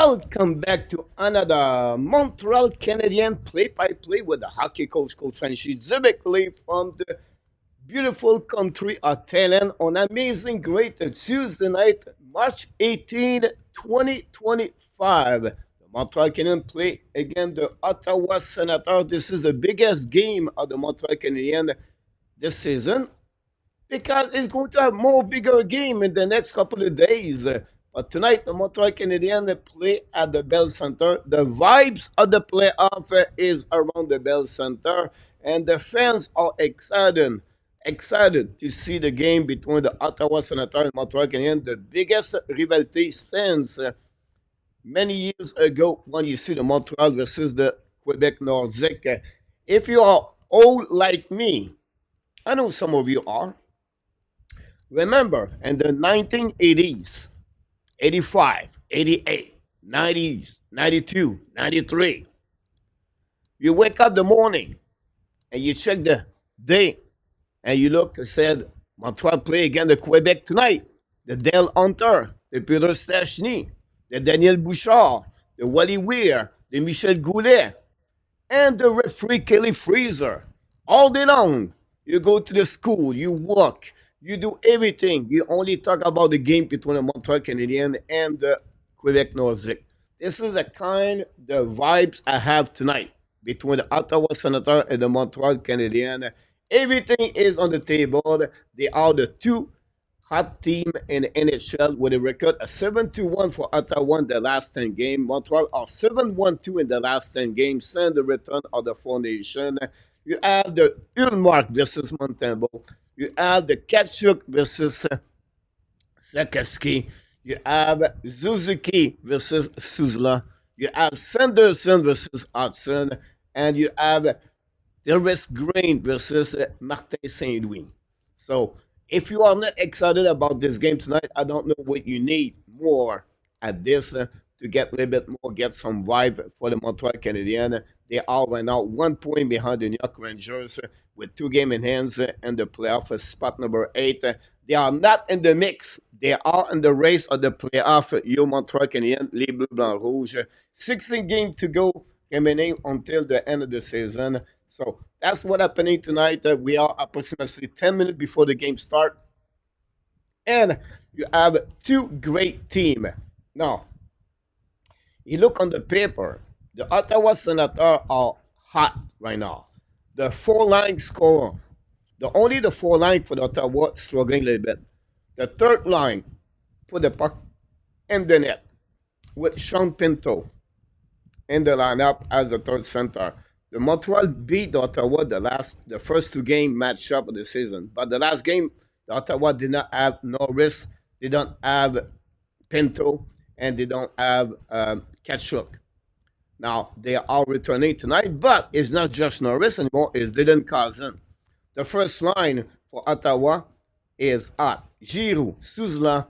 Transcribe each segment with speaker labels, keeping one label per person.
Speaker 1: Welcome back to another Montreal Canadian play-by-play with the hockey coach, Coach Frenchy, directly from the beautiful country of Thailand on amazing great Tuesday night, March 18, 2025. The Montreal Canadiens play against the Ottawa Senators. This is the biggest game of the Montreal Canadiens this season because it's going to have more bigger game in the next couple of days. But tonight, the Montreal Canadiens play at the Bell Center. The vibes of the playoff is around the Bell Center, and the fans are excited to see the game between the Ottawa Senators and Montreal Canadiens, the biggest rivalry since many years ago when you see the Montreal versus the Quebec Nordic. If you are old like me, I know some of you are. Remember, in the 1980s, 85, 88, 90s, 92, 93. You wake up the morning and you check the day and you look and said, Montreal play against the Quebec tonight. The Dale Hunter, the Peter Stachny, the Daniel Bouchard, the Wally Weir, the Michel Goulet, and the referee Kelly Freezer. All day long, you go to the school, you work, you do everything. You only talk about the game between the Montreal Canadiens and the Quebec Nordic. This is the vibes I have tonight between the Ottawa Senators and the Montreal Canadiens. Everything is on the table. They are the two hot team in the NHL with a record of 7-1 for Ottawa in the last 10 games. Montreal are 7-1-2 in the last 10 games since the return of the Four Nations. You have the Ulmark versus Montembeau. You have the Kachuk versus Sakaski. You have Suzuki versus Suzla. You have Sanderson versus Hudson. And you have Terrence Green versus Martin St. Louis. So, if you are not excited about this game tonight, I don't know what you need more at this to get a little bit more, get some vibe for the Montreal Canadiens. They are right now 1 point behind the New York Rangers with 2 games in hands in the playoff spot number 8. They are not in the mix. They are in the race of the playoff. Yo, Montreal Canadiens, les Bleus Blancs Rouges. 16 games to go remaining until the end of the season. So that's what's happening tonight. We are approximately 10 minutes before the game start. And you have 2 great teams. Now, you look on the paper, the Ottawa Senators are hot right now. The 4-line scorer, only the 4-line for the Ottawa struggling a little bit. The 3rd line put the puck in the net with Sean Pinto in the lineup as the 3rd center. The Montreal beat the Ottawa the first 2 game matchup of the season. But the last game, the Ottawa did not have Norris, they don't have Pinto, and they don't have Kachuk. Now, they are returning tonight, but it's not just Norris anymore, it's Dylan Cousin. The first line for Ottawa is Giroux, Suzla,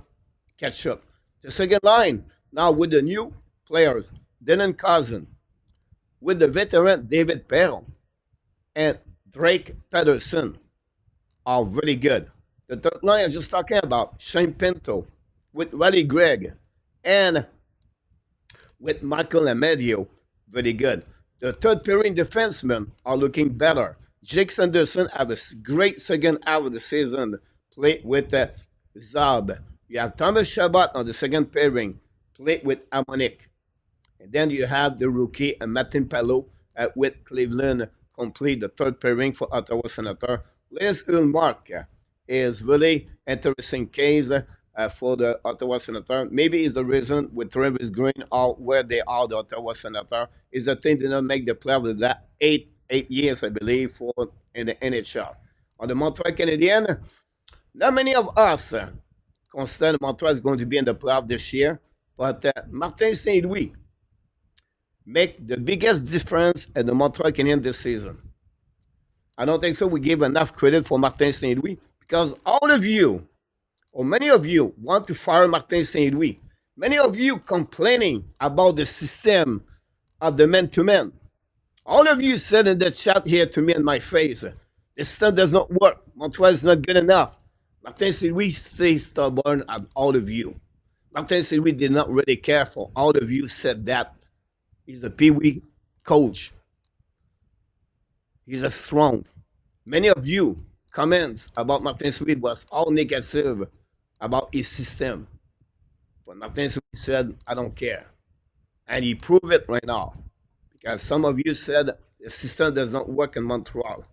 Speaker 1: Kachuk. The second line, now with the new players, Dylan Cousin, with the veteran David Perron and Drake Pedersen, are really good. The third line I'm just talking about, Shane Pinto, with Riley Gregg, and with Michael Amedio, very good. The third pairing defensemen are looking better. Jake Sanderson have a great second half of the season, played with Zab. You have Thomas Chabot on the second pairing, played with Amonik. And then you have the rookie Martin Palot with Cleveland, complete the third pairing for Ottawa Senators. Les Ulmark is really interesting case for the Ottawa Senators. Maybe it's the reason with Travis Green or where they are, the Ottawa Senators, is the thing did not make the playoffs of that 8 years, I believe, for in the NHL. On the Montreal Canadiens, not many of us consider Montreal is going to be in the playoff this year, but Martin St. Louis make the biggest difference in the Montreal Canadiens this season. I don't think so. We give enough credit for Martin St. Louis because all of you, or many of you, want to fire Martin St. Louis. Many of you complaining about the system of the man-to-man. All of you said in the chat here to me in my face, the system does not work. Montreal is not good enough. Martin St. Louis stays stubborn at all of you. Martin St-Louis did not really care for all of you said that. He's a Pee-wee coach. He's a strong. Many of you comments about Martin St-Louis was all negative about his system. But Martin St-Louis said, I don't care. And he proved it right now. Because some of you said the system does not work in Montreal.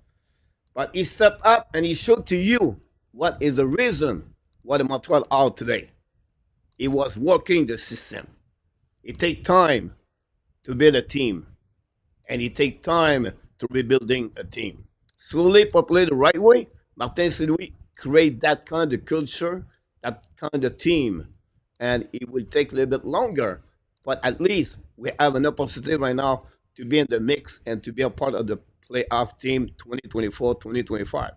Speaker 1: But he stepped up and he showed to you what is the reason why the Montreal are today. He was working the system. It takes time to build a team. And it takes time to rebuilding a team. Slowly, probably the right way, Martin St-Louis create that kind of culture, that kind of team. And it will take a little bit longer. But at least we have an opportunity right now to be in the mix and to be a part of the playoff team 2024-2025.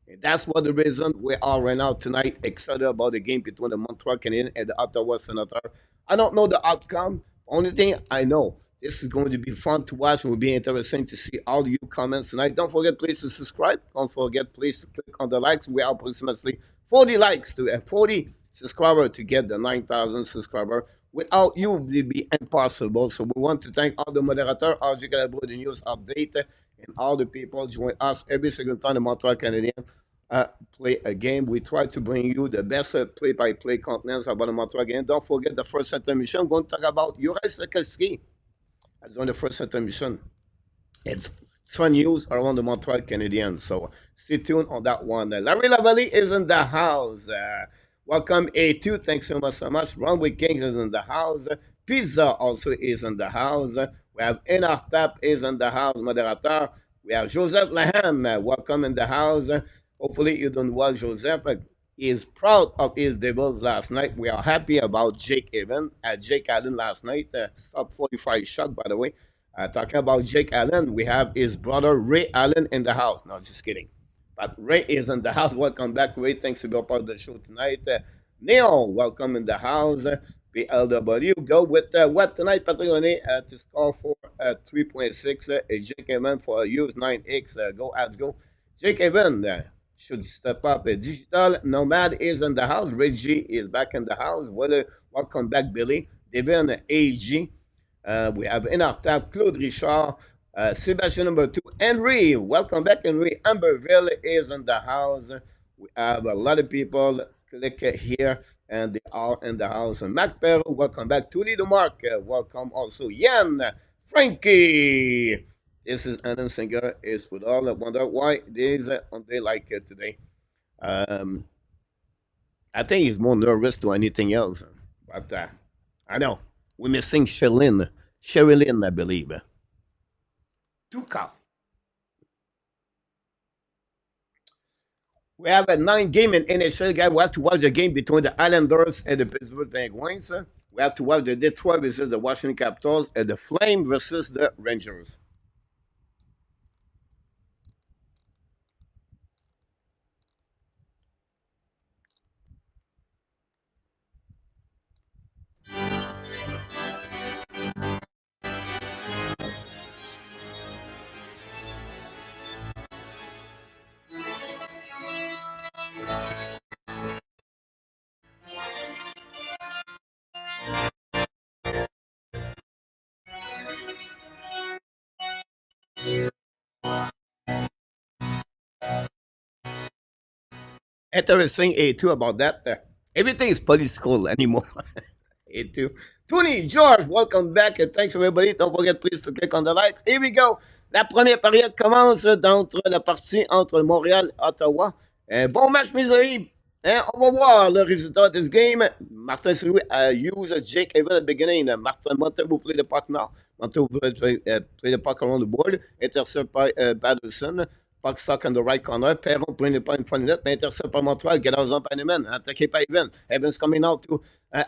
Speaker 1: And that's what the reason we are right now tonight excited about the game between the Montreal Canadiens and the Ottawa Senators. I don't know the outcome. Only thing I know, this is going to be fun to watch and will be interesting to see all you comments tonight. Don't forget, please, to subscribe. Don't forget, please, to click on the likes. We are approximately 40 likes to 40 subscribers to get the 9,000 subscribers. Without you, it would be impossible. So we want to thank all the moderators, all the news update, and all the people join us every single time the Montreal Canadiens play a game. We try to bring you the best play-by-play contents about the Montreal Canadiens. Don't forget the first intermission. I'm going to talk about Juraj Slavkovsky as on the first intermission. It's fun news around the Montreal Canadiens. So stay tuned on that one. Larry Lavallee is in the house. Welcome A2. Thanks so much. Runway Kings is in the house. Pizza also is in the house. We have Enartap is in the house, moderator. We have Joseph Laham. Welcome in the house. Hopefully you're doing well, Joseph. He is proud of his Devils last night. We are happy about Jake Allen. Jake Allen last night. Stop 45 shot, by the way. Talking about Jake Allen, we have his brother Ray Allen in the house. No, just kidding. But Ray is in the house. Welcome back, Ray. Thanks for being part of the show tonight. Neil, welcome in the house. BLW, go with what tonight, Patrick René, to score for 3.6. Jake Evan for use 9X. Go, Habs, go. Jake Evan should step up. Digital Nomad is in the house. Reggie is back in the house. Welcome back, Billy. Devin AG. We have in our tab Claude Richard. Sebastian number 2, Henry. Welcome back, Henry. Amberville is in the house. We have a lot of people click here, and they are in the house. And Mac Perro, welcome back. Tony DeMarc, welcome also. Yan, Frankie. This is Adam Singer. Is with all. I wonder why there's on day like today. I think he's more nervous to anything else. But I know we're missing Sherilyn. Sherilyn, I believe. We have a 9-game in NHL, guys. We have to watch the game between the Islanders and the Pittsburgh Penguins. We have to watch the Detroit versus the Washington Capitals and the Flame versus the Rangers. Interesting, A2, about that. Everything is political anymore. A2. Tony, George, welcome back. And thanks, everybody. Don't forget, please, to click on the likes. Here we go. La première période commence entre la partie entre Montréal et Ottawa. Bon match, mes amis. On va voir le résultat de ce game. Martin St-Louis used Jake Evan at the beginning. Martin Montel will play the puck now. Montel will play the puck around the board. Intercept by Batterson. Puck stuck on the right corner. Perron playing the puck in front of net. Intercept by Montreal. Get out by the man. Attaqué by Evan. Evans coming out to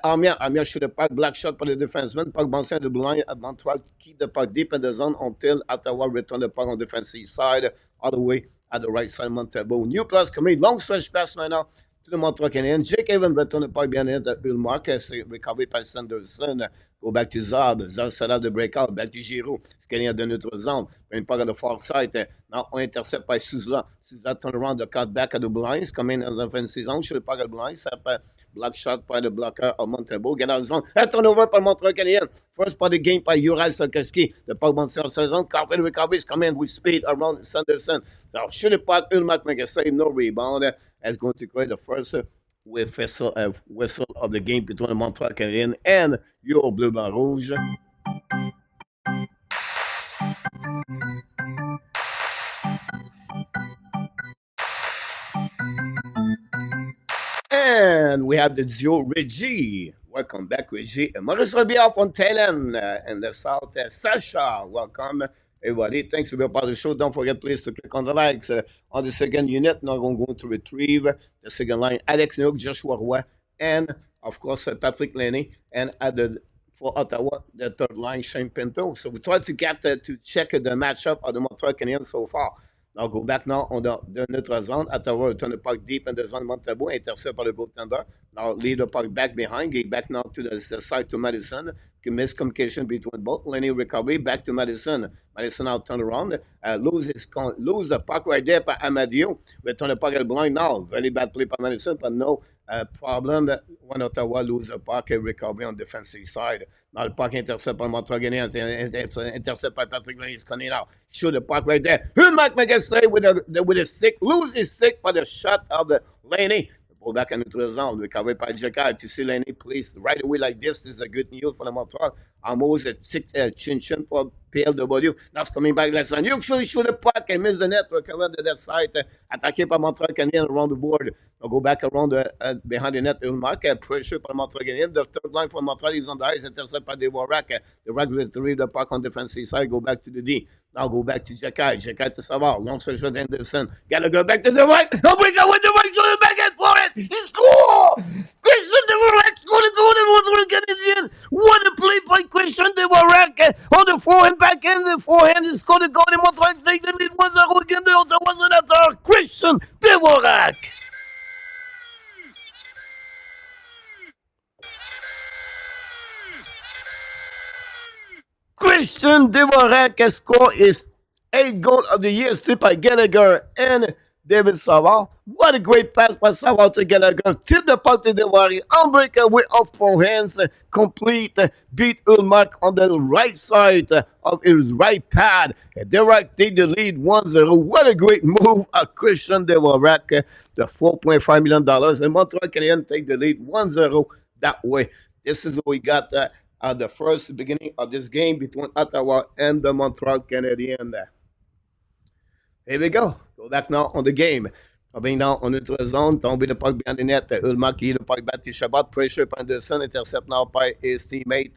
Speaker 1: Armia. Armia shoot the puck. Black shot by the defenseman. Puck bouncing at the blue line. Montreal keep the puck deep in the zone until Ottawa return the puck on the defensive side. All the way at the right side. Montebo. New plus coming. Long stretch pass right now to the Montreal Canadiens. Jake Evan return the puck behind the Ulmark. Recovered by Sanderson. Go back to Zab. Zab set up the breakout. Back to Giroux. Scanning de notre zone. Prend pas on the far side. Now on intercept by Souza. Souza turn around the cut back at the blinds. Coming in the offensive zone. Should pas the blinds. Block shot by the blocker of Montebo. Get out of zone. Turnover by Montreal Canadiens. First by the game by Juraj Sokerski. The puck bounce out of zone. Carvin recovers. Come in with speed around Sanderson. Now should the puck. Ulmark make a save. No rebound. That's going to create the first whistle of the game between the Montreal Canadiens and your Bleu Blanc Rouge. And we have the duo Reggie. Welcome back, Reggie. And Maurice Robillard from Thailand in the south. Sasha, welcome, everybody. Thanks for being part of the show. Don't forget, please, to click on the likes. On the second unit, now we're going to retrieve the second line. Alex Newhook, Joshua Roy, and, of course, Patrick Lenny. And for Ottawa, the third line, Shane Pinto. So we try to get to check the matchup of the Montreal Canadiens so far. Now, go back now on the neutral zone. Ottawa return the puck deep in the zone. Montebo, intercept by the goaltender. Now, lead the puck back behind. Get back now to the side to Madison. Miscommunication between both. Lenny recovery back to Madison. Madison now turn around. Lose the puck right there by Amadio. Return the puck at the blind now. Very bad play by Madison, but no problem when Ottawa lose the puck and recovery on the defensive side. Now the puck intercept by Montreal Canadiens. Intercept by Patrick Lenny. He's coming out. Shoot the puck right there. Hulmack make a save with a stick. Lose his stick by the shot of the Lenny. Go back into the zone. Recovery by Jacquard. To see Lenny, please, right away like this is a good news for the Montreal. Almost a chin for PLW. Now it's coming back last time. You actually shoot the puck and miss the net. Recover to that side. Attaqué by Montreal Canadiens around the board. Now go back around behind the net. Ulmark. Pressure by Montreal Canadiens. The third line for Montreal is on the ice. Intercept by Dvorak. The Rack will retrieve the puck on the defensive side. Go back to the D. Now go back to Jacquard. Jacquard to Savard. Long switch with Anderson. Gotta go back to the right. No break out with the right. Go back and for it. He score! Christian Dvorak scored the goal in Montreal Canadiens. What a play by Christian Dvorak on the forehand back end. The forehand is scored the goal in Montreal. Take the lead 1-0 again. The Ottawa Senators. Christian Dvorak. Christian Dvorak scored his 8th goal of the year, still by Gallagher and David Savard. What a great pass by Savard to Gallagher. Tip the puck to Dvorak. Unbreaker with up forehands. Complete. Beat Ulmark on the right side of his right pad. Dvorak take the lead 1-0. What a great move of Christian Dvorak. The $4.5 million. And Montreal Canadiens take the lead 1-0 that way. This is what we got at the first beginning of this game between Ottawa and the Montreal Canadiens. Here we go. Go back now on the game. Coming now on neutral zone. Tomber the puck behind the net. Ulmark qui the puck back to Chabot. Pressure by Anderson. Intercept now by his teammate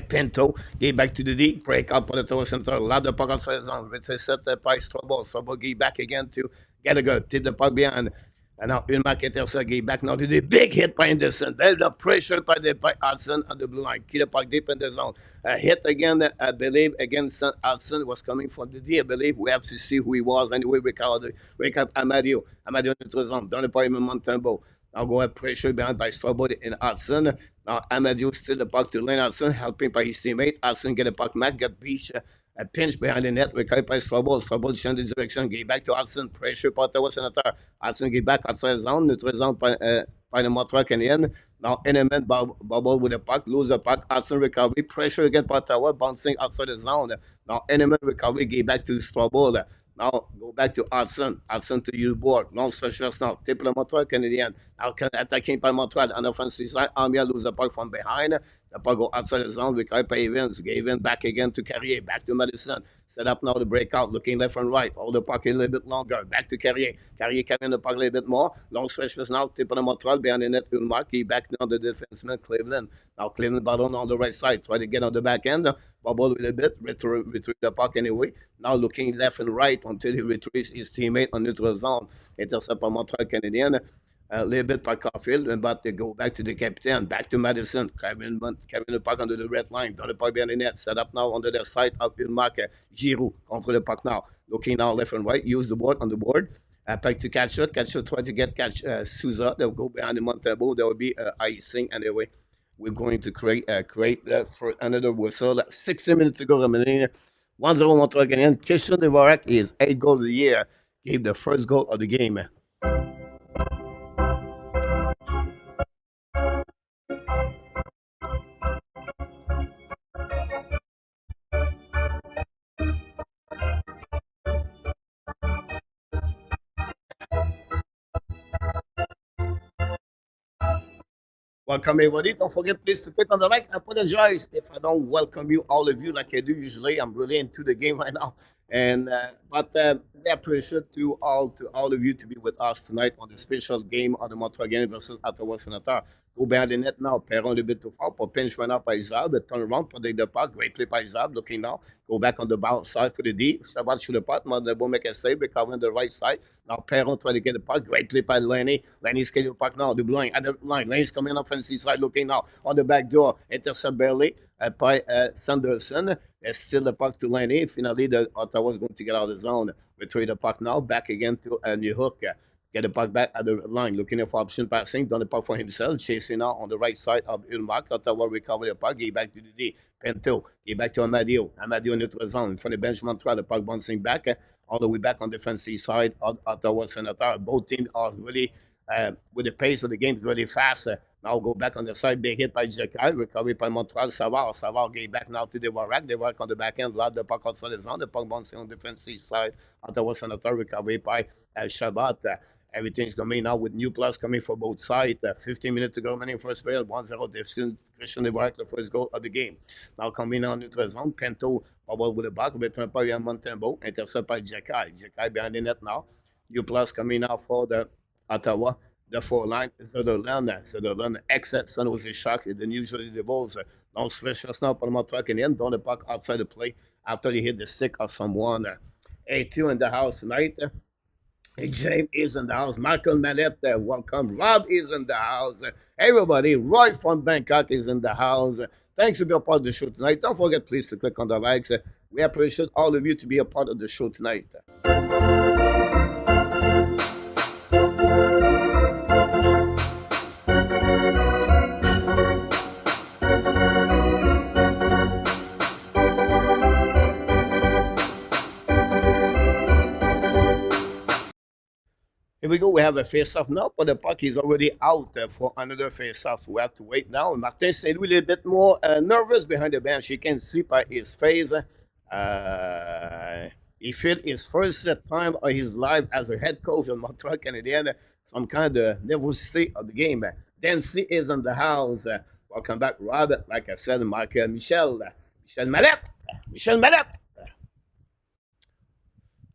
Speaker 1: Pinto. Get back to the D. Break out by the Ottawa Center. Loud the puck outside the zone. Intercept by Strobel. Strobel get back again to Gallagher. Tip the puck behind. And now Ulmark intercept. Get back now to the big hit by Anderson. There's the pressure by Hudson on the blue line. Keep the puck deep in the zone. Hit again, I believe, against Hudson was coming from the D. I believe we have to see who he was. Anyway, wake up Amadio. Amadio in the zone. Down the point in Montembeault. Now go ahead, pressure behind by Strobel in Hudson. Now Amadio still the puck to Lane Hudson, helping by his teammate. Hudson get the puck back, get beach. A pinch behind the net, recovered by Strobel. Strobel change the direction, get back to Hudson. Pressure by Ottawa Senator. Hudson get back outside zone, neutral zone by the Montreal Canadiens. Now element bubble with the puck, lose the puck. Hudson recovery, pressure against Ottawa, bouncing outside the zone. Now element recovery, get back to Strobel. Now go back to Hudson. Hudson to you board. Long stretch now. Tip the Montreal Canadiens. Now attacking by Montreal on the offensive side. Armia lose the puck from behind. The puck go outside the zone. Recovered by Evans. Gavin back again to Carrier. Back to Madison. Set up now the breakout. Looking left and right. Hold the puck a little bit longer. Back to Carrier. Carrier carrying the puck a little bit more. Long stretch now. Tip of the Montreal behind the net. Ulmark. Back now the defenseman Cleveland. Now Cleveland ball on the right side. Try to get on the back end. Bubble a little bit. Retrieve the puck anyway. Now looking left and right until he retrieves his teammate on neutral zone. Intercept by Montreal Canadiens. A little bit by Caulfield, but they go back to the captain, back to Madison. Carrying the puck under the red line. Down the puck behind the net. Set up now under the side of Ulmark. Giroux control the puck now. Looking now left and right. Use the board on the board. Back to Catcher. Catcher try to get Souza. They'll go behind the Montembeault. There will be icing anyway. We're going to create for another whistle. 60 minutes to go remaining. 1-0 Montreal Canadiens. Christian Dvorak is 8 goals of the year. Gave the first goal of the game. Welcome everybody. Don't forget please to click on the like. I apologize if I don't welcome you, all of you, like I do usually. I'm really into the game right now. And but we appreciate to all of you to be with us tonight on the special game of the Montreal Canadiens versus Ottawa Senators. Go behind the net now. Perron a little bit too far. Pour pinch right now by Zab. Turn around, protect the puck. Great play by Zab. Looking now. Go back on the bounce side for the D. Sabat shoot the puck. Mandebo make a save. Recovering the right side. Now Perron trying to get the puck. Great play by Lenny. Lenny's getting the puck now. The line at the line. Lenny's coming off offensive side. Looking now on the back door. Intercept barely by Sanderson. There's still the puck to Lenny. Finally, the Ottawa's going to get out of the zone. Retrieve the puck now. Back again to New Hook. Get the puck back at the line, looking for option passing, done the puck for himself, chasing out on the right side of Ulmark. Ottawa recover the puck, get back to the D. Pinto, get back to Amadio. Amadio neutral zone, in front of the bench, Montreal, the puck bouncing back, all the way back on the defensive side of Ottawa Senators. Both teams are really, with the pace of the game, really fast. Now go back on the side, big hit by Jekai, recovered by Montreal. Savard get back now to Dvorak. Dvorak on the back end, loud the puck outside the zone, the puck bouncing on the defensive side. Ottawa Senators recovered by Shabbat. Everything's coming now with new plus coming for both sides. 15 minutes to go, remaining first period, 1-0. Christian Dvorak, the first goal of the game. Now coming on neutral zone, Pinto, bubble with the back, return by Montembeault, intercept by Jekai. Jekai behind the net now. New plus coming out for the Ottawa. The four line, Sutherland, exit, San Jose Sharks, and then usually the balls. Now switch just now for the Montreal Canadiens, down the puck outside the play after they hit the stick of someone. A2 in the house tonight. James is in the house. Michael Manette, welcome. Rob is in the house. Everybody, Roy from Bangkok is in the house. Thanks for being a part of the show tonight. Don't forget, please, to click on the likes. We appreciate all of you to be a part of the show tonight. Here we go. We have a face-off now, but the puck is already out for another face-off. We have to wait now. Martin Saint Louis a little bit more nervous behind the bench. You can see by his face. He felt his first time of his life as a head coach of Montreal Canadiens. Some kind of nervousness of the game. Dancy is in the house. Welcome back, Robert. Like I said, Michel Malette. Michel Malette.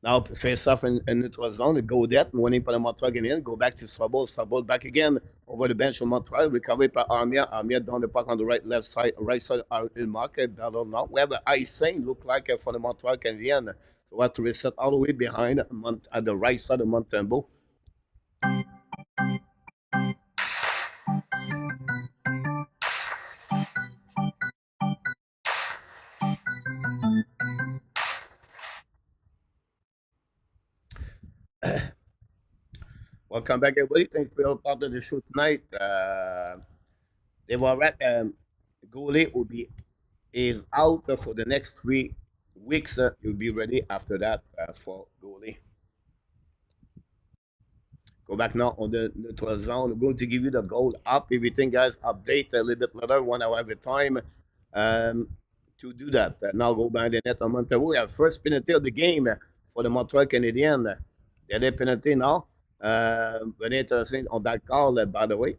Speaker 1: Now face off in neutral zone. Go that winning for the Montreal Canadiens. Go back to Strabo back again over the bench of Montreal. Recovered by Armia. Armia down the puck on the right side of the market. Battle now. We have an ice saying look like for the Montreal Canadiens. So we have to reset all the way behind at the right side of Montembeault. Welcome back, everybody. Thanks for being part of the show tonight. They were goalie is out for the next 3 weeks. He'll be ready after that for goalie. Go back now on the neutral zone. I'm going to give you the goal up. Everything, guys, update a little bit later, 1 hour at a time. To do that. Now go behind the net on Montreal. We have first penalty of the game for the Montreal Canadiens. They're penalty now. Very interesting on that call, by the way.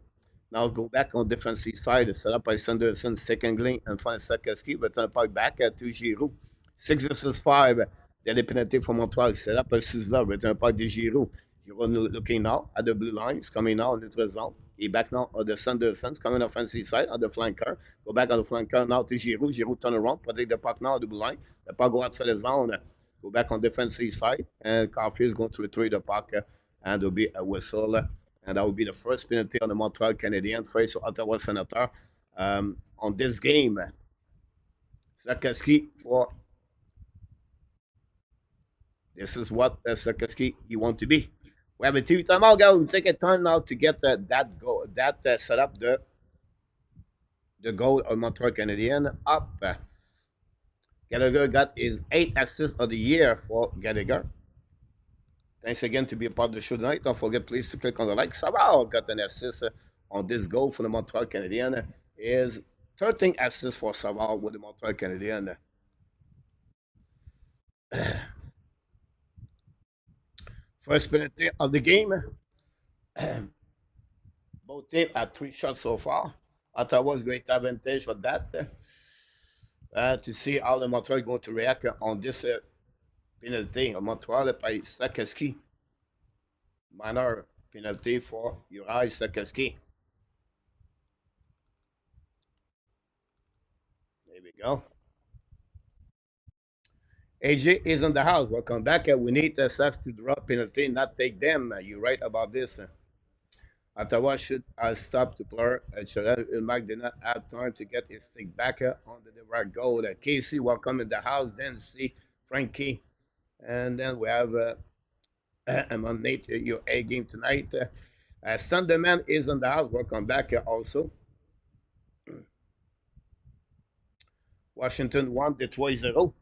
Speaker 1: Now go back on defensive side. Set up by Sanderson, second lane, and find Sakeski. Return puck back to Giroux. 6 versus 5. They're penalty for Montreal. Set up by Suzla. Return puck to Giroux. Giroux looking now at the blue line. He's coming now on the result. He back now on the Sanderson. Coming offensive side on the flanker. Go back on the flanker now to Giroux. Giroux turn around. Protect the puck now on the blue line. The puck go outside the zone. Go back on defensive side. And Carfield is going to retrieve the puck. And there'll be a whistle. And that will be the first penalty on the Montreal Canadiens face Ottawa Senators on this game. Sakeski for this is what Sakeski you want to be. We have a TV timeout, guys. We'll take a time now to get that set up the goal of Montreal Canadiens up. Gallagher got his 8th assist of the year for Gallagher. Thanks again to be a part of the show tonight. Don't forget, please, to click on the like. Savard got an assist on this goal for the Montreal Canadiens. Is 13 assists for Savard with the Montreal Canadiens. First penalty of the game. Both teams had 3 shots so far. Ottawa's great advantage for that. To see how the Montreal is going to react on this penalty. Montreal by Sakeski. Minor penalty for Uri Sakeski. There we go. AJ is in the house. Welcome back. We need Seth to draw penalty, not take them. You're right about this. Ottawa should stop the player. Ulmark did not have time to get his stick back on the right goal. Casey, welcome in the house. Then see Frenchy. And then we have on Nate, your A game tonight. Sunderman is in the house. Welcome back also. Washington won the 2-0.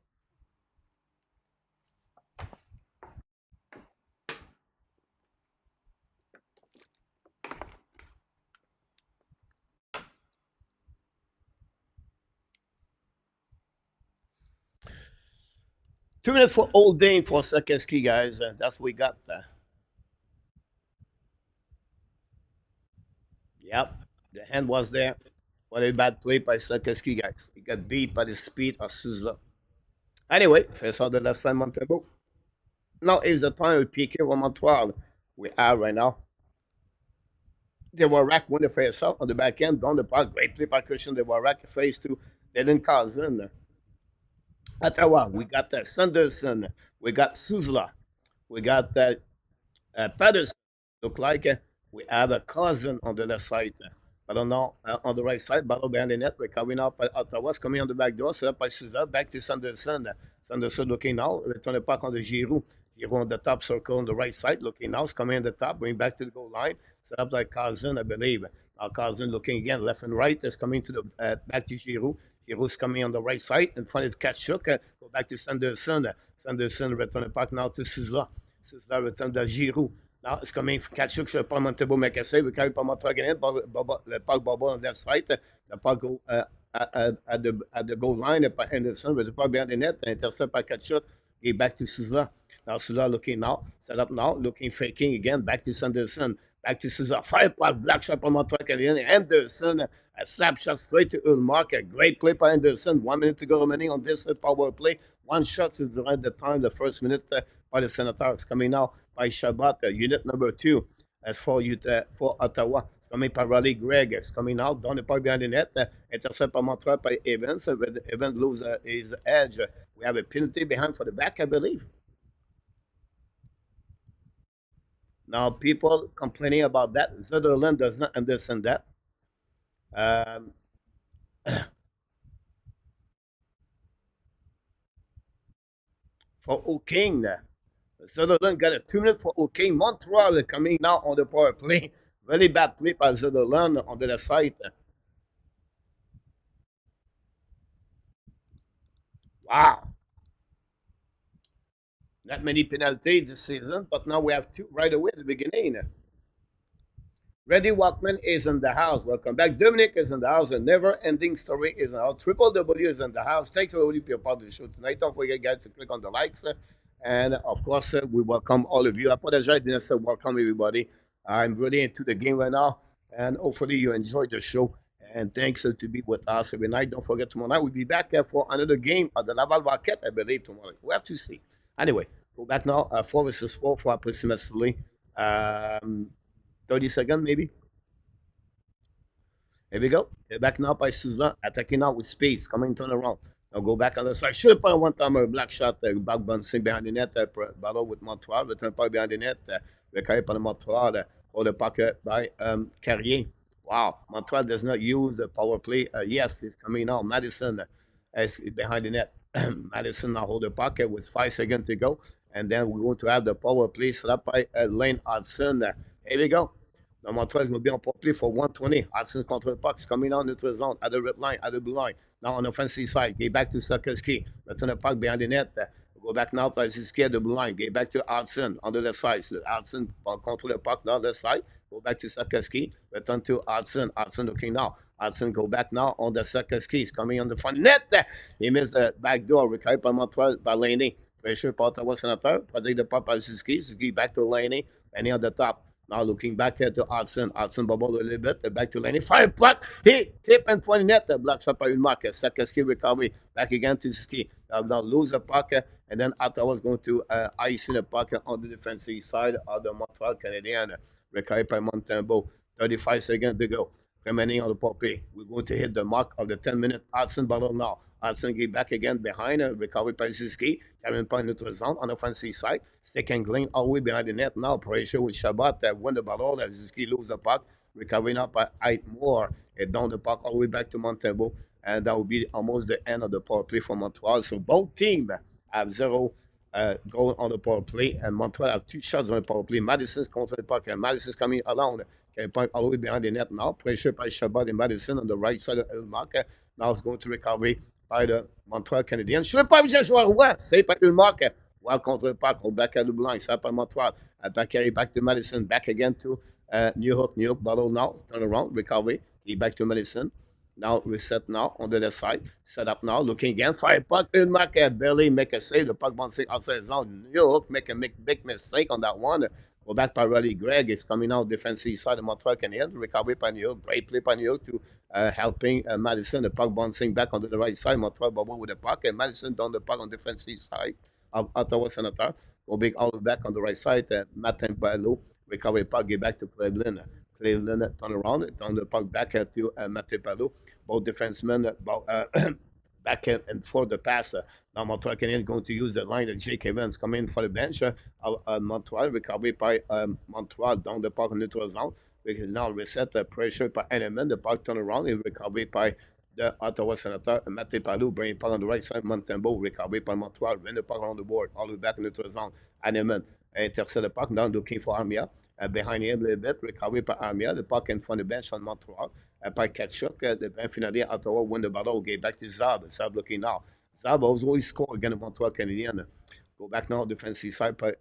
Speaker 1: Two-minute for Old Dane for Sakeski, guys. That's what we got. Yep, the hand was there. What a bad play by Sakeski, guys. He got beat by the speed of Souza. Anyway, first out the last time Montreal. Now is the time we pick here on Montreal. We are right now. They were rack when the face out on the back end, down the park. Great play by Christian. They were rack face to Dylan Cousin. Ottawa, we got Sanderson, we got Souza, we got Patterson. Look like we have a cousin on the left side. I don't know, on the right side, battle behind the net. We're coming up. Ottawa's coming on the back door, set up by Souza, back to Sanderson. Sanderson looking now, return the puck on the Giroux. Giroux on the top circle on the right side, looking now, it's coming on the top, going back to the goal line, set up by Cousin, I believe. Now Cousin looking again, left and right, is coming to the back to Giroux. Giroux's coming on the right side in front of Kachuk. Go back to Sanderson. Sanderson return the puck now to Souza. Souza return to Giroux. Now it's coming for Kachuk. Je pas Montebo Mekase. We carry pas Montreal Canadiens. Le puck Bobo on that side. The puck go at the goal line. Anderson with the puck behind the net. Intercept by Kachuk. Get back to Souza. Now Souza looking now. Set up now. Looking faking again. Back to Sanderson. Back to Souza. 5 black shot from Montreal Canadiens. Anderson. A slap shot straight to Ulmark. A great play by Anderson. 1 minute to go remaining on this power play. One shot is during the time, the first minute by the Senators. Coming now by Shabbat, unit number 2. As for Ottawa, it's coming by Raleigh Gregg. It's coming out down the park behind the net. Intercept by Montreal by Evans. Evans loses his edge. We have a penalty behind for the back, I believe. Now, people complaining about that. Sutherland does not understand that. Um, for O'King. Sutherland got a 2 minute for O'King. Montreal coming now on the power play. Very bad play by Sutherland on the left side. Wow. Not many penalties this season, but now we have 2 right away at the beginning. Reddy Walkman is in the house. Welcome back. Dominic is in the house. A never-ending story is in the house. Triple W is in the house. Thanks for everybody being part of the show tonight. Don't forget, guys, to click on the likes. And, of course, we welcome all of you. I apologize. I didn't say welcome, everybody. I'm really into the game right now. And hopefully you enjoyed the show. And thanks to be with us every night. Don't forget, tomorrow night we'll be back for another game at the Laval Rocket, I believe, tomorrow. We have to see. Anyway, go back now. 4 versus 4 for approximately 30 seconds, maybe. Here we go. They're back now by Souza. Attacking out with speed. It's coming turn around. Now go back on the side. Should have put one time a black shot. Back bouncing behind the net. Battle with Montreal. Return puck behind the net. Recarré par Montreal. Hold the puck by Carrier. Wow. Montreal does not use the power play. Yes, it's coming now. Madison is behind the net. Madison now hold the puck with 5 seconds to go. And then we're going to have the power play set up by Lane Hudson. Here we go. Now, Montreal is going to be on power play for 120. Hudson contre le puck. It's coming down neutral zone at the red line, at the blue line. Now on the offensive side, get back to Sakoski. Return the puck behind the net. Go back now, Pazinski at the blue line. Get back to Hudson on the left side. So Hudson control the puck down the left side. Go back to Sakoski. Return to Hudson. Hudson looking now. Hudson go back now on the Sakoski. He's coming on the front net. He missed the back door. Recovered by Montreal by Laney. Pressure par Ottawa Senators. Protect the puck by Pazinski. Suzuki back to Laney. Laney on the top. Now looking back here to Hudson. Hudson bubble a little bit. Back to Laney. Fire puck. He tip and 20 net. Block shot by une marque. Sakoski recovery. Back again to Suzuki. Now lose the puck. And then Ottawa's going to ice in the puck on the defensive side of the Montreal Canadiens. Recovered by Montembeault. 35 seconds to go. Remaining on the power play. We're going to hit the mark of the 10-minute Hudson battle now. Hudson get back again behind, recovered by Suzuki, carrying point into the zone on the offensive side. Stick and Glean all the way behind the net now. Pressure with Shabbat win the battle. Suzuki lose the puck, recovering up by 8 more. And down the puck all the way back to Montembeault. And that will be almost the end of the power play for Montreal. So both teams have 0 goal on the power play. And Montreal have 2 shots on the power play. Madison's contre the puck. And Madison's coming along. Carrying point all the way behind the net now. Pressure by Shabbat and Madison on the right side of the mark. Now it's going to recovery by the Montreal Canadiens. Je ne veux pas vous dire joueur roi, c'est pas une marque. Well, contre le puck, back at the line, ça by Montreal. Back to Madison, back again to New York. New York battle now, turn around, recovery. He back to Madison. Now reset now on the left side. Set up now, looking again. Fire puck, une marque. Barely make a save. The puck bouncing outside zone. New York make a big mistake on that one. Go back by Riley Gregg. It's coming out defensive side of Montreal Canadiens. Recovery by New York. Great play by New York to helping Madison. The puck bouncing back onto the right side. Montreal bubble with the puck. And Madison down the puck on the defensive side of Ottawa Senators. Go big all the way back on the right side. Martin Barlow. Recovery puck. Get back to Cleveland. Cleveland turn around. Turn the puck back to Martin Barlow. Both defensemen back and for the pass. Now Montreal Canadiens going to use the line that Jake Evans come in for the bench. Montreal recovery by Montreal down the puck neutral zone. We can now reset the pressure by Heinemann. The puck turn around and recovery by the Ottawa Senators. Mathieu Palou bringing puck on the right side. Montembeault recovery by Montreal. Win the puck on the board all the way back neutral zone. Heinemann intercept the puck now looking for Armia. Behind him a little bit. Recovery by Armia. The puck in front of the bench on Montreal. By Kachuk. The finally Ottawa win the battle. Get back to Zab. Zab looking now. Zab always score against the Montreal Canadiens. Go back now defensive side by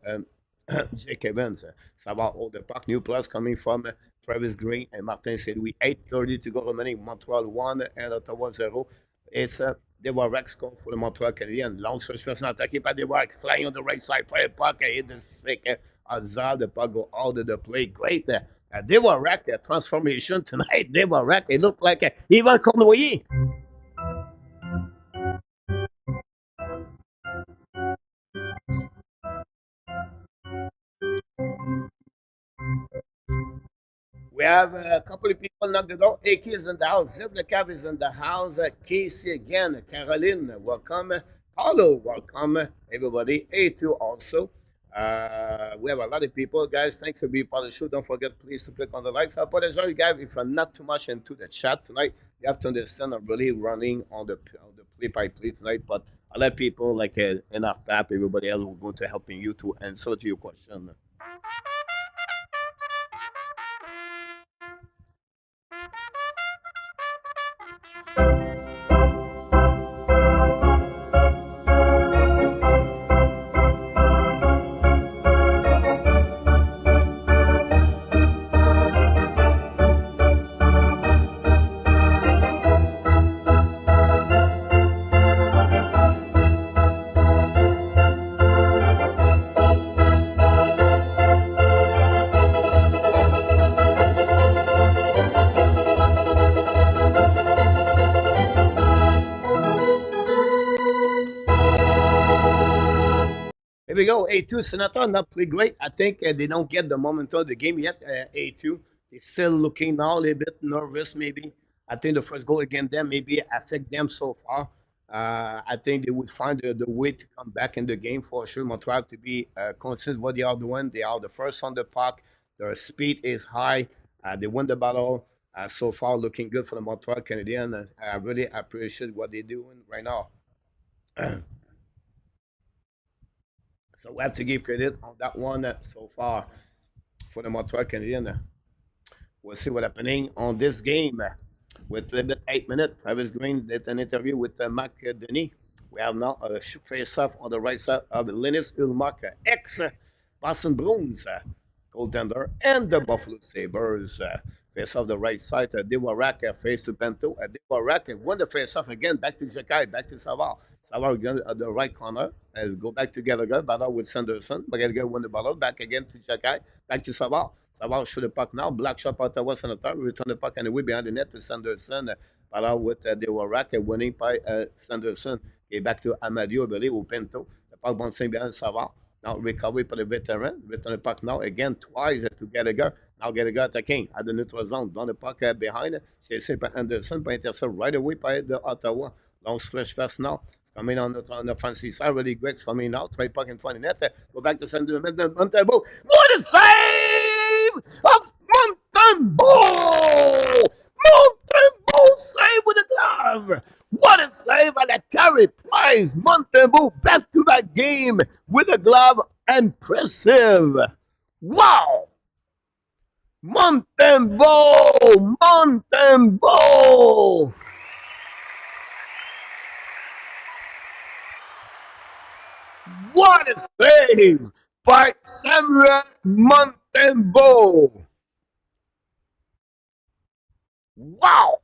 Speaker 1: Jake Evans. Ça va hold the puck. New plus coming from Travis Green and Martin Saint-Louis. 8:30 to go remaining. Montreal 1 and Ottawa 0. It's Devorak score for the Montreal Canadiens. Long suspension attaqué par Devorak. Flying on the right side. Play the puck. Hit the stick. Zab, the puck go out of the play. Great. Devorak transformation tonight. Devorak, it looked like Ivan Cournoyer. We have a couple of people knock the door. AK is in the house. Zip the cab is in the house. Casey again. Caroline, welcome. Paulo, welcome. Everybody. A2 also. We have a lot of people, guys. Thanks for being part of the show. Don't forget, please, to click on the likes. I apologize, guys, if I'm not too much into the chat tonight. You have to understand I'm really running on the play-by-play tonight, but a lot of people, like enough tap, everybody else will go to helping you to answer to your question. Here we go. A2 Senator not play great. I think they don't get the momentum of the game yet. A2. They're still looking now a little bit nervous, maybe. I think the first goal against them maybe affect them so far. I think they would find the way to come back in the game for sure. Montreal to be consistent what they are doing. They are the first on the puck. Their speed is high. They won the battle. So far, looking good for the Montreal Canadiens. I really appreciate what they're doing right now. So we have to give credit on that one so far for the Montreal Canadiens. We'll see what's happening on this game. With a little bit 8 minutes, Travis Green did an interview with Mark Denis. We have now a face-off on the right side of Linus Ulmark, ex-Boston Bruins goaltender, and the Buffalo Sabres. Face off the right side, Dewarak face to Pento. Dewarak won the face off again, back to Jakai, back to Savard. Savard again at the right corner, go back to Gallagher, battle with Sanderson. Gallagher won the battle, back again to Jakai, back to Savard. Savard shoot the puck now, black shot Ottawa Senators, return the puck anyway behind the net to Sanderson. Battle with Dewarak, winning by Sanderson. Et back to Amadio, I believe, ou Pento. The puck bouncing behind Savard. Now recovery for the veteran. Return the puck now again twice to Gallagher. Now Gallagher attacking at the neutral zone. Down the puck behind. Chasé par Anderson. Pas intercept right away by the Ottawa. Long stretch pass now. It's coming on the offensive side. Really Greg's coming now. Try puck in front of net. Go back to Sanderson. Montembeault. What a save of Montembeault! Montembeault save with a glove. What a save and a carry prize. Montembeault back to that game with a glove. Impressive. Wow. Montembeault. Montembeault. What a save by Samuel Montembeault. Wow.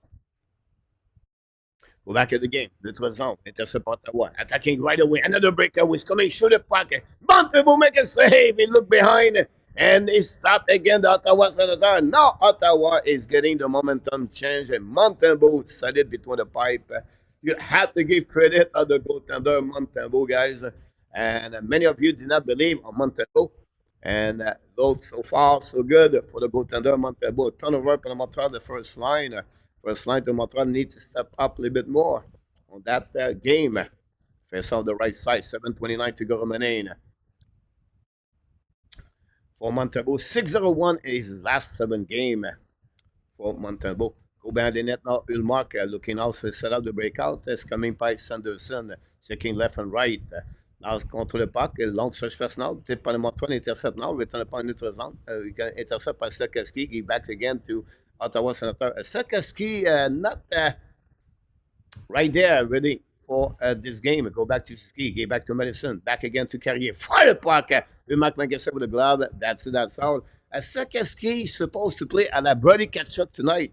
Speaker 1: Go back at the game. Neutral zone. Intercept Ottawa. Attacking right away. Another breakaway is coming. Shoot the puck. Montembeault make a save. He looked behind. And he stopped again the Ottawa Senators. Now Ottawa is getting the momentum change. And Montembeault set it between the pipe. You have to give credit to the goaltender Montembeault, guys. And many of you did not believe on Montembeault. And look, so far, so good for the goaltender Montembeault. Turnover for the Montreal, the first line. First line to Montreal needs to step up a little bit more on that game. Face off the right side, 7:29 to go remaining. For Montembeault, 6-0-1 is his last 7 games for Montembeault. Go behind the net now, Ulmark looking out for set up the breakout. It's coming by Sanderson, checking left and right. Now contre le puck, long search pass now, tip par le Montreal, intercept now, return the puck neutral zone. Intercept by Sekowski, he back again to Ottawa Senators. Sekowski not right there, ready for this game. Go back to Ski, get back to Madison, back again to Carrier. Fire the puck. Mark Mangasset with the glove. That's it, that's all. Sekowski is supposed to play at a Brody Kachuk tonight.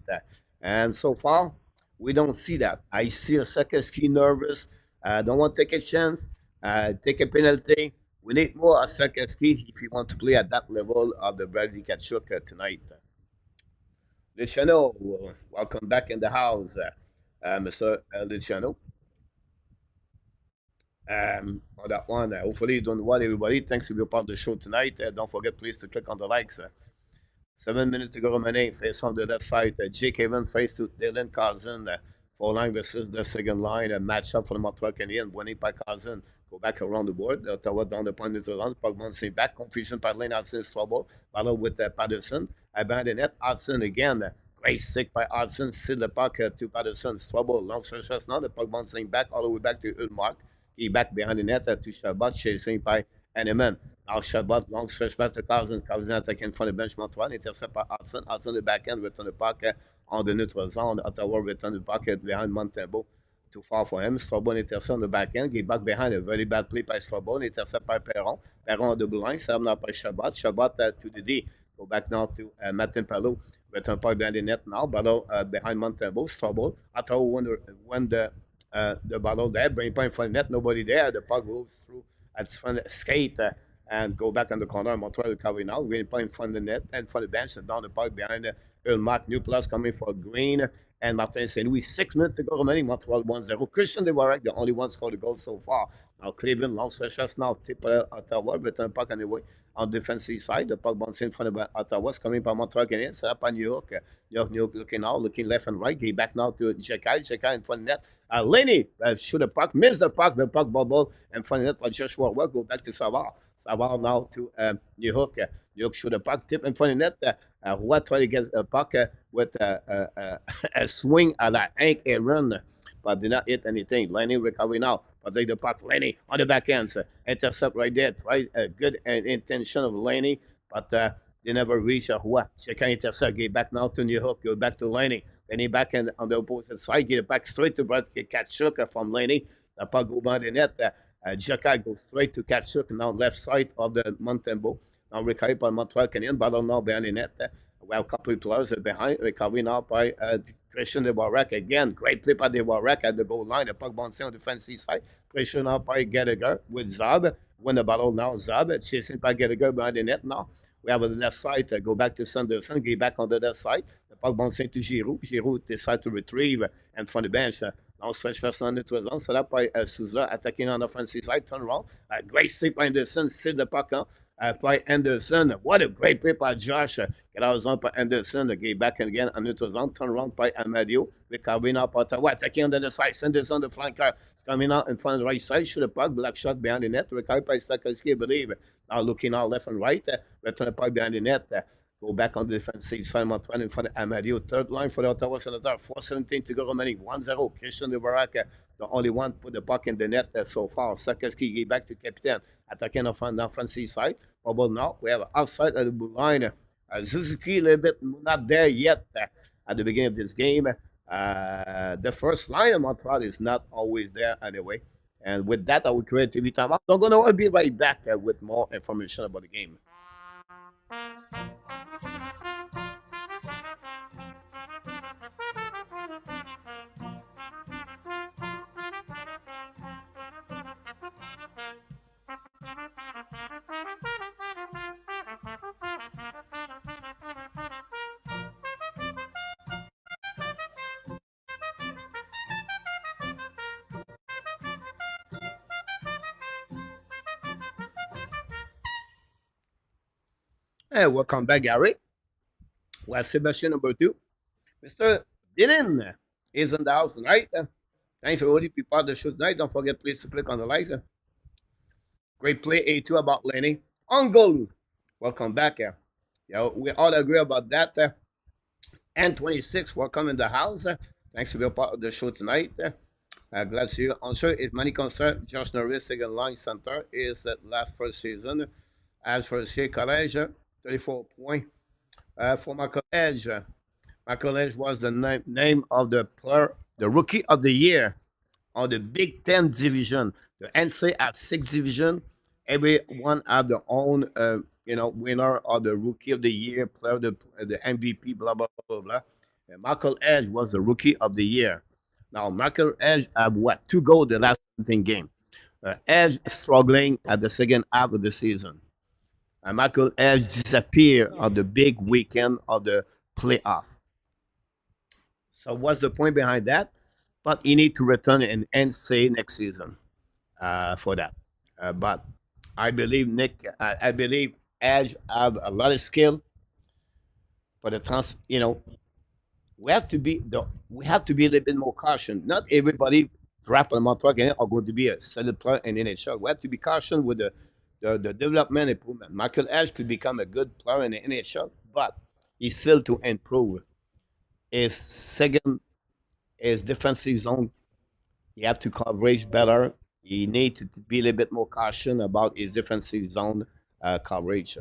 Speaker 1: And so far, we don't see that. I see a Sekowski nervous. Don't want to take a chance. Take a penalty. We need more of Sekowski if you want to play at that level of the Brady Kachuk tonight. Luciano, welcome back in the house, Mr. Luciano. On that one, hopefully you're doing well, everybody. Thanks for being part of the show tonight. Don't forget, please, to click on the likes. 7 minutes to go remaining. Face on the left side. Jake Haven face to Dylan Cousin. Four line versus the second line. A matchup for the Montreal Canadiens. Winning by Cousin. Go back around the board. Ottawa down the point neutral round. Puck bouncing back. Confusion by Lane Hudson. Trouble. Battle with Patterson. Abandoned net. Hudson again. Great stick by Hudson. Still the puck to Patterson. Trouble. Long stretch now. The puck bouncing back all the way back to Ulmark. He back behind the net to Shabbat. Chasing by Henneman. Now Shabbat. Long stretch back to Cousin. Cousin attacking from the bench. Montreal. Intercept by Hudson. Hudson the back end. Return the puck on the neutral zone. Ottawa return the puck behind Montembeault. Too far for him. Strobon intercept on the back end. Get back behind a very bad play by Strobon. Intercept by Perron. Perron on the blue line. Serve now by Shabbat. Shabbat to the D. Go back now to Martin Palou. Return puck behind the net now. Battle behind Montembeault. Strobon. Ottawa won the battle there. Bring point in front of the net. Nobody there. The puck goes through at front skate and go back on the corner. Montreal recovery now. Green point in front of the net and for the bench. And down the puck behind Ulmark. New plus coming for Green and Martin St. Louis. 6 minutes to go remaining. Montreal 1-0. Christian Dewarek, the only one scored a goal so far. Now Cleveland, long stretches now. Tip Ottawa. Return puck anyway on the defensive side. The puck bouncing in front of Ottawa. Coming by Montreal Canadiens. Set up on New York. New York looking now. Looking left and right. Get back now to Jekai. Jekai in front of the net. Laney shoot the puck. Miss the puck. The puck bubble in front of the net by Joshua Work. Go back to Savard. Savard now to New York. New York shoot the puck. Tip in front of the net. Roy try to get a puck with a swing à la Hank Aaron, but did not hit anything. Lenny recovery now. But take the puck. Lenny on the back end. Intercept right there. Try a good intention of Lenny, but They never reach a Roy. Chacun intercept. Get back now to New Hook. Go back to Laney. Then he back on the opposite side. Get it back straight to Brad Kachuk from Laney. The puck go by the net. Jacka goes straight to Kachuk. Now left side of the Montembeau. Now recovered by Montreal Canadiens. Battle now behind the net. We have a couple of players behind. Recovery now by Christian Dvorak. Again, great play by Dvorak at the goal line. The puck bouncing on the defensive side. Christian now by Gallagher with Zab. Win the battle now. Zab chasing by Gallagher behind the net now. We have on the left side, go back to Sanderson, get back on the left side. The puck bouncing to Giroux. Giroux decides to retrieve and from the bench. Now stretch first on the zone. Set up by Souza, attacking on the offensive side, turn around. Great save by Anderson, save the puck by Anderson. What a great play by Josh. Get out of zone by Anderson, get back again on the zone, turn around by Amadio. Recovery now by Ottawa, attacking on the side. Sanderson, the flanker, is coming out in front of the right side. Shoot the puck, black shot behind the net. Recovery by Stakelski, I believe. Now looking out left and right, return the puck behind the net, go back on the defensive side, Montreal in front of Amadio. Third line for the Ottawa Senators, 4:17 to go remaining, 1-0. Christian Dvorak, the only one put the puck in the net so far. Sakeski get back to captain, attacking on the offensive side. Bubble now, we have outside of the blue line. Suzuki a little bit not there yet at the beginning of this game. The first line of Montreal is not always there anyway. And with that, I will create TV time. I'm going to be right back with more information about the game. Hey, welcome back, Gary. Well, Sebastian number 2. Mr. Dylan is in the house tonight. Thanks for everybody be part of the show tonight. Don't forget, please, to click on the likes. Great play, A2 about Lenny. On goal. Welcome back. Yeah, we all agree about that. And 26, welcome in the house. Thanks for being part of the show tonight. Glad to see you. I'm sure if money concern, Josh Norris, second line center, is last first season. As for the College, 34 points. For my college, was the name of the player, the rookie of the year on the Big Ten division. The NCAA have 6 divisions. Everyone have their own, winner of the rookie of the year, player, the MVP, blah, blah, blah, blah. And Michael Edge was the rookie of the year. Now, Michael Edge have what? 2 goals the last 17 game. Edge is struggling at the second half of the season. And Michael Edge disappeared on the big weekend of the playoff. So what's the point behind that? But he need to return in NCAA next season for that. But I believe I believe Edge have a lot of skill. For the we have to be a little bit more cautious. Not everybody draft on Montreal Canadiens are going to be a solid player in NHL. We have to be cautious with the development improvement. Michael Edge could become a good player in the NHL, but he's still to improve. His defensive zone, he have to coverage better. He need to be a little bit more cautious about his defensive zone coverage.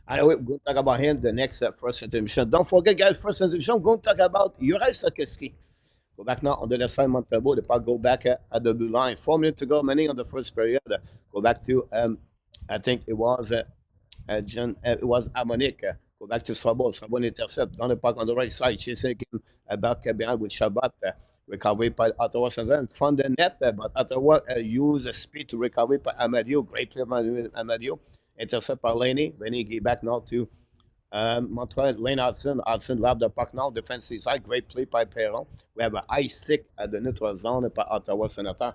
Speaker 1: Anyway, we're going to talk about him the next first intermission. Don't forget, guys, first intermission, we're going to talk about Juraj Sakeski. Go back now on the left side, Montembeau. The puck go back at the blue line. 4 minutes to go, many on the first period. Go back to, I think it was it was Amonik. Go back to Strabo. Strabo intercept down the puck on the right side. Chasing him back behind with Shabbat. Recovery by Ottawa Senators. Found the net, but Ottawa used the speed to recover by Amadio. Great play by Amadio. Intercept by Laney. Laney get back now to Montreal. Lane Hudson. Hudson love the puck now. Defensive side. Great play by Perron. We have an ice stick at the neutral zone by Ottawa Senators.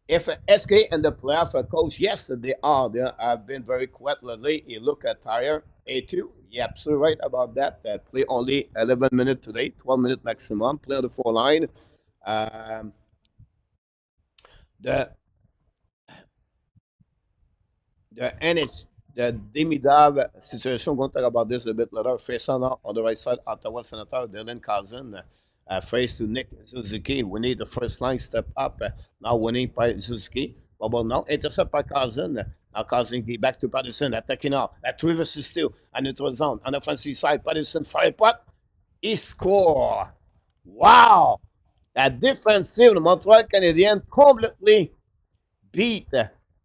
Speaker 1: If SK and the playoff coach, yes, they are. They have been very quiet lately. You look at Tire A2. You're absolutely right about that. Play only 11 minutes today, 12 minutes maximum. Play on the 4 line. The the Demidav situation, we're going to talk about this a bit later. Face on the right side, Ottawa Senator Dylan Cousin. Face to Nick Suzuki. We need the first line step up. Now winning by Suzuki. Bubble now. Intercept by Cousin. Now causing the back to Patterson, attacking now. At 3 versus 2, à notre zone. On the offensive side, Patterson fire pot. He score. Wow! La défensive de Montreal Canadiens completely beat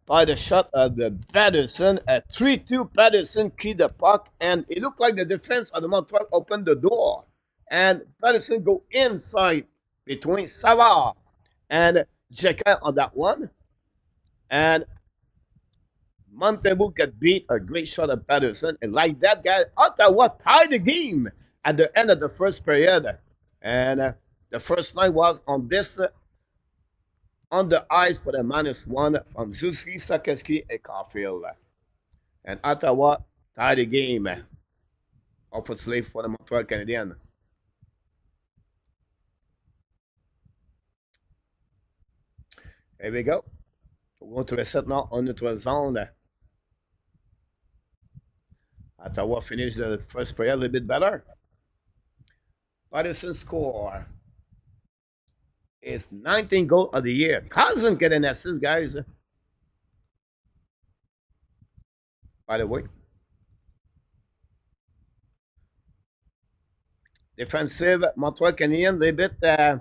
Speaker 1: by the shot of the Patterson. A 3-2 Patterson keyed the puck, and it looked like the defense of the Montreal opened the door. And Patterson go inside between Savard and Jekyll on that one. And Montembeault got beat, a great shot of Patterson. And like that guy, Ottawa tied the game at the end of the first period. And the first line was on this on the ice for the -1 from Zuski, Sakeski, and Caulfield. And Ottawa tied the game, oppositely for the Montreal Canadiens. Here we go. We're going to reset now on notre zone. Ottawa finished the first period a little bit better. Patterson score is 19 goal of the year. Cousin get an assist, guys. By the way. Defensive, Montreal Canadiens, a little bit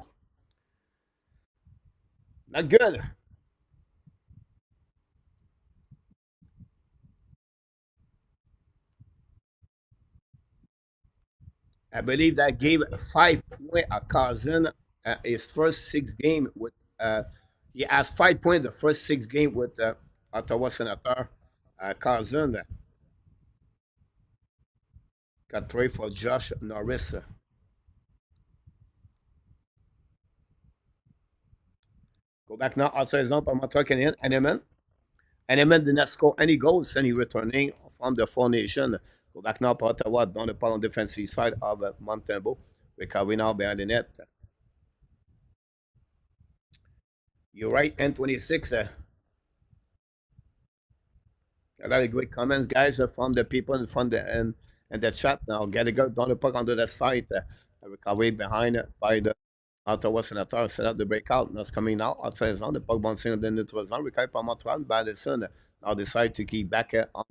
Speaker 1: not good. I believe that gave 5 points a Cousin his first 6 games with. He has 5 points the first 6 games with Ottawa Senators. Cousin got 3 for Josh Norris. Go back now outside zone par Montreal Canadiens. Henneman did not score any goals and he returning from the formation. Go back now par Ottawa dans le pas on defensive side of Montembeault. Recovery now behind the net. You're right, N26. A lot of great comments, guys, from the people in front and the chat. Now, get it go down the puck onto the side. Recovery behind by the Ottawa Senators set up the breakout. That's coming now outside zone. The puck bouncing on the neutral zone. Recovery par Montreal. Madison now decide to keep back on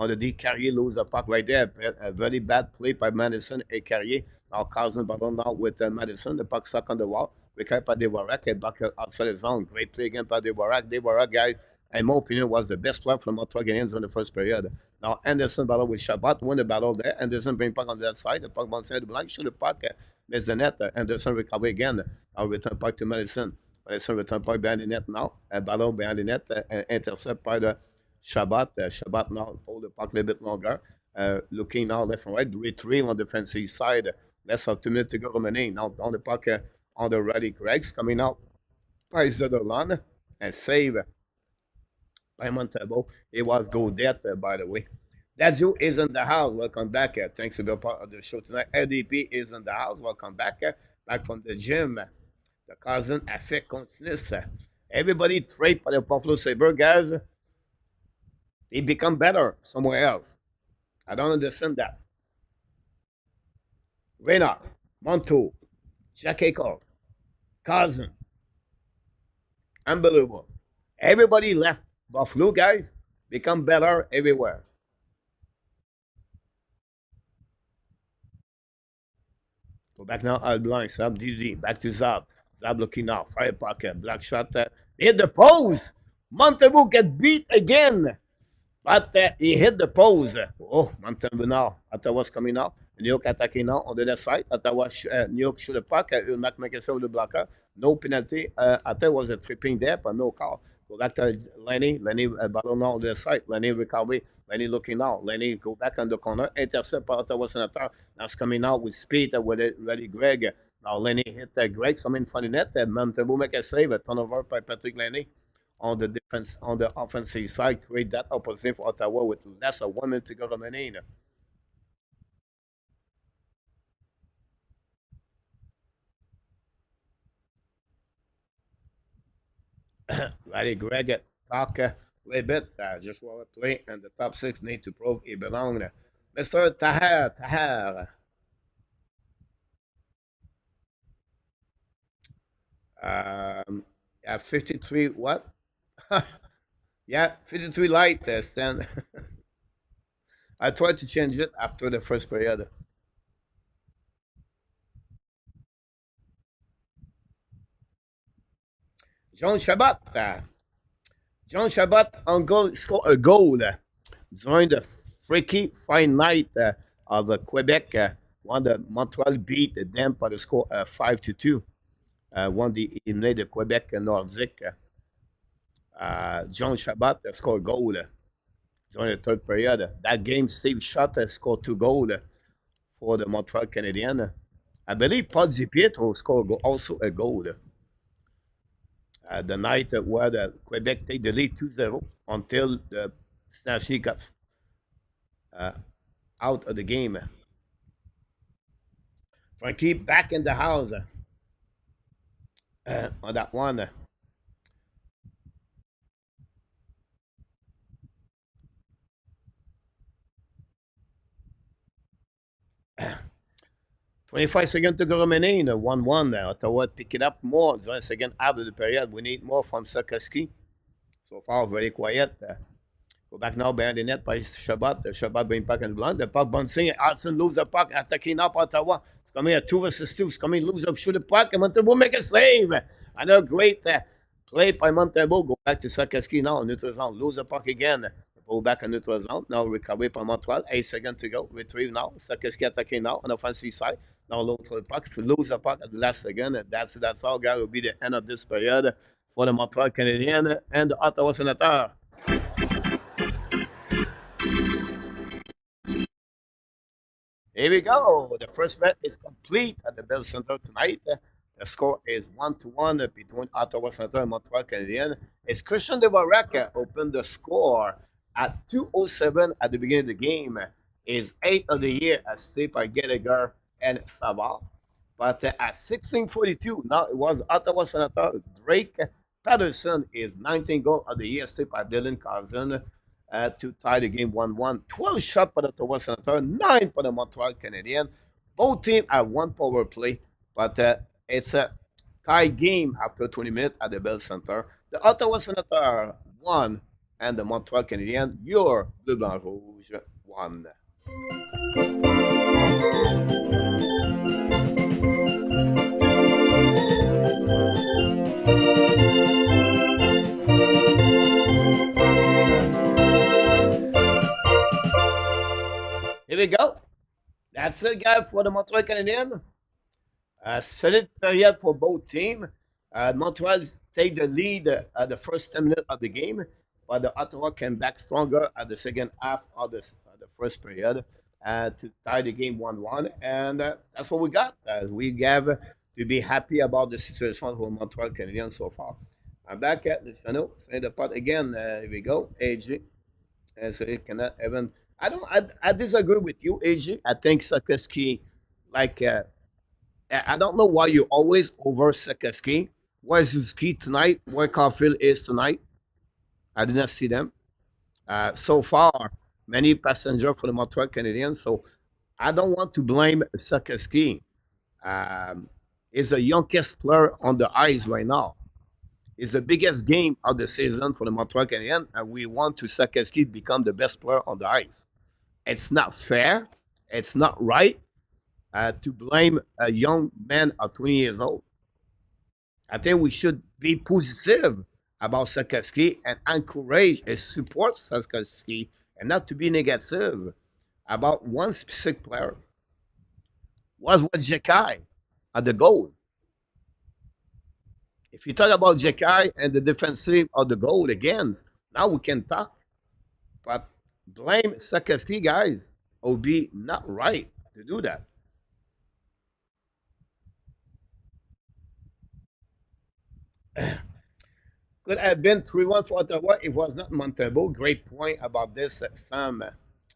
Speaker 1: the D. Carrier lose the puck right there. A very bad play by Madison and Carrier. Now causing ballon now with Madison. The puck stuck on the wall. Recovered by Devorak and back outside the zone. Great play again by Devorak. Devorak, guys, in my opinion, was the best player from Montreal Canadiens in the first period. Now Anderson battle with Shabbat, win the battle there. Anderson bring puck on that side. The puck bouncing the blank. Shoot the puck. Miss the net. Anderson recover again. Now return puck to Madison. Madison return puck behind the net now. A battle behind the net. Intercept by the Shabbat. Shabbat now hold the puck a little bit longer. Looking now left and right. Retrieve on the defensive side. Less than 2 minutes to go remaining. Now on the puck on the ready. Greg's coming out by Zederland and save by Montembeault. It was Gaudette, by the way. Dazio is in the house. Welcome back. Thanks for being part of the show tonight. LDP is in the house. Welcome back. Back from the gym. The cousin Affaire continues. Everybody trade by the Buffalo Sabre, guys. They become better somewhere else. I don't understand that. Reynard, Monto, Jack Eichel, Cousin. Unbelievable. Everybody left Buffalo, guys. Become better everywhere. Go back now, Alblind, Zab, DD, back to Zab. Zab looking now, fire pocket, black shot. Hit the pose. Montembeault get beat again. But he hit the pose. Oh, Montembeault now. Ottawa's coming now. New York attacking now on the left side. Ottawa, New York shoot the puck. Ulmac make it with the blocker. No penalty. Ottawa was a tripping there, but no call. Go back to Lenny. Lenny battle now on the side. Lenny recovery. Lenny looking now. Lenny go back on the corner. Intercept by Ottawa Senator. That's coming out with speed with it. Ready Greg. Now Lenny hit Greg. Coming from the net. Montembeault make a save. A turnover by Patrick Lenny on the defense, on the offensive side, create that opportunity for Ottawa with less than 1 minute to go remaining. Ready, Greg, talk a little bit. Just want to play, and the top 6 need to prove he belong. Mr. Taher. At 53, what? Yeah, 53 light, Stan. I tried to change it after the first period. John Shabbat. John Shabbat on goal scored a goal during the freaky fine night of Quebec. When the Montreal beat them by the score 5-2. When they eliminated Quebec and Nordic. John Shabbat scored a goal during the third period. That game, Steve Shot scored 2 goals for the Montreal Canadiens. I believe Paul Di Pietro scored also a goal. The night where the Quebec take the lead 2-0 until the Snatchy got uh, out of the game. Frenchy back in the house on that one. 25 seconds to go remaining. 1-1. Ottawa pick it up more during the second half of the period. We need more from Sakoski. So far, very quiet. Go back now behind the net by Shabbat. Shabbat bring back in the blunt. The puck bouncing. Arson lose the puck. Attacking up Ottawa. It's coming at 2 versus 2. It's coming lose up, shoot the puck. And Montebo make a save. Another great play by Montebo. Go back to Sakoski now. Neutral zone. Lose the puck again. Go back in neutral zone. Now recovery by Montreal. 8 seconds to go. Retrieve now. Sakoski attacking now on the offensive side. Now low to the puck. If you lose the puck at the last second, that's all. Guys will be the end of this period for the Montreal Canadiens and the Ottawa Senators. Here we go. The first bet is complete at the Bell Center tonight. The score is 1-1 between Ottawa Senators and Montreal Canadiens. It's Christian de Barraca opened the score at 2:07 at the beginning of the game. Is 8 of the year as saved by Gallagher and Savard. But at 16:42, now it was Ottawa Senator Drake Patterson is 19 goal of the year saved by Dylan Carson to tie the game 1-1. 12 shots for the Ottawa Senators, 9 for the Montreal Canadiens. Both teams have one power play, but it's a tie game after 20 minutes at the Bell Center. The Ottawa Senators won, and the Montreal Canadiens, your Bleu Blanc Rouge, won. Here we go. That's it, guy, for the Montreal Canadiens. Solid period for both teams. Montreal take the lead at the first 10 minutes of the game, but the Ottawa came back stronger at the second half of the first period to tie the game 1-1. And that's what we got. We have to be happy about the situation for Montreal Canadiens so far. I'm back at the channel. Say the part again. Here we go. AJ. So it cannot even. I disagree with you, AJ. I think Sakoski, like, I don't know why you always over Sakoski. Where's Zuski tonight? Where Caulfield is tonight? I did not see them. So far, many passengers for the Montreal Canadiens. So I don't want to blame Sakoski. He's the youngest player on the ice right now. It's the biggest game of the season for the Montreal Canadiens, and we want to Sakoski become the best player on the ice. It's not fair. It's not right to blame a young man of 20 years old. I think we should be positive about Sakoski and encourage and support Sakoski and not to be negative about one specific player. Was Jekai at the goal? If you talk about Jekai and the defensive of the goal against, now we can talk. But blame Sakoski, guys, would be not right to do that. Could have been 3-1 for Ottawa if it was not Montebo. Great point about this, Sam.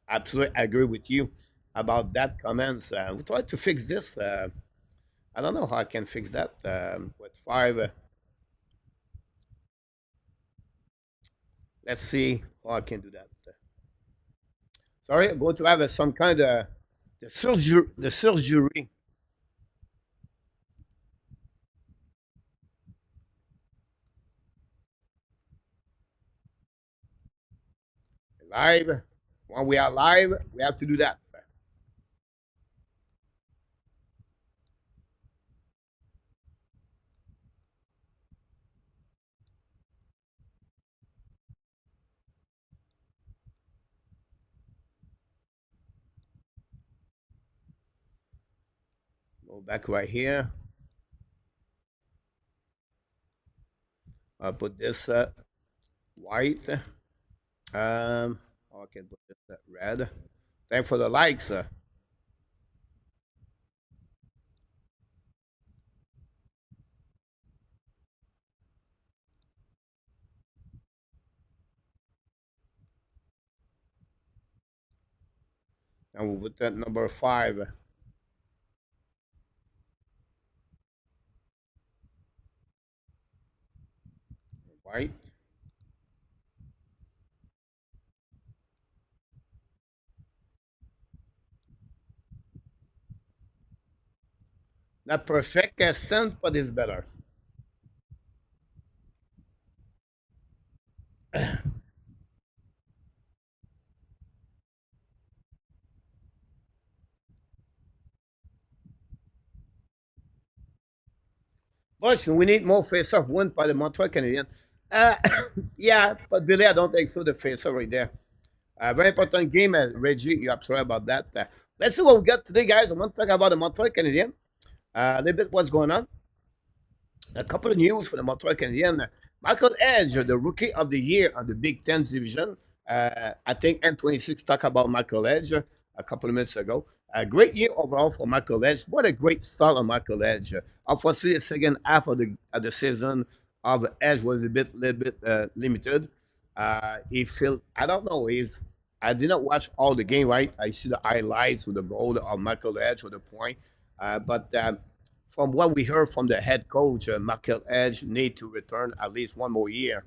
Speaker 1: Absolutely agree with you about that comments. We try to fix this. I don't know how I can fix that with 5. Let's see how I can do that. Sorry, I'm going to have some kind of the surgery. The surgery. Live. When we are live, we have to do that. Go back right here. I'll put this white. I can put this red. Thanks for the likes. And we'll put that number 5 white. Not perfect accent, but it's better. But we need more face-off win by the Montreal Canadiens. Uh, yeah, but Billy, I don't think so. The face-off right there. Very important game, Reggie. You're absolutely about that. Let's see what we got today, guys. I want to talk about the Montreal Canadiens. A little bit what's going on. A couple of news for the Montreal Canadiens. Michael Edge, the rookie of the year on the Big Ten division. I think N26 talked about Michael Edge a couple of minutes ago. A great year overall for Michael Edge. What a great start on Michael Edge. Unfortunately, the second half of the season of Edge was a little bit limited. He felt, I don't know, I did not watch all the game, right? I see the highlights with the goal of Michael Edge with the point. But from what we heard from the head coach, Michael Edge need to return at least one more year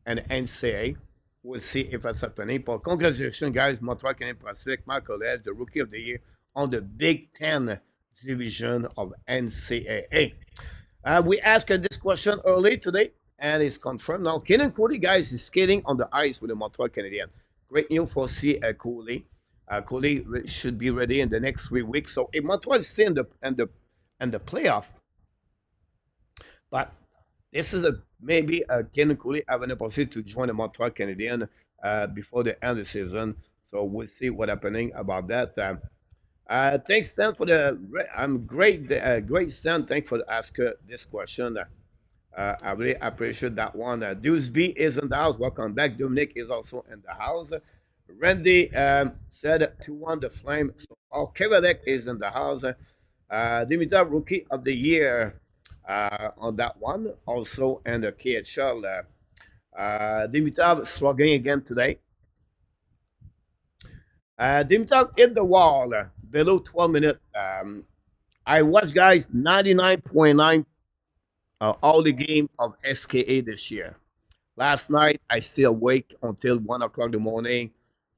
Speaker 1: and NCAA. We'll see if that's happening. But congratulations, guys. Montreal Canadiens Pacific, Michael Edge, the rookie of the year on the Big Ten division of NCAA. We asked this question early today, and it's confirmed now. Kenan Cooley, guys, is skating on the ice with the Montreal Canadiens. Great news for C. Cooley. Cooley should be ready in the next 3 weeks. So if Montreal is in the playoff, but this is maybe Kenan Cooley having a possibility to join the Montreal Canadiens before the end of the season. So we'll see what's happening about that. Thanks, Stan, for the. I'm great, great, Stan. Thanks for asking this question. I really appreciate that one. Dewsby is in the house. Welcome back. Dominic is also in the house. Randy said 2-1 the Flame. So, Kevelek is in the house. Dimitar, Rookie of the Year on that one. Also, in the KHL. Dimitar struggling again today. Dimitar hit the wall below 12 minutes. I watched, guys, 99.9 all the game of SKA this year. Last night, I stayed awake until 1 o'clock in the morning.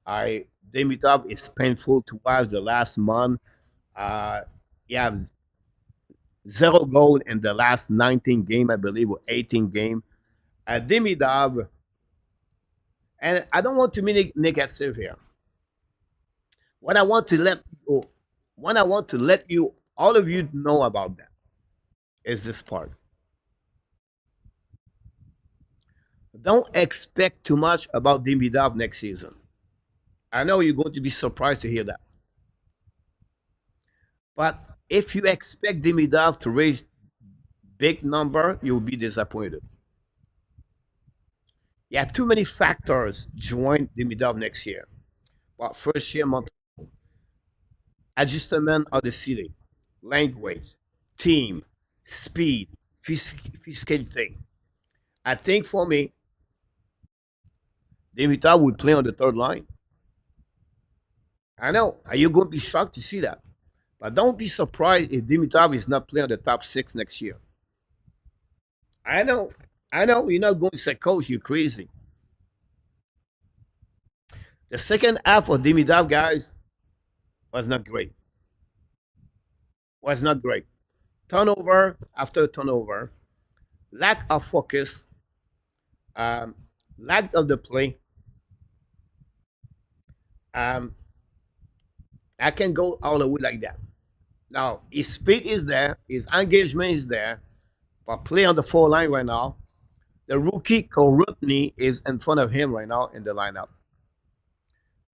Speaker 1: Dimitrov is painful to watch the last month. He has 0 goal in the last 19 game, I believe, or 18 game. Dimitrov, and I don't want to be negative here. What I want to let you, what I want to let you, all of you know about that is this part. Don't expect too much about Dimitrov next season. I know you're going to be surprised to hear that. But if you expect Dimitrov to raise big number, you'll be disappointed. Yeah, too many factors join Dimitrov next year. Well, first year, adjustment of the city, language, team, speed, physicality. I think for me, Dimitrov would play on the third line. I know. Are you going to be shocked to see that? But don't be surprised if Dimitrov is not playing on the top 6 next year. I know. I know. You're not going to say, Coach, you're crazy. The second half of Dimitrov, guys, was not great. Was not great. Turnover after turnover, lack of focus, um, lack of the play. Um, I can go all the way like that. Now, his speed is there, his engagement is there, but play on the four line right now. The rookie Korutny is in front of him right now in the lineup.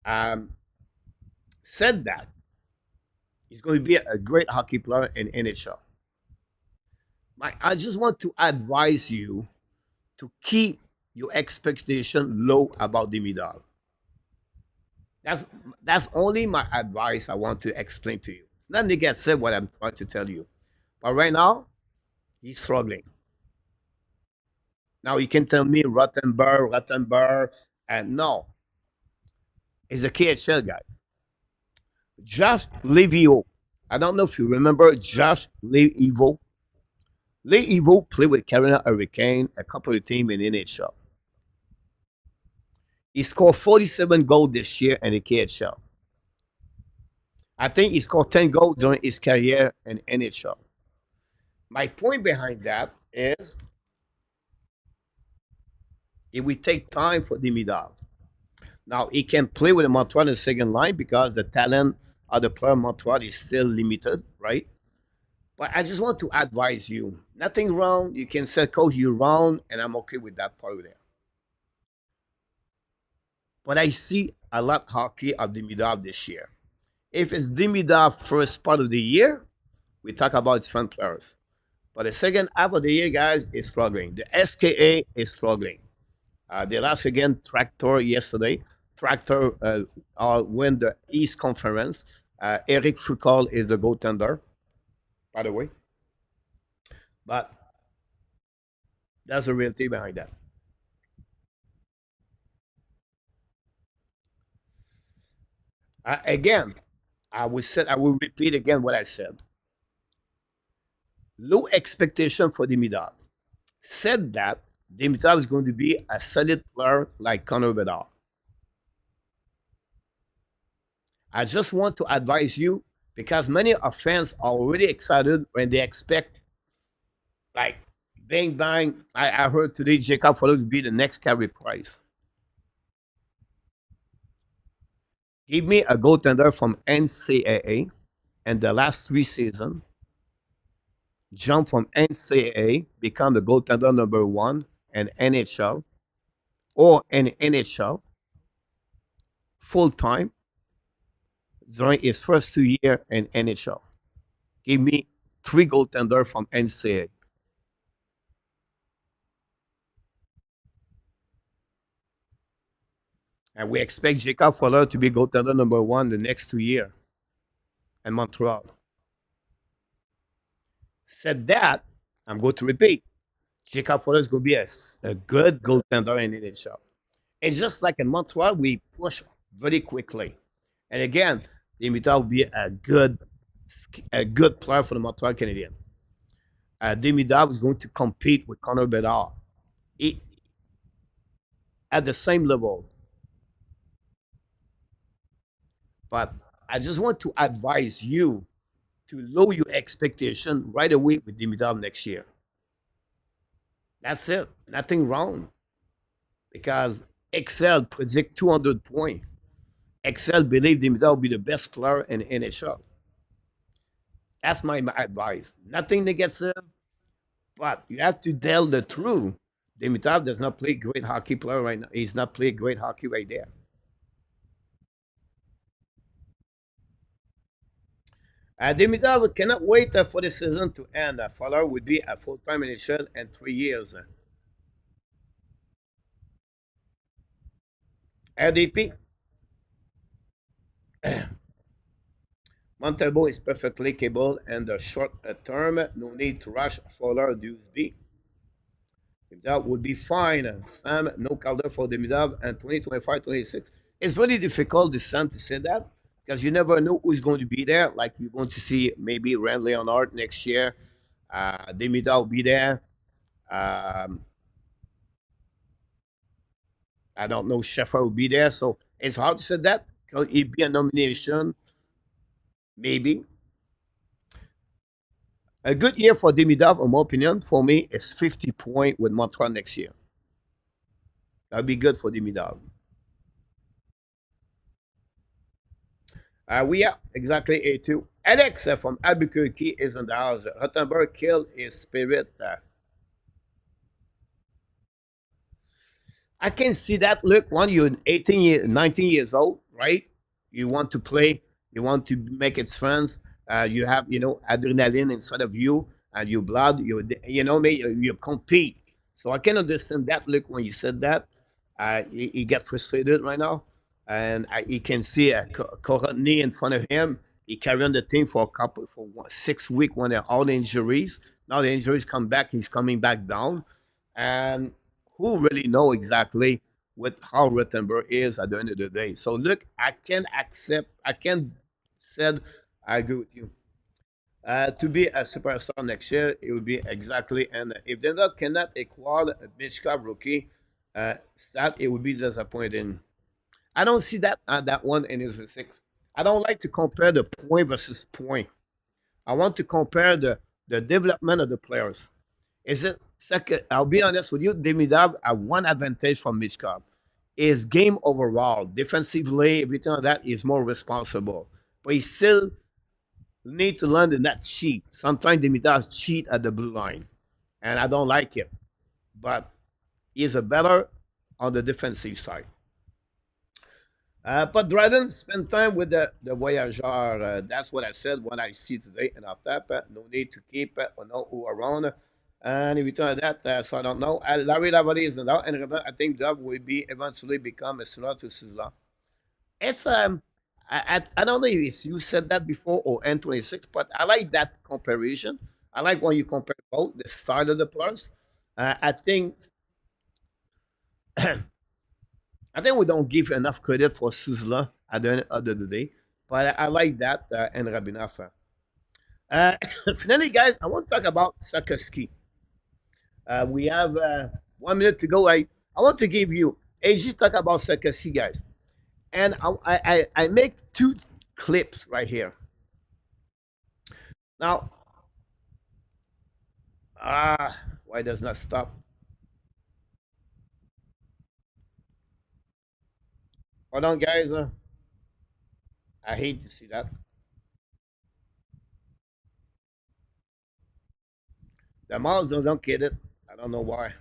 Speaker 1: Um, Said that he's going to be a great hockey player in NHL. I just want to advise you to keep your expectation low about the medal. That's that's only my advice I want to explain to you. It's not negative what I'm trying to tell you. But right now, he's struggling. Now you can tell me Rottenberg, and no, it's a KHL guy. Josh Levio. I don't know if you remember Josh Levio. Levio played with Carolina Hurricane, a couple of teams in NHL. He scored 47 goals this year in the KHL. I think he scored 10 goals during his career in NHL. My point behind that is it will take time for Demidov. Now, he can play with the Montreal in the second line because the talent of the player Montreal is still limited, right? But I just want to advise you nothing wrong. You can say, Coach, you're wrong, and I'm okay with that part there. But I see a lot hockey of Demidov this year. If it's Demidov first part of the year, we talk about its front players. But the second half of the year, guys, is struggling. The SKA is struggling. They lost again Tractor yesterday. Tractor win the East Conference. Eric Foucault is the goaltender, by the way. But that's the reality behind that. Again, I will repeat again what I said. Low expectation for Dimitrov. Said that Dimitrov is going to be a solid player like Connor Bedard. I just want to advise you because many of fans are already excited when they expect like bang bang. I heard today Jacob Follow to be the next Carey Price. Give me a goaltender from NCAA and the last three seasons, jump from NCAA, become the goaltender number one in NHL or in NHL full time during his first 2 years in NHL. Give me three goaltender from NCAA. And we expect Jacob Fuller to be goaltender number one the next 2 years in Montreal. Said that, I'm going to repeat. Jacob Fuller is going to be a good goaltender in NHL. It's just like in Montreal, we push very quickly. And again, Dimitrov will be a good player for the Montreal Canadiens. Dimitrov is going to compete with Connor Bedard he, at the same level. But I just want to advise you to lower your expectation right away with Dimitrov next year. That's it. Nothing wrong. Because Excel predict 200 points. Excel believe Dimitrov will be the best player in the NHL. That's my advice. Nothing negative, but you have to tell the truth. Dimitrov does not play great hockey player right now. He's not playing great hockey right there. Dimitrov cannot wait for the season to end. Fowler would be a full-time NHL in 3 years. RDP, Montalbo is perfectly capable in the short term. No need to rush Fowler Dewsby. Dimitrov would be fine. Sam, no Calder for Dimitrov and 2025-26. It's very difficult this time to say that because you never know who's going to be there. Like you're going to see maybe Rand Leonard next year. Dimitrov will be there. Um, I don't know Sheffer will be there. So it's hard to say that. Could it be a nomination? Maybe. A good year for Demidov, in my opinion, for me, is 50 points with Montreal next year. That'd be good for Demidov. We are exactly A2. Alex from Albuquerque is in the house. Rottenberg killed his spirit. I can see that. Look, when you're 18 years, 19 years old, right? You want to play, you want to make it friends. You have, adrenaline inside of you and your blood. You know me, you compete. So I can understand that. Look, when you said that, he got frustrated right now. And he can see a Courtney in front of him. He carried on the team for 6 weeks when they're all injuries. Now the injuries come back, he's coming back down. And who really know exactly what how Rottenberg is at the end of the day. So look, I can said I agree with you. To be a superstar next year, it would be exactly, and if they not cannot equal Mishka rookie, that it would be disappointing. I don't see that one in his six. I don't like to compare the point versus point. I want to compare the development of the players. Is it second? I'll be honest with you. Demidav have one advantage from Mitchkov. His game overall, defensively, everything like that is more responsible. But he still need to learn to not cheat. Sometimes Demidav cheat at the blue line, and I don't like it. But he's a better on the defensive side. But Dryden spend time with the Voyageur. That's what I said, what I see today in our tap. No need to keep or know who around. And if you tell that, so I don't know. Larry Lavalley is not, and I think Dub will be eventually become a similar to Sizzler. It's I don't know if you said that before or N26, but I like that comparison. I like when you compare both the start of the players. I think I think we don't give enough credit for Sizzler at the end of the day, but I like that and Rabinafa. Uh, Finally, guys, I want to talk about Sakoski. We have 1 minute to go. I want to give you AG talk about Sakoski, guys, and I make two clips right here. Now, why does not stop? Hold on, guys. I hate to see that. The mouse don't get it. I don't know why.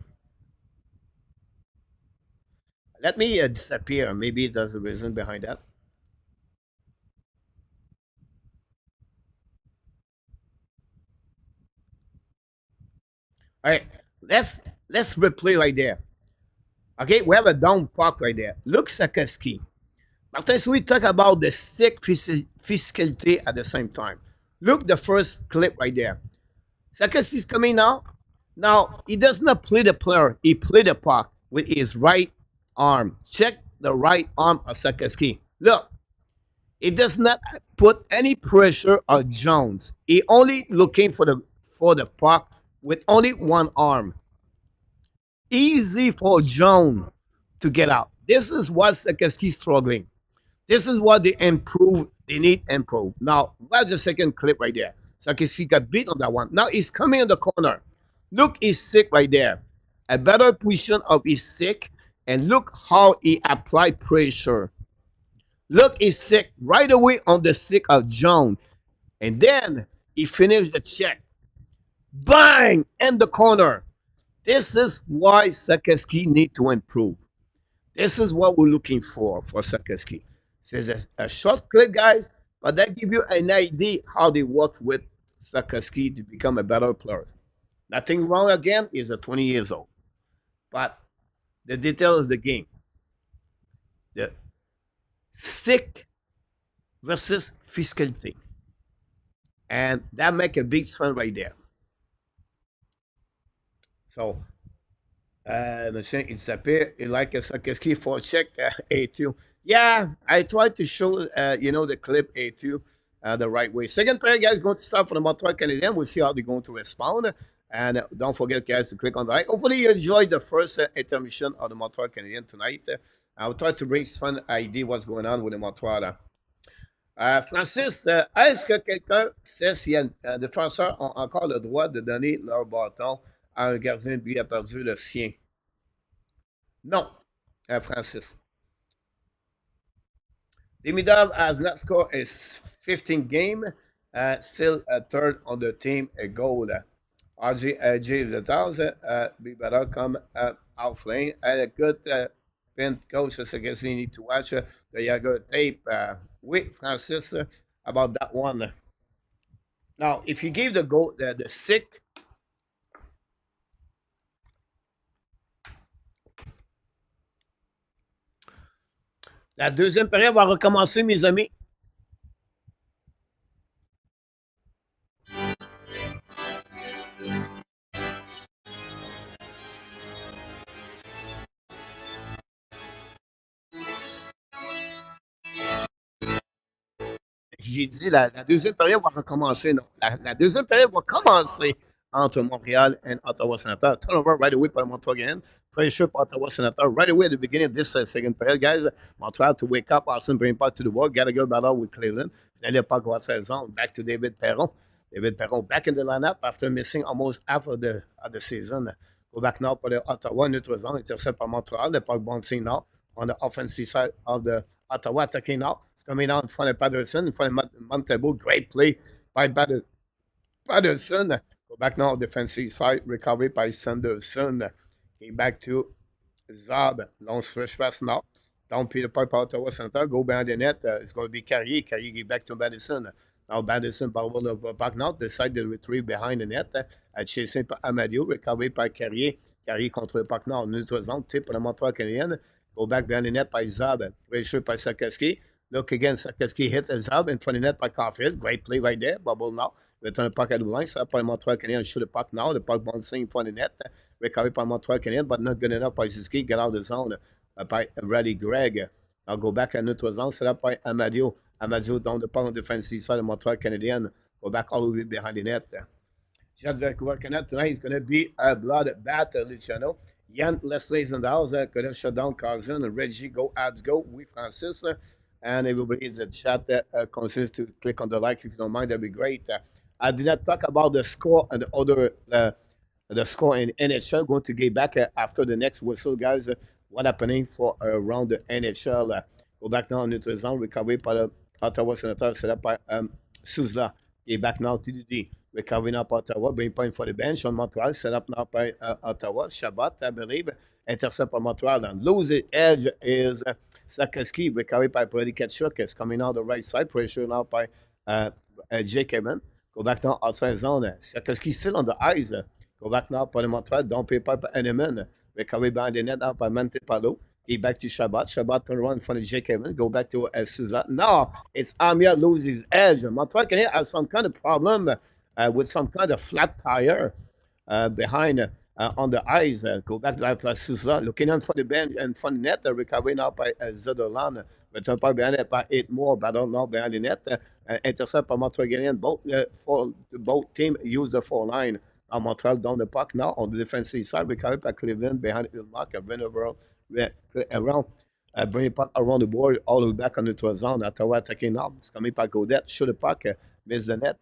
Speaker 1: Let me disappear. Maybe there's a reason behind that. All right, let's replay right there. Okay, we have a down puck right there. Look, Sakoski. Martin, so we talk about the sick physicality at the same time. Look, the first clip right there. Sakoski's coming now. Now, he does not play the player. He play the puck with his right arm. Check the right arm of Sakoski. Look, he does not put any pressure on Jones. He only looking for the puck with only one arm. Easy for Jones to get out. This is what Sakoski's struggling. This is what they improve. They need improve. Now, watch the second clip right there. Sakoski got beat on that one. Now he's coming in the corner. Look, he's sick right there. A better position of his sick, and look how he applied pressure. Look, he's sick right away on the sick of Jones. And then he finished the check. Bang! In the corner. This is why Sakoski need to improve. This is what we're looking for Sakoski. This is a short clip, guys, but that give you an idea how they work with Sakoski to become a better player. Nothing wrong again. He's a 20 years old, but the detail is the game. The sick versus physicality, and that make a big difference right there. So Monsieur, il s'appelle like a Sakoski for check A2. Yeah, I tried to show the clip A2 the right way. Second player, guys, going to start for the Montreal Canadiens. We'll see how they're going to respond. And don't forget, guys, to click on the like. Hopefully, you enjoyed the first intermission of the Montreal Canadiens tonight. I'll try to raise fun idea what's going on with the Montreal. Francis, est-ce que quelqu'un sait si un défenseur a encore le droit de donner leur bâton à un gardien de but a perdu le sien? Non, Francis. Dimitrov has not scored a 15 game, still third on the team a goal. RG James the thousand be better come outflame. And a good pin coach, I guess you need to watch the Yago tape with Francis about that one. Now, if you give the goal the sick, la deuxième période va recommencer, mes amis. J'ai dit la deuxième période va recommencer. Non, la deuxième période va commencer entre Montréal and Ottawa Senators. Turnover right away by Montreal again. Pressure for Ottawa Senators right away at the beginning of this second period. Guys, Montreal to wake up. Austin bring back to the wall. Got to go battle with Cleveland. Finalement, pas la saison. Back to David Perron. David Perron back in the lineup after missing almost half of the season. Go back now for the Ottawa, neutral zone. Intercept by Montreal. The puck bouncing now on the offensive side of the Ottawa attacking now. It's coming out in front of Patterson, in front of Montebo. Great play by Patterson. Go back now, defensive side, recovery by Sanderson. Came back to Zab. Long stretch pass now. Down Peter Park by Ottawa Center. Go behind the net. It's going to be Carrier. Carrier get back to Madison. Now Madison by back now. Decide to retrieve behind the net. Chasing par Amadio. Recovery by Carrier. Carrier contre le Park now. Neutral zone. Tip pour la Montreal Canadiens. Go back behind the net by Zab. Pressure by Sakaski. Look again, Sakaski hit Zab in front of the net by Caulfield. Great play right there. Bubble now. Return the puck at the line. Ça by Montreal Canadiens. Shoot the puck now. The puck bouncing in front of the net. Recovery by Montreal Canadiens, but not good enough by Ziski. Get out of the zone by Rally Gregg. I'll go back at neutral zone. Set up by Amadio. Amadio down the puck on the defensive side of Montreal Canadiens. Go back all the way behind the net. Just working out tonight is going to be a blood bath, Luciano. Yann Leslie's in the house. Going to shut down Carson and Reggie. Go, Abs, go. We, Francis. And everybody in the chat considers to click on the like if you don't mind. That'd be great. I did not talk about the score and the score in NHL. Going to get back after the next whistle, guys. What happening for around the NHL? Go back now on neutral zone. Recovery by the Ottawa Senators. Set up by Souza. Get back now to the D. Recovery up Ottawa. Bring point for the bench on Montreal. Set up now by Ottawa. Shabbat, I believe. Intercept by Montreal. And losing edge is Sakaski. Recovery by Brady Ketchuk. Is coming out the right side. Pressure now by Jake Evan. Go back now outside zone. Sakaski still on the ice. Go back now for the Montreal. Don't pay by Eneman. Recovery behind the net now by Montepalo. Get back to Shabbat. Shabbat turn around in front of Jake Evans. Go back to Souza. No, it's Amir loses edge. Montreal can have some kind of problem with some kind of flat tire behind on the ice. Go back to la Souza. Looking in for the bench and front net. Recovery now by Zodolan. Return by behind it by 8 more. Battle now behind the net. Intercept by Montreal Canadiens. Both teams use the 4 line. Montreal down the puck now on the defensive side. Recovered by Cleveland behind Ilmark and run around, bring the puck around the board all the way back on the 12 zone. Ottawa attacking now. It's coming by Godette. Shoot the puck, miss the net.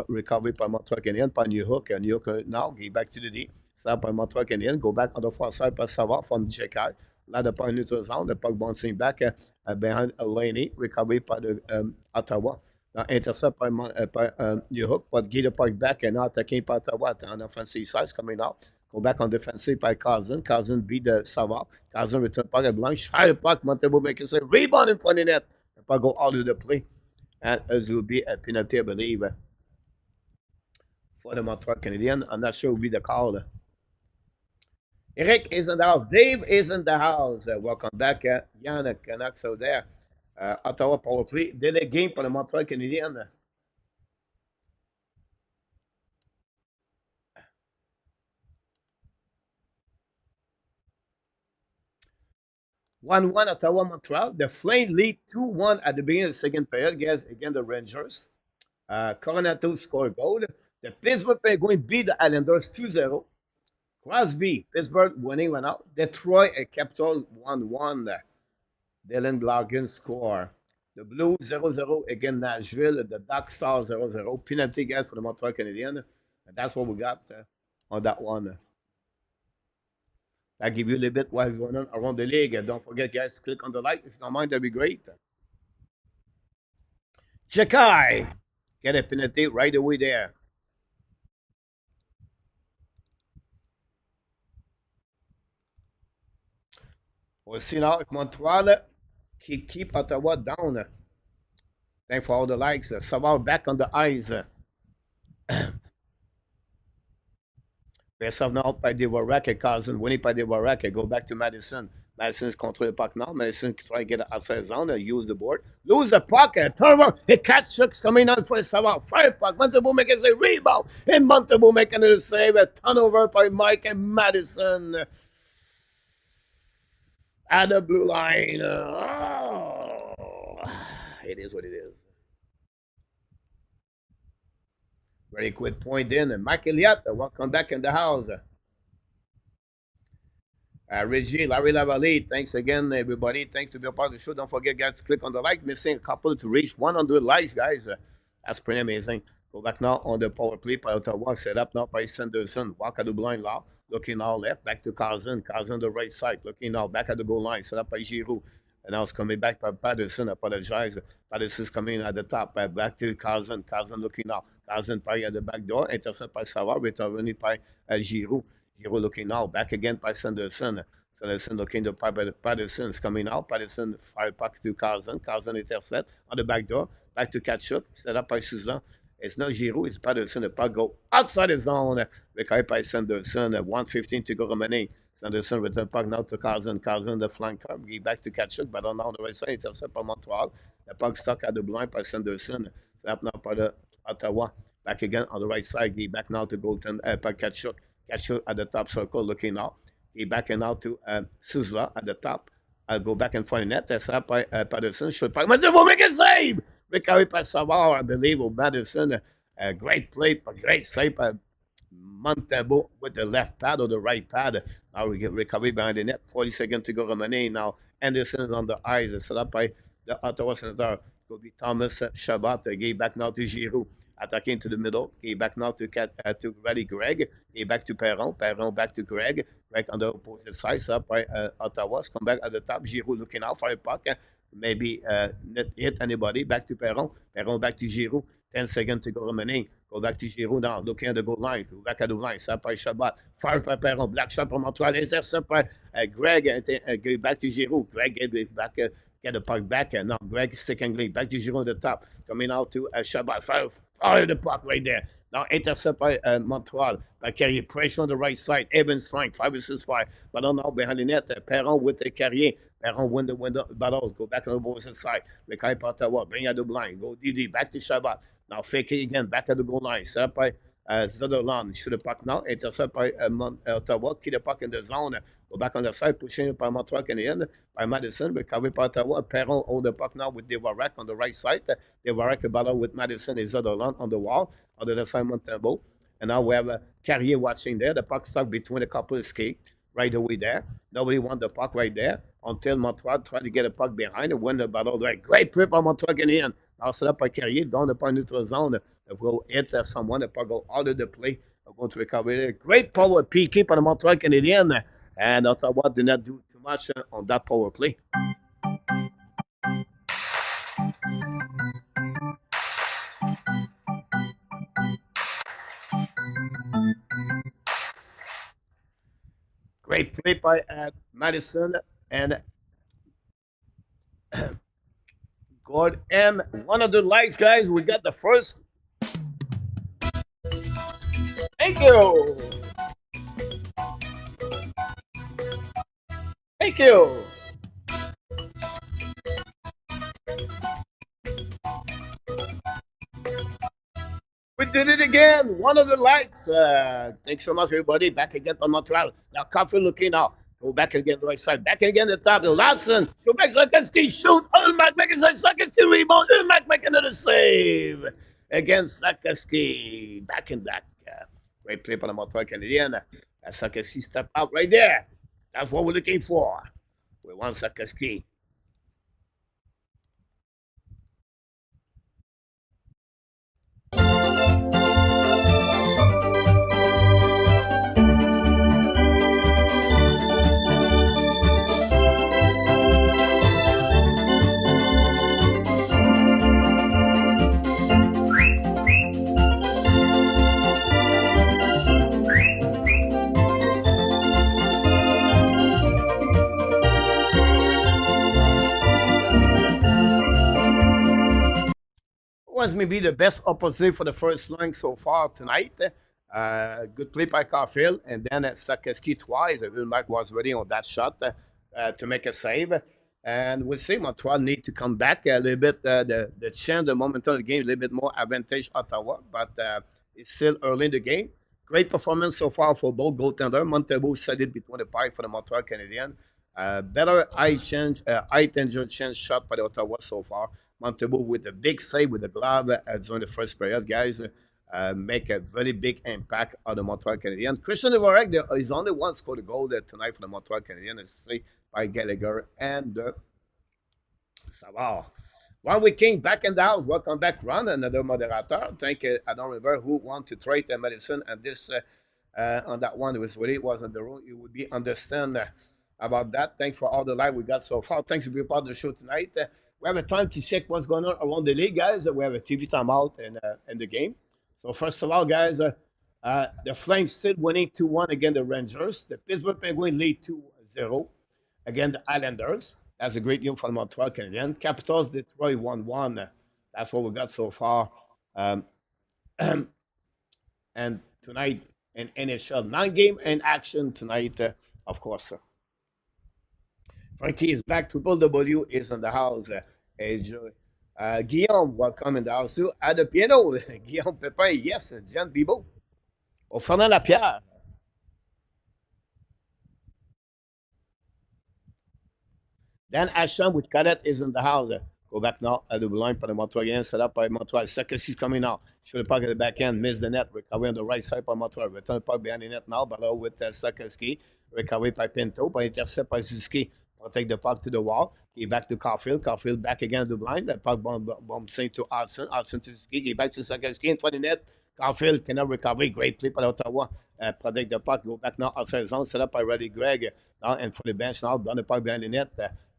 Speaker 1: Recovery by Montreal Canadiens by New Hook. New Hook now get back to the D. Start by Montreal Canadiens. Go back on the far side by Savard from JK. Là, the puck neutral zone. The puck bouncing back behind Laney. Recovery by the Ottawa. Now, intercept by New Hook, but get the puck back and now attacking by Ottawa on offensive side coming out. Go back on defensive by Carson. Carson beat the Savard. Carson return puck at blank. Shot the puck. Montebo makes a rebound in front of the net. The puck go out of the play. And it will be a penalty, I believe, for the Montreal Canadiens. I'm not sure who will be the call. Eric is in the house. Dave is in the house. Welcome back, Yann Canucks out there. Ottawa power play. Délai game pour le Montreal Canadiens. 1-1 Ottawa Montreal. The Flames lead 2-1 at the beginning of the second period. Guys, again, the Rangers. Coronato score a goal. The Pittsburgh Penguins beat the Islanders 2-0. Crosby, Pittsburgh winning one out. Detroit and Capitals 1-1. Dylan Larkin score. The Blues 0-0 against Nashville. The Dark Stars 0-0. Penalty, guys, for the Montreal Canadiens. And that's what we got on that one. I'll give you a little bit what's going on around the league. Don't forget, guys, click on the like. If you don't mind, that'd be great. Jakai get a penalty right away there. We'll see now if Montreal can keep Ottawa down. Thanks for all the likes. Savard back on the ice. Face off now by Dvorak, Cousin. Winning by Dvorak. Go back to Madison. Madison's control the puck now. Madison try to get it outside zone. Use the board. Lose the puck. Turnover. It catches coming on for Savard. Fire puck. Montembeault making a rebound. And Montembeault making a save. A turnover by Mike and Madison. At the blue line. It is what it is. Very quick point in. And Mike Elliott, welcome back in the house. Reggie, Larry Lavalley, thanks again, everybody. Thanks to be a part of the show. Don't forget, guys, to click on the like. Missing a couple to reach 100 likes, guys. That's pretty amazing. Go back now on the power play by Ottawa. Set up now by Sanderson. Walk at the blind now. Looking now left. Back to Cousin. Cousin on the right side. Looking now back at the goal line. Set up by Giroux. And now it's coming back by Patterson. I apologize. Patterson's coming at the top. Back to Cousin. Cousin looking now. Cousin probably at the back door. Intercept by Savard. Returning by Giroux. Giroux looking now. Back again by Sanderson. Sanderson looking to Patterson. It's coming out. Patterson fire back to Cousin. Cousin intercept on the back door. Back to Kachuk. Set up by Suzanne. It's not Giroux. It's Patterson. The puck go outside the zone. Recovered by Sanderson. 1:15 to go remaining. Sanderson return puck now to Cousin. Cousin the flanker. He back to Kachuk. But on the right side. Intercept by Montreal. The puck stuck at the blind by Sanderson. Set up now by the Ottawa. Back again on the right side. He back now to Goaltending by Kachuk. Kachuk at the top circle looking now. He back and out to Suzla at the top. I'll go back in front of net. That's up by Patterson. Should puck. Will make a save. Recovered by Savard, I believe, or Madison. A great play, a great save by Montembeault with the left pad or the right pad. Now we get recovered behind the net. 40 seconds to go remaining. Now Anderson is on the ice. It's set up by the Ottawa Senators. Will be Thomas Chabot. Gave back now to Giroux. Attacking to the middle. Gave back now to Reddy Greg. Gave back to Perron. Perron back to Greg. Greg on the opposite side. Set up by Ottawa. Come back at the top. Giroux looking out for a puck. Maybe not hit anybody. Back to Perron. Perron back to Giroux. 10 seconds to go remaining. Go back to Giroux now. Looking at the goal line. Go back at the line. Set by Chabot. Fire by Perron. Black shot from Montreal. Intercept by Greg. Back to Giroux. Greg get back. Get the puck back. Now Greg secondly. Back to Giroux at the top. Coming out to Chabot. Fire the puck right there. Now intercept by Montreal. By Carrier. Pressure on the right side. Evans strength. 5 versus 5. But now behind the net. Perron with the Carrier. Perron win the battle. Go back on the opposite side. Recovered by Ottawa. Bring out the blind. Go DD. Back to Chabot. Now fake it again. Back at the goal line. Set up by Zederland. Shoot the puck now. Intercept by Ottawa. Keep the puck in the zone. Go back on the side. Pushing it by Montreal Canadiens. By Madison. Recovered by Ottawa. Perron hold the puck now with Dvorak on the right side. Dvorak battle with Madison and Zederland on the wall. On the other side, Montembeault. And now we have Carrier watching there. The puck stuck between a couple of skates. Right away there. Nobody won the puck right there until Montreal tried to get a puck behind and win the battle. Right. Great play by Montreal Canadiens. Now set up by Carrier down the point neutral zone. It will hit someone. The puck go out of the play. They're going to recover it. Great power PK by the Montreal Canadiens. And Ottawa did not do too much on that power play. Great play by Madison and God M. One of the likes, guys. We got the first. Thank you. Thank you. We did it again. One of the likes. Thanks so much, everybody. Back again on Montreal. Now, Coffee looking out. Go back again, right side. Back again, the top. The Larson. Go back, Sakinski. Shoot. Ulmark making a Sakinski rebound. Ulmark making another save against Sakinski. Back and back. Great play by the Montreal Canadiens. Sakinski step out right there. That's what we're looking for. We want Sakinski. was maybe the best opportunity for the first line so far tonight. Good play by Caulfield, and then Sakeski twice. Vilmark was ready on that shot to make a save. And we'll see Montreal need to come back a little bit. The chance, the momentum of the game, a little bit more advantage Ottawa, but it's still early in the game. Great performance so far for both goaltenders. Montebo solid between the pipe for the Montreal Canadiens. Better high danger chance shot by the Ottawa so far. Montebo with a big save with the glove during the first period, guys. Make a very big impact on the Montreal Canadiens. Christian Dvorak, there is only one scored a goal tonight for the Montreal Canadiens. It's three by Gallagher and Savard. Well, we came back in the house. Welcome back, Ron, another moderator. Thank you. I don't remember who want to trade medicine and this on that one. It was really it wasn't the rule. You would be understand about that. Thanks for all the live we got so far. Thanks for being part of the show tonight. We have a time to check what's going on around the league, guys. We have a TV timeout in the game. So first of all, guys, the Flames still winning 2-1 against the Rangers. The Pittsburgh Penguins lead 2-0 against the Islanders. That's a great game for the Montreal Canadiens. Capitals, Detroit 1-1. That's what we got so far. And tonight in NHL, 9-game in action tonight, of course. Frenchy is back. Triple W is in the house. Guillaume, welcome in the house too. At the piano, Guillaume Pepin, yes, Diane Bibo. Au Fernand Lapierre. Dan Asham with Cadet is in the house. Go back now at the line for the Montreal again. Set up by Montreal. Second, she's coming now. Should have puck at the back end. Miss the net. Recovery on the right side by Montreal. Return the puck behind the net now. But with Sakeski. Recovery by Pinto. By intercept by Suzuki. Take the puck to the wall. He back to Caulfield. Caulfield back again to the blind. The puck bomb sent to Hudson. Hudson to Suzuki. He back to Sakeski in front of the net. Caulfield cannot recover. Great play by Ottawa. Protect the puck. Go back now outside zone. Set up by Reddy Gregg. Now and for the bench now. Down the puck behind the net.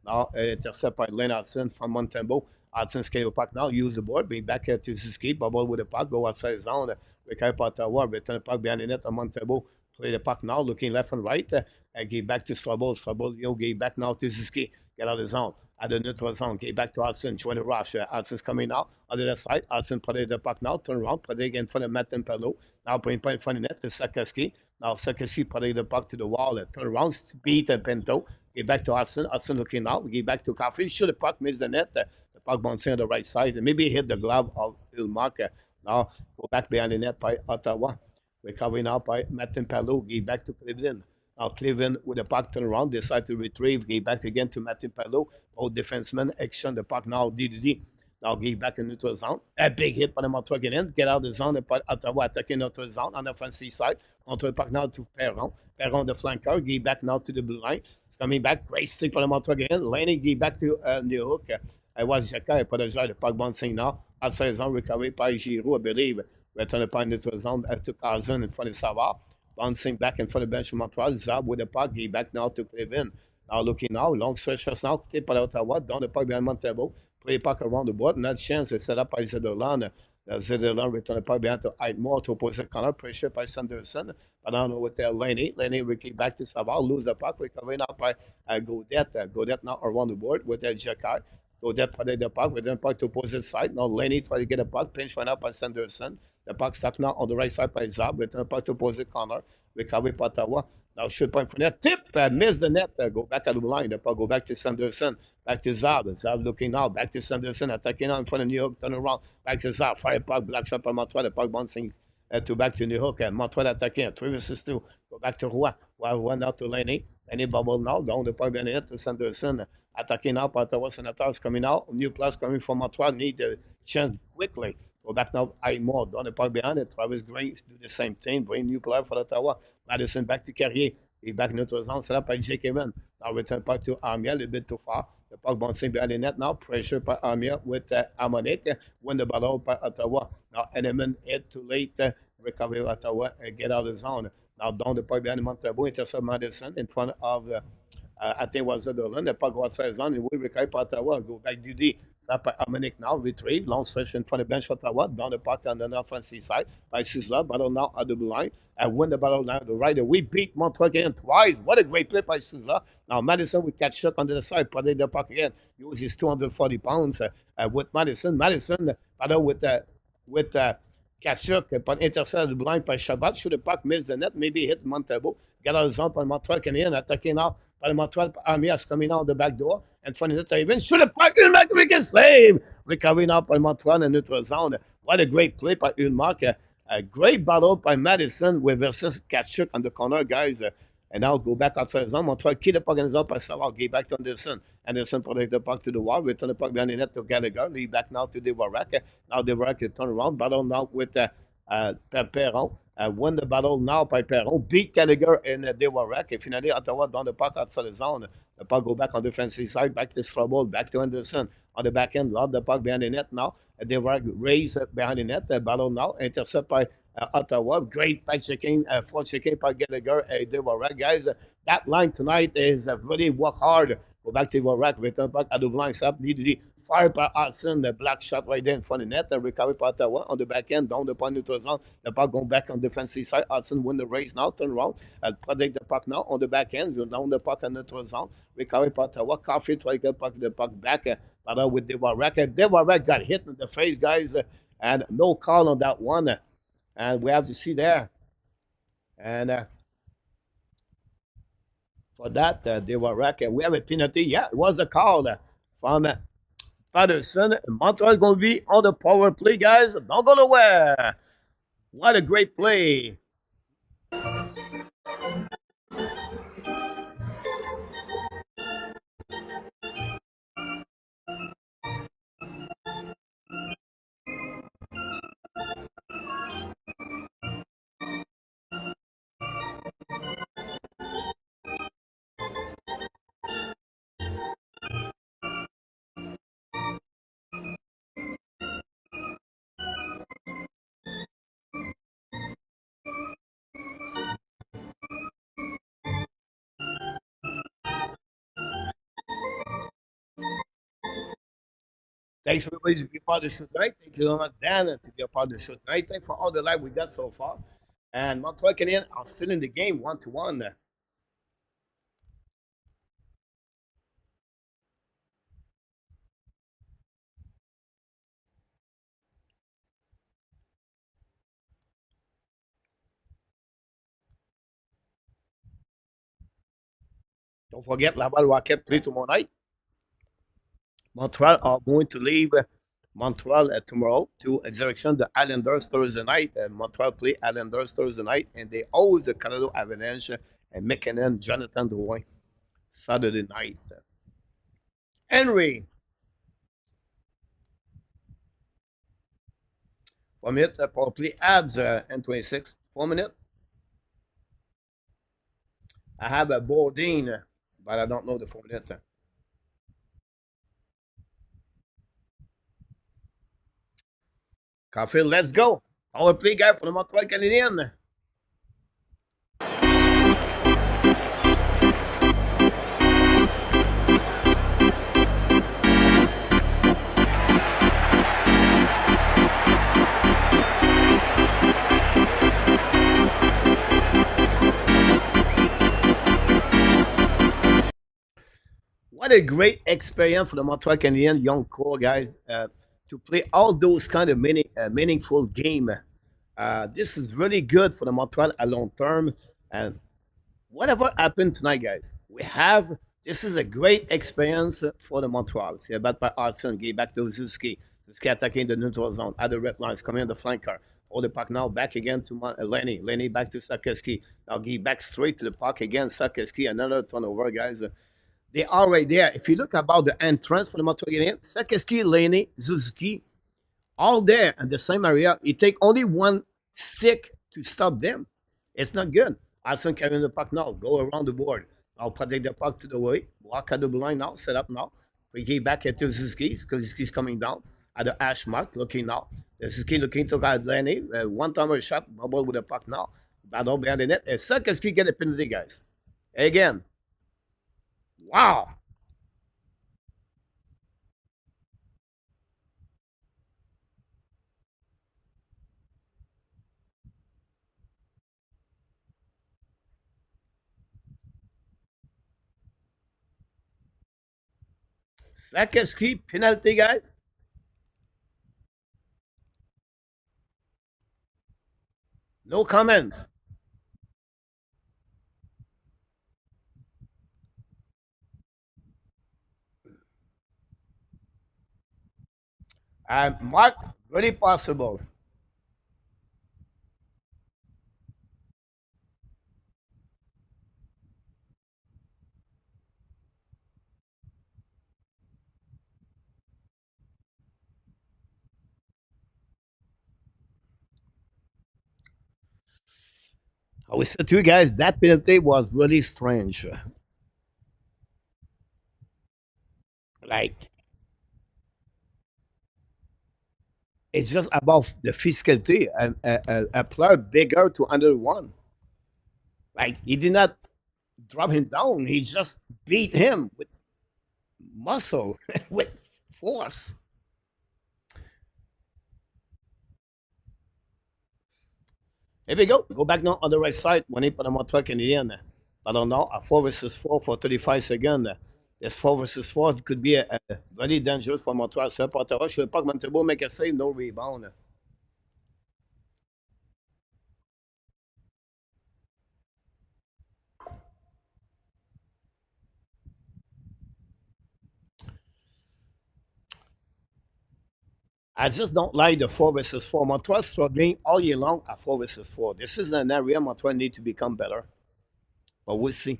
Speaker 1: Now intercept by Lane Hudson from Montembeau. Hudson scale the puck now. Use the board. Bring back to Suzuki. Bubble with the puck. Go outside zone. Recover Ottawa. Return the puck behind the net on Montembeau. Play the puck now. Looking left and right. And give back to Strobel. Strobel, give back now to Suzuki. Get out of the zone. At the neutral zone. Give back to Hudson. Join the rush. Hudson's coming now. On the left side. Hudson play the puck now. Turn around. Play again in front of Martin Pelot. Now bring point in front of the net to Sakeski. Now Sakeski play the puck to the wall. Turn around. Beat Pinto. Give back to Hudson. Hudson looking now. Give back to Caulfield. Shoot the puck. Miss the net. The puck bouncing on the right side. And maybe hit the glove of Vilmark. Now go back behind the net by Ottawa. Recovery now by Martin Pelot. Give back to Cleveland. Now Cleveland with the puck turn around, decide to retrieve, give back again to Martin Pelot. Both defensemen exchange the puck now, DDD. Now give back in neutral zone. A big hit by the Montreal Canadiens. Get out of the zone and Ottawa attacking neutral zone on the offensive side. Montreal puck now to Perron. Perron the flanker. Give back now to the blue line. It's coming back. Great stick by the Montreal Canadiens. Laney give back to New Hook. I was Jacques. I apologize. The puck bouncing now. Outside zone recovery by Giroux, I believe. Return the puck in neutral zone to Carson in front of Savard. Bouncing back in front of the bench of Montreal. Zab with the puck. Give back now to Cleveland. Now looking now. Long stretch just now. Tip by Ottawa. Down the puck behind Montebo. Play puck around the board. Not chance. It's set up by Zederland. Zederland return the puck behind to Heidmore to opposite corner. Pressure by Sanderson. But I don't know what they're Laney. Laney back to Savard. Lose the puck. Recovery now by Godet. Godet now around the board with Jacquard. Godet protect the puck. Return the puck to opposite side. Now Laney try to get a puck. Pinch one up by Sanderson. The puck stuck now on the right side by Zab. Return the puck to opposite corner. Recovery by Ottawa. Now shoot point for net. Tip. Miss the net. Go back at the line. The puck go back to Sanderson. Back to Zab. Zab looking now. Back to Sanderson. Attacking now in front of New York. Turn around. Back to Zab. Fire puck. Black shot by Montreal. The puck bouncing to back to New York. Montreal attacking. 3 versus 2. Go back to Roy. One now to Laney. Laney bubble now. Down the puck behind the net to Sanderson. Attacking now. Ottawa Senators coming out. New plus coming from Montreal. Need the chance quickly. Go back now, Aymore, down the park behind it. Travis Green do the same thing, bring new player for Ottawa. Madison back to Carrier. He's back neutral zone, set up by Jake Evan. Now return back to Armia, a little bit too far. The puck bouncing behind the net now. Pressure by Armia with Harmonic. Win the ball out by Ottawa. Now Edelman hit too late. Recovery Ottawa and get out of the zone. Now down the park behind Montabo. Intercept Madison in front of I think it was Zederland. The puck was outside zone. And we recover Ottawa. Go back Dudy. Ça par Dominic now, retrieve, long stretch in front of bench Ottawa, down the park on the offensive side. By Sizzler, battle now at the blue line. And win the battle now the right. We beat Montreal again twice. What a great play by Sizzler. Now Madison with catch shot on the side, protect the puck again. Use his 240 pounds with Madison. Madison battle with Kachuk, but intercepted the line by Shabbat. Should the puck miss the net, maybe hit Montebo. Get out of zone by Montreal Canadiens, attacking now by the Montreal Armias coming out the back door. And 20 minutes even. Should the puck in back, make a save. Recovery now by Montreal in neutral zone. What a great play by Ulmark. A great battle by Madison with versus Kachuk on the corner, guys. And now go back outside the zone. Montreal keep the puck in the zone by Savard. Give back to Anderson. Anderson protect the puck to the wall. Return the puck behind the net to Gallagher. Lead back now to Devorak. Now Devorak turn around. Battle now with Perron. Win the battle now by Perron. Beat Gallagher in Devorak. And finally, Ottawa down the puck outside the zone. The puck go back on the defensive side. Back to Strobel. Back to Anderson. On the back end, lob the puck behind the net now. Devorak raise behind the net. Battle now. Intercept by Ottawa. Great back checking, forward checking by Gallagher and Devorak. Guys, that line tonight is really work hard. Go back to Devorak, return back at the blind stop. Need to fire by Hudson, the black shot right there in front of the net. Recovery by Ottawa on the back end, down the point neutral zone. The puck going back on the defensive side. Hudson win the race now, turn around, protect the puck now on the back end. Down the puck on the neutral zone. Recovery by Ottawa. Coffee try to get the puck back. With Devorak. Devorak got hit in the face, guys, and no call on that one. And we have to see there. And for that, they were wrecking. We have a penalty. Yeah, it was a call from Patterson. Montreal going to be on the power play, guys. Don't go nowhere. What a great play. Thanks everybody to be part of the show tonight. Thank you so much, Dan, to be a part of the show tonight. Thanks for all the live we got so far. And Montreal Canadiens are still in the game 1-1. Don't forget, Laval Rocket play tomorrow night. Montreal are going to leave Montreal tomorrow to direction the Islanders Thursday night. Montreal play Islanders Thursday night, and they host the Colorado Avalanche and McKinnon, Jonathan Drouin Saturday night. Henry, 4 minutes for play Habs N26. 4 minutes. I have a Bourdin, but I don't know the 4 minutes. Caulfield, let's go. Power play guy for the Montreal Canadiens. What a great experience for the Montreal Canadiens young core guys to play all those kind of meaningful game. This is really good for the Montreal at long term. And whatever happened tonight, guys, we have this is a great experience for the Montreal. See about by Hudson, get back to Zuski. Zuski attacking the neutral zone at the red lines, coming on the flanker. Hold the puck now, back again to Lenny. Lenny back to Sakeski. Now get back straight to the puck again. Sakeski, another turnover, guys. They are right there. If you look about the entrance for the Montreal Canadiens, Sakeski, Lenny, Zuzuki, all there in the same area. It take only one stick to stop them. It's not good. Hudson carrying the puck now. Go around the board. I'll protect the puck to the way. Walk at the blue line now. Set up now. We get back at Zuzuki because Zuzuki's coming down at the hash mark. Looking now. Zuzuki looking to guard Lenny. One-timer shot. Bubble with the puck now. Battle behind the net. And Sakeski get a penalty, guys. Again. Wow. Sakeski, penalty, guys. No comments. And Mark, very possible. I will say to you guys, that penalty was really strange. Like, it's just about the physicality and a player bigger to under one. Like, he did not drop him down. He just beat him with muscle, with force. Here we go. Go back now on the right side. When he put him on track in the end. I don't know. A 4 versus 4 for 35 seconds. This 4 versus 4 could be a very dangerous for Montreal. C'est pas Ottawa. Je ne sais pas comment Montreal make a save, no rebound. I just don't like the 4 versus 4. Montreal struggling all year long at 4 versus 4. This is an area Montreal need to become better. But we'll see.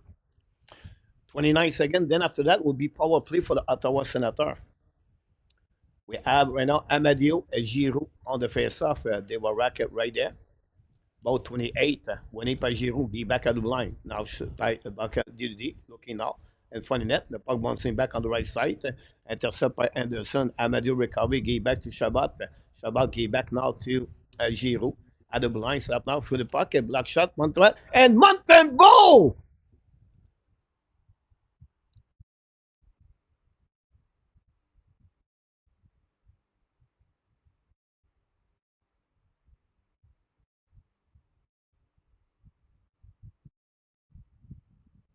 Speaker 1: 29 seconds. Then after that will be power play for the Ottawa Senators. We have right now Amadio and Giroux on the face-off. They will rack it right there. About 28. Winning by Giroux. Be back at the line. Now, back at DD. Looking now. In front of net. The puck bouncing back on the right side. Intercept by Anderson. Amadio recovery. Give back to Shabbat. Shabbat give back now to Giroux. At the blind. Slap now through the puck. Black shot. Montreal. And Montembeau!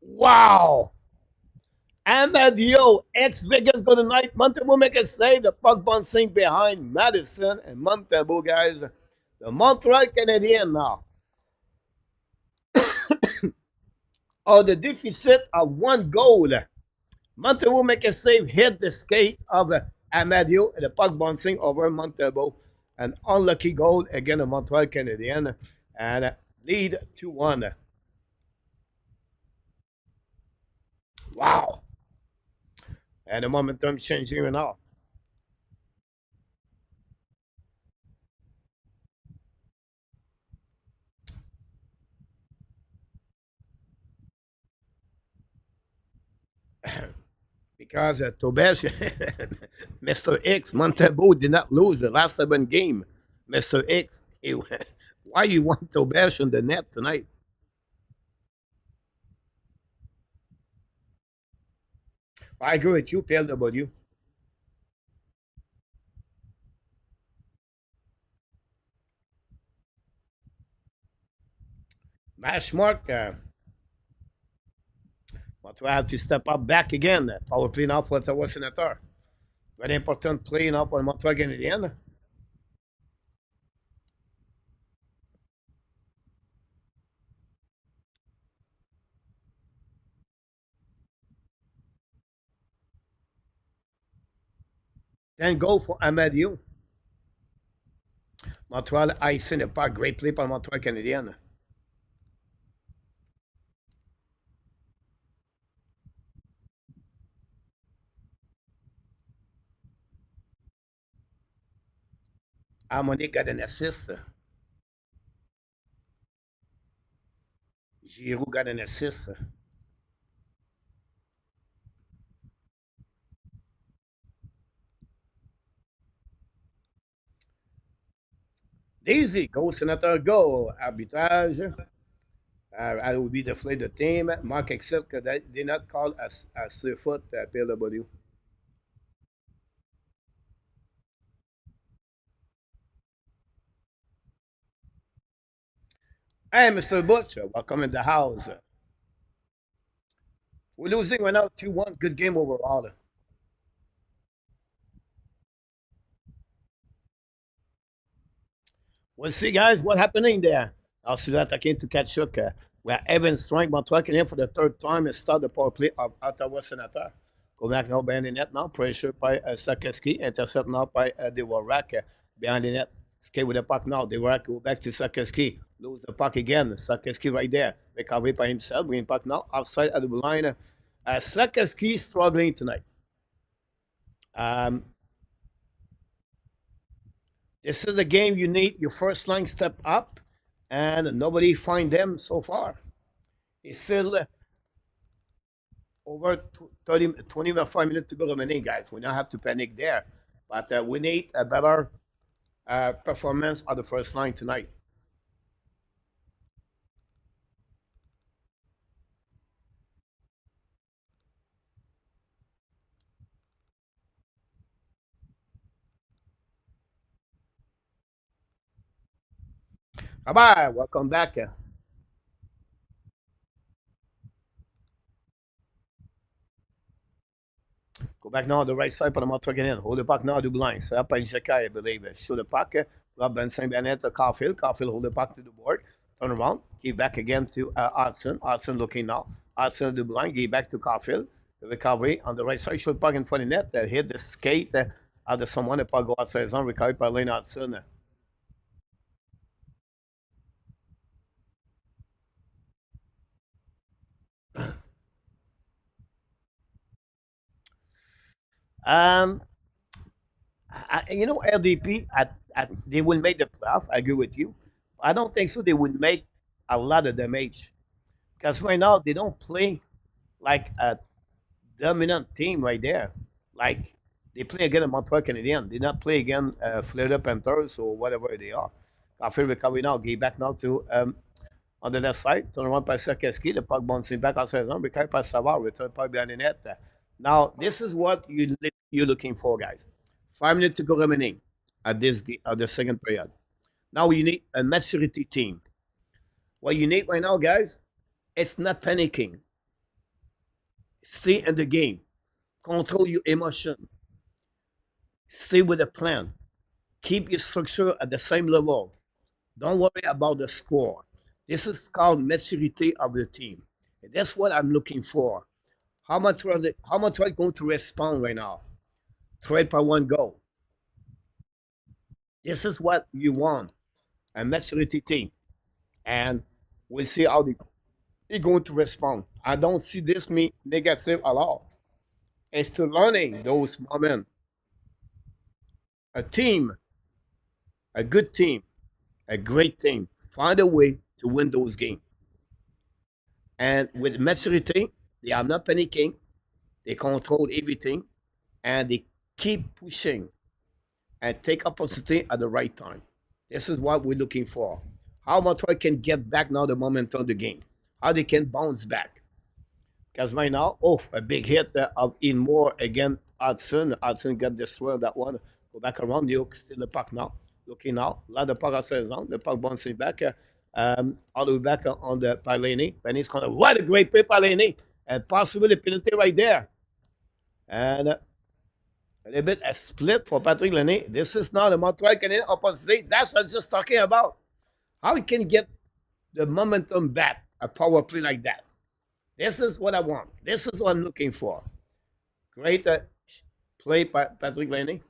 Speaker 1: Wow! Amadio, ex-Vegas Golden Knight. Montebo make a save. The puck bouncing behind Madison and Montebo, guys. The Montreal Canadiens now are the deficit of one goal. Montebo make a save, hit the skate of Amadio, and the puck bouncing over Montebo. An unlucky goal again, the Montreal Canadiens, and lead 2-1. Wow. And the momentum changing now. Because Tobesh, Mr. X, Montebo did not lose the last 7 games. Mr. X, why you want Tobesh on the net tonight? I agree with you, PLW. Mash Mark, Montreal have to step up back again. Power play now for Ottawa Senator. Very important play now for Montreal Canadiens. Then go for Amadio. Montreal icing the puck. Great play par Montreal Canadiens. Harmonic got an assist. Giroux got an assist. Daisy, go Senator, go. Arbitrage. I will be the play the team. Mark accept que they did not call a foot PLW. Hey, Mr. Butcher, welcome in the house. We're losing right now 2-1. Good game overall. We'll see, guys, what happening there. Also, attacking to Kachuk. Where Evan Strike, Montreal Canadiens for the third time and start the power play of Ottawa Senators. Go back now behind the net now. Pressure by Sakeski. Intercept now by Devorak behind the net. Skate with the puck now. Devorak go back to Sakeski. Lose the puck again. Sakeski right there. Recovery by himself. Bring puck now outside of the line. Sakeski struggling tonight. Um, this is a game you need your first line step up, and nobody find them so far. It's still over 30, 25 minutes to go remaining, guys. We don't have to panic there, but we need a better performance on the first line tonight. Bye bye. Welcome back. Go back now on the right side for the Montreal Canadiens. Hold the puck now to blind. Set up by Jacquet, I believe. Show the puck. Rob Ben Saint Bennett to Caulfield. Caulfield hold the puck to the board. Turn around. Give back again to Hudson. Hudson looking now. Hudson to blind. Give back to Caulfield. The recovery on the right side. Show the puck in front of the net. Hit the skate. Out of someone. The puck go outside zone. Recovery by Lane Hudson. Um, LDP, they will make the playoff. I agree with you. I don't think so. They would make a lot of damage because right now they don't play like a dominant team right there. Like they play against the Montreal Canadiens. They not play against Florida Panthers or whatever they are. I feel recovery now. Get back now to on the left side. Turn around by Sakeski. The puck bouncing back outside zone. Recovery by Savard. Return puck behind the net. Now this is what you're looking for, guys. 5 minutes to go remaining at the second period. Now you need a maturity team. What you need right now, guys, it's not panicking. Stay in the game. Control your emotion. Stay with the plan. Keep your structure at the same level. Don't worry about the score. This is called maturity of the team. And that's what I'm looking for. How much are they going to respond right now? Trade by one goal. This is what you want. A maturity team. And we'll see how they're going to respond. I don't see this me negative at all. It's to learning those moments. A team, a good team, a great team, find a way to win those games. And with maturity, they are not panicking. They control everything, and they keep pushing and take opportunity at the right time. This is what we're looking for. How Montreal can get back now the momentum of the game. How they can bounce back. Because right now, a big hit of In Moore again. Hudson. Hudson got destroyed that one. Go back around. New York still the puck now. Looking now. Let the puck outside zone. The puck bouncing back. All the way back on the Palini. Penny's corner. What a great play, Palini. And possibly the penalty right there. And a little bit a split for Patrick Lenné. This is not a Montreal Canadiens opposite. That's what I'm just talking about. How he can get the momentum back, a power play like that. This is what I want. This is what I'm looking for. Great play by Patrick Lenné.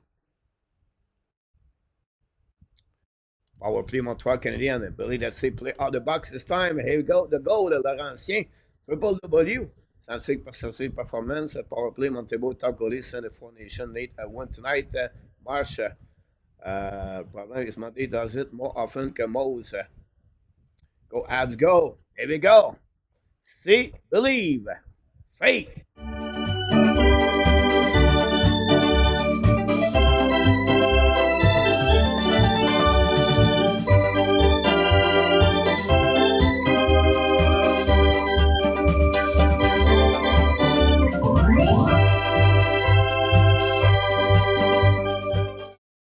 Speaker 1: Power play Montreal Canadiens. I believe that's it. Play out the box this time. Here we go. The goal de Laurentien. Triple W. Scientific performance. Power play Montego. Top goalie. Send the Four Nation. Nate won tonight. Marsh. Problem is Monday does it more often que Mose. Go Habs, go. Here we go. See, believe, faith.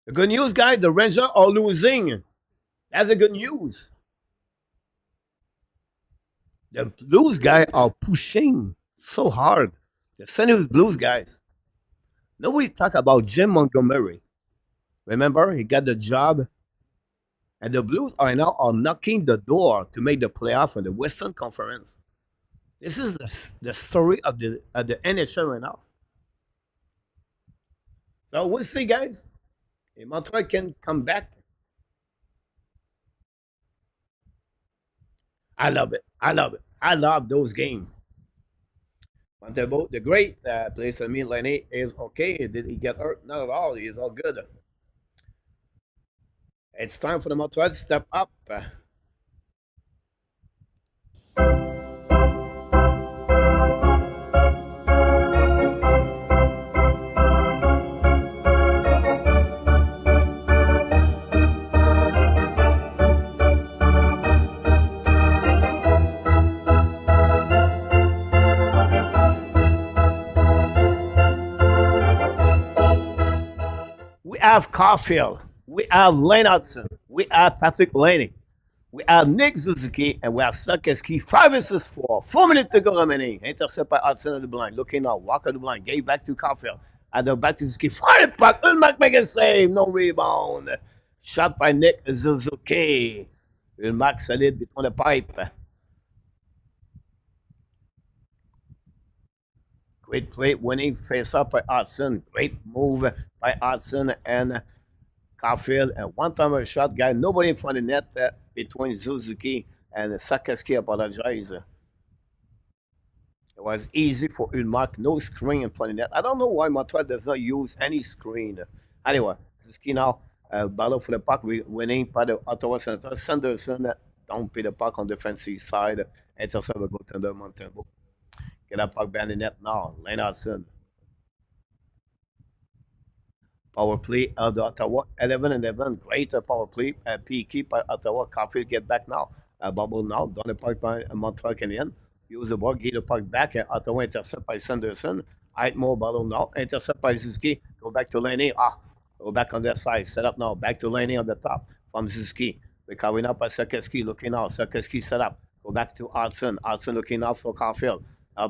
Speaker 1: The good news, guys, the Rangers are losing. That's the good news. The Blues guys are pushing so hard. The St. Louis Blues guys. Nobody talk about Jim Montgomery. Remember, he got the job And the Blues are knocking the door to make the playoff in the Western Conference. This is the story of the NHL right now. So we'll see, guys. If Montreal can come back, I love it. I love it. I love those games. Montebo, the great plays for me, Lenny, is okay. Did he get hurt? Not at all. He's all good. It's time for the Montreal to step up. We have Caulfield. We have Lane Hudson. We have Patrick Laney. We have Nick Suzuki and we have Sakeski. 5 versus 4. 4 minutes to go remaining. Intercept by Hudson at the blind. Looking out. Walker the blind. Gave back to Caulfield. And then back to Suzuki. Fire puck. Ulmark make a save. No rebound. Shot by Nick Suzuki. Ulmark solid between the pipe. Great play. Winning face up by Hudson. Great move by Hudson and Caulfield. And one timer shot guy. Nobody in front of the net between Suzuki and Sakeski. Apologize. It was easy for Ulmark. No screen in front of the net. I don't know why Montreal does not use any screen. Anyway, Suzuki now. Battle for the puck. Winning by the Ottawa Senators. Sanderson don't pay the puck on the defensive side. Intercept by goaltender Montebo. Get that puck behind the net now. Lane Hudson. Power play of the Ottawa. 11-11. Great power play. PK by Ottawa. Caulfield get back now. Bubble now. Down the puck by Montreal Canadiens. Use the ball. Get the puck back. Ottawa intercept by Sanderson. Height more ball now. Intercept by Suzuki. Go back to Laney. Go back on that side. Set up now. Back to Laney on the top. From Suzuki. Recovering up by Sakeski. Looking out. Sakeski set up. Go back to Hudson. Hudson looking out for Caulfield.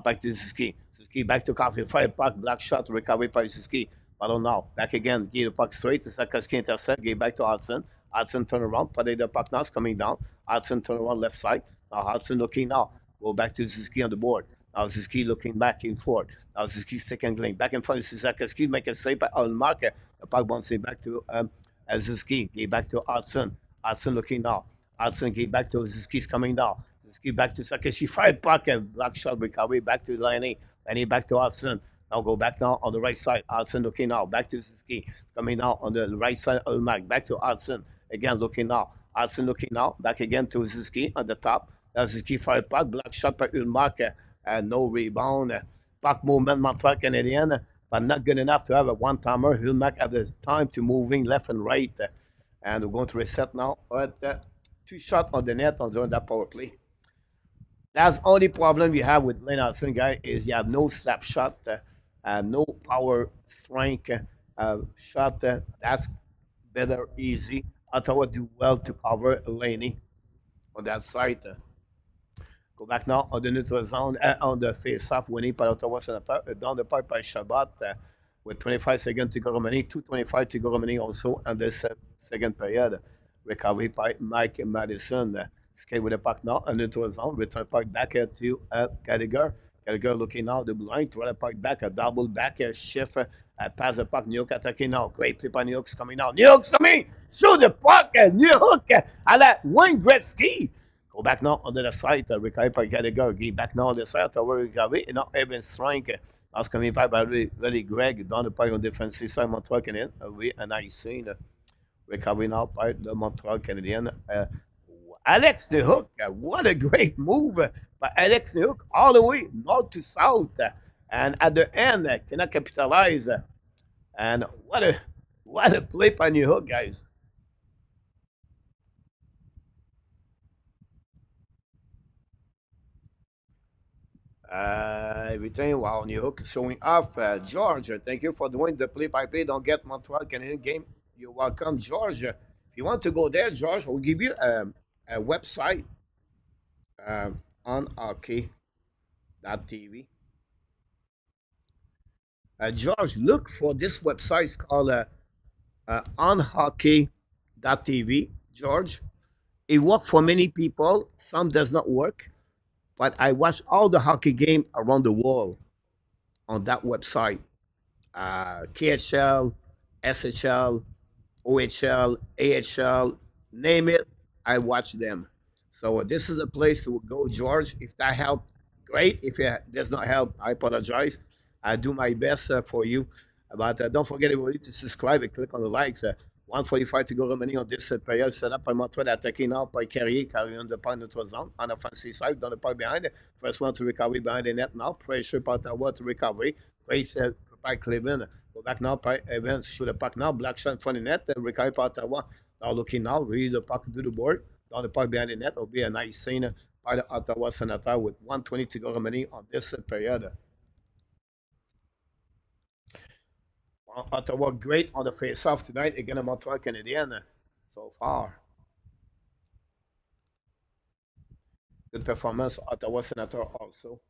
Speaker 1: Back to Suzuki. Suzuki back to Caulfield. Fire puck. Black shot. Recovery by Suzuki. Ballon now. Back again. Give the puck straight. Sakeski intercept. Give back to Hudson. Hudson turn around. Play the puck now. It's coming down. Hudson turn around left side. Now Hudson looking now. Go back to Suzuki on the board. Now Suzuki looking back in forward. Now Suzuki second lane. Back in front of Sakeski. Make a save by Ulmark. The puck bouncing back to Suzuki. Give back to Hudson. Hudson looking now. Hudson give back to Suzuki's coming down. Suzuki back to Sakeshi. Fire puck and black shot recovery. Back to Laney. Laney back to Hudson. Now go back now on the right side. Hudson looking now. Back to Suzuki. Coming now on the right side. Ulmark. Back to Hudson. Again looking now. Hudson looking now. Back again to Suzuki on the top. Suzuki fire puck. Black shot by Ulmark. No rebound. Puck movement. Montreal Canadiens. But not good enough to have a one-timer. Ulmark have the time to moving left and right. And we're going to reset now. But 2 shots on the net on that power play. That's the only problem you have with Lane Hudson, guy, is you have no slap shot, no power strength shot. That's better, easy. Ottawa do well to cover Laney on that side. Go back now on the neutral zone, on the face-off, winning by Ottawa Senators. Down the pipe by Shabbat with 25 seconds to go remaining, 2:25 to go remaining also on this second period. Recovery by Mike Madison. Skate with the puck now, and into a zone. Return puck back to Gallagher. Gallagher looking now, the blind, throw the puck back, a double back, shift, pass the puck. New York attacking now. Great play by New York's coming now. New York's coming! Shoot the puck, New York! À la Wayne Gretzky! Go back now on the side, recovery by Gallagher. Get back now on the side, over recovery. And now Evan Strike. Now it's coming back by really Greg, down the puck on defensive side, Montreal Canadiens. And I seen recovery now by the Montreal Canadiens. Alex the Hook, what a great move by Alex the Hook, all the way north to south, and at the end cannot capitalize. And what a play by New Hook, guys. Everything wow, New Hook showing off. George, thank you for doing the play-by-play. Don't get Montreal Canadian game. You're welcome, George. If you want to go there, George, we'll give you a website on hockey.tv. George, look for this website. It's called onhockey.tv. George. It worked for many people. Some does not work. But I watch all the hockey game around the world on that website. KHL, SHL, OHL, AHL, name it, I watch them. So this is a place to go, George. If that helped, great. If it does not help, I apologize. I do my best for you. But don't forget everybody to subscribe and click on the likes. 145 to go remaining on this période. Sera par Montreal attaqué nord par Carrier car il vient de prendre notre zone on offensive side dans le park behind. First one to recover behind the net now. Pressure par Ottawa to recover. Pressure by Cleveland. Go back now by Evans. Shoot the puck now. Black shot in front of the net. Recover by Ottawa. Now looking now. Release the puck to the board. Down the park behind the net. Will be a nice scene by the Ottawa Senators with 120 to go remaining on this period. Ottawa great on the face-off tonight against the Montreal Canadiens so far. Good performance, Ottawa Senator also.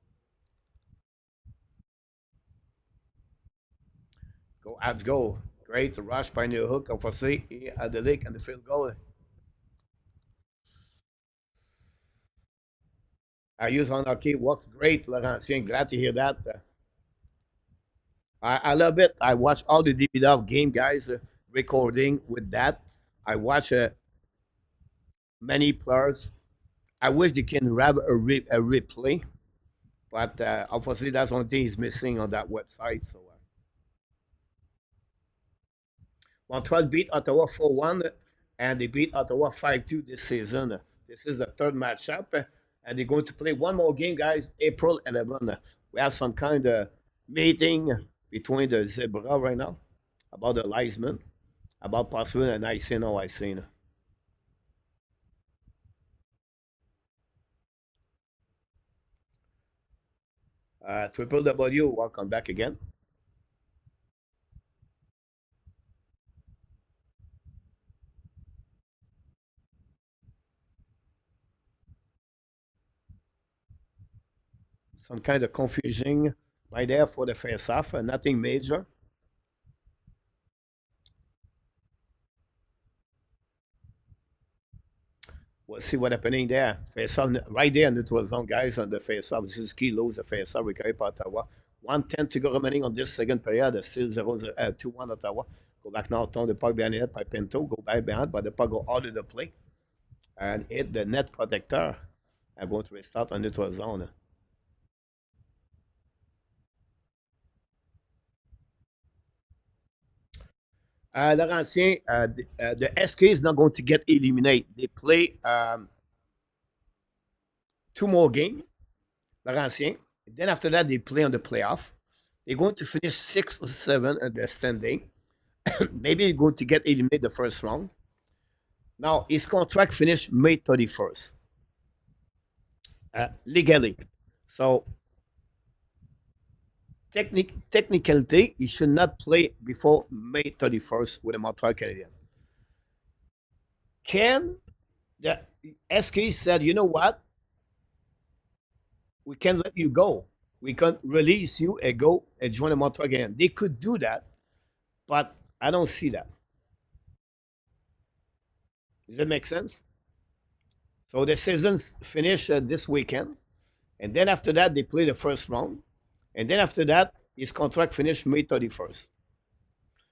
Speaker 1: Go Habs go. Great rush by New Hook, obviously, at the lake and the field goal. Our use on hockey works great, Laurentien. Glad to hear that. I love it. I watch all the DBDOF game, guys, recording with that. I watch many players. I wish they can have a replay, but obviously that's one thing is missing on that website. So Montreal beat Ottawa 4-1, and they beat Ottawa 5-2 this season. This is the third matchup, and they're going to play one more game, guys, April 11. We have some kind of meeting between the Zebra right now about the linesman, about possible and I say no, I say no. Triple W, welcome back again. Some kind of confusing right there for the face off, nothing major. We'll see what happening there. Face off right there in the neutral zone, guys, on the face off. This is key lose the face off, recovery by Ottawa. 110 to go remaining on this second period. Still 2-1 Ottawa. Go back now, turn the puck behind the net by Pinto. Go back behind, but the puck go out of the play and hit the net protector. I'm going to restart on neutral zone. Laurentien, the SK is not going to get eliminated. They play two more games, Laurentien. Then after that, they play on the playoff. They're going to finish 6 or 7 at the standing. Maybe they're going to get eliminated the first round. Now, his contract finished May 31st, legally. So, technically, he should not play before May 31st with the Montreal Canadiens. Can the SK said, you know what? We can let you go. We can release you and go and join the Montreal Canadiens. They could do that, but I don't see that. Does that make sense? So the season's finished this weekend, and then after that they play the first round, and then after that his contract finished May 31st.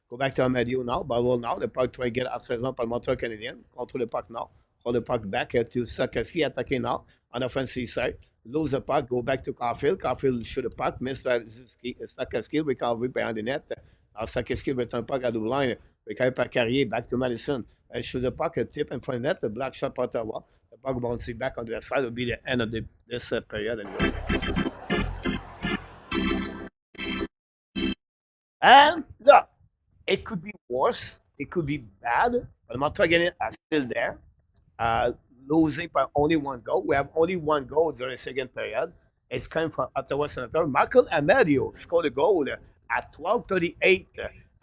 Speaker 1: Go back to Amadio now, Ball now, le puck try to get à 16 ans par le Montreal Canadien, contrôle le puck now, hold the puck back to Sakaski, attaqué now, on offensive side, lose the puck, go back to Caulfield, Caulfield shoot the puck, miss by Sakaski, recovery behind the net, now Sakaski return puck at the line, recovery par Carrier, back to Madison, shoot the puck, a tip in front of the net, the black shot par Ottawa, the puck bouncing back on the side will be the end of this period anyway. And look, it could be worse. It could be bad. But Montreal Canadiens are still there, losing by only one goal. We have only one goal during the second period. It's coming from Ottawa Senators. Michael Amadio scored a goal at 12:38,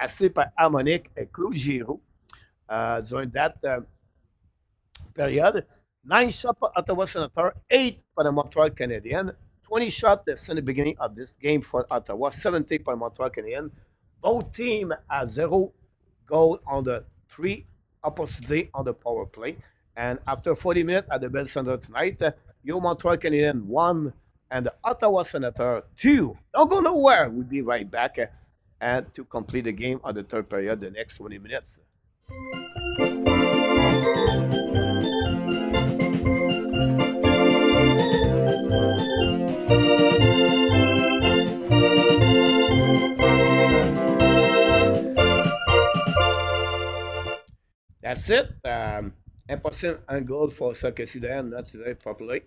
Speaker 1: assisted by Harmonic and Claude Giroux during that period. 9 shots for Ottawa Senators, 8 for the Montreal Canadiens. 20 shots since the beginning of this game for Ottawa, 17 for Montreal Canadiens. Both teams have 0 goal on the 3 opposite on the power play. And after 40 minutes at the Bell Center tonight, your Montreal Canadiens 1 and the Ottawa Senators 2. Don't go nowhere. We'll be right back and to complete the game on the third period, the next 20 minutes. That's it. Impossible un goal for Sarkisian, not today properly.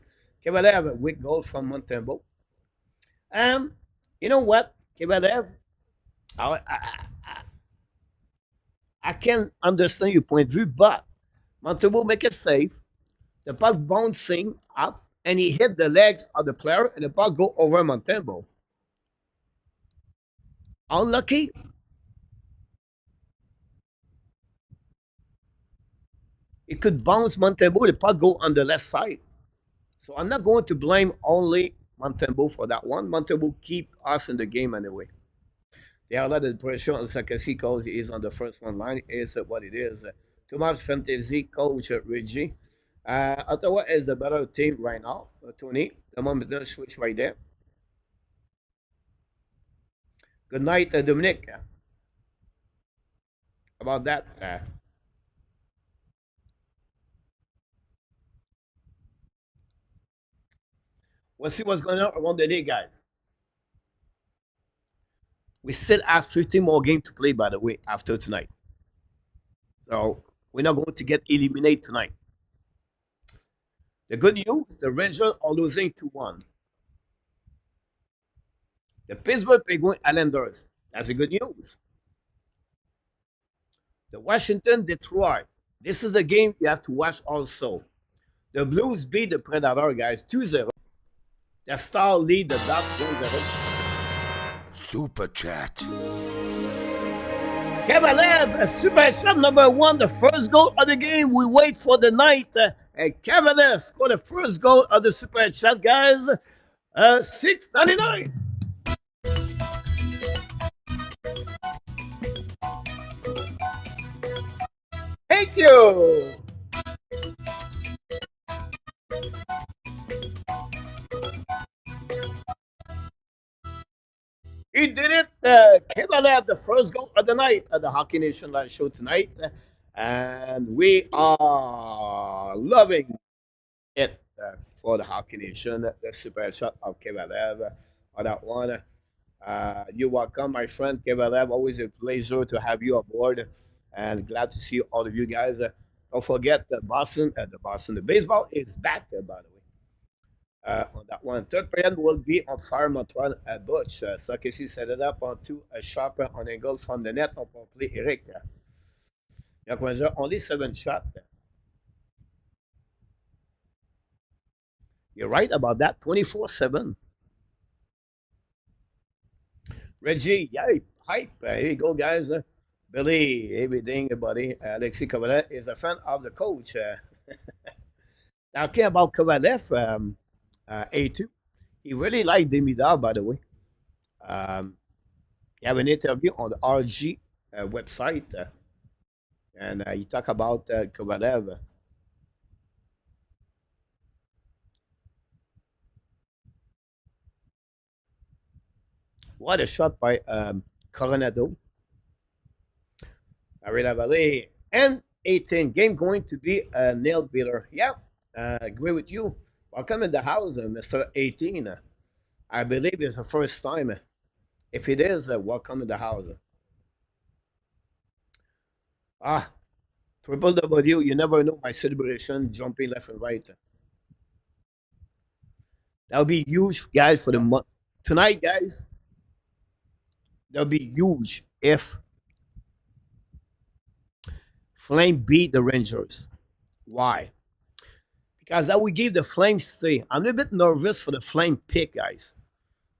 Speaker 1: Kovalev, a weak goal from Montembeau. You know what, Kovalev? I, I, I can understand your point of view, but Montembeau make it safe. The puck bouncing up, and he hit the legs of the player, and the puck go over Montembeau. Unlucky. It could bounce Montembeau, the puck go on the left side. So I'm not going to blame only Montembeau for that one. Montembeau keep us in the game anyway. They have a lot of pressure on Sakasi because he is on the first one line. Is what it is. Too much fantasy, coach Reggie. Ottawa is the better team right now. Tony, the moment does switch right there. Good night, Dominic. About that. We'll see what's going on around the league, guys. We still have 15 more games to play, by the way, after tonight. So we're not going to get eliminated tonight. The good news, the Rangers are losing 2-1. The Pittsburgh Penguins Islanders, that's the good news. The Washington Detroit, this is a game you have to watch also. The Blues beat the Predator, guys, 2-0. The Star lead the Ducks 1-0.
Speaker 2: Super Chat.
Speaker 1: Kovalev, Super Chat number 1, the first goal of the game. We wait for the night. And Kovalev scored the first goal of the Super Chat, guys. $6.99. Thank you. He did it. Kovalev, the first goal of the night at the Hockey Nation Live Show tonight. And we are loving it for the Hockey Nation. The super shot of Kovalev on that one. You're welcome, my friend Kovalev. Always a pleasure to have you aboard. And glad to see all of you guys. Don't forget Boston, the baseball is back, by the way. On that one. Third period will be on fire Montreal at Butch. Sarkisi set it up onto a sharper on angle from the net on power play Eric. Only 7 shots. You're right about that. 24-7. Reggie, yeah, hype. Here you go, guys. Billy, everything, buddy. Alexis Kovalev is a fan of the coach. Talking about Kovalev, A2. He really liked Demidar, by the way. He have an interview on the RG website, and he talk about Kovalev. What a shot by Coronado. Arena Valley. And 18 game going to be a nail beater. Yeah, agree with you. Welcome in the house, Mr. 18. I believe it's the first time. If it is, welcome in the house. Triple W, you never know my celebration, jumping left and right. That'll be huge, guys, for the month. Tonight, guys, that'll be huge if Flame beat the Rangers. Why? Because that would give the Flames stay. I'm a little bit nervous for the Flame pick, guys.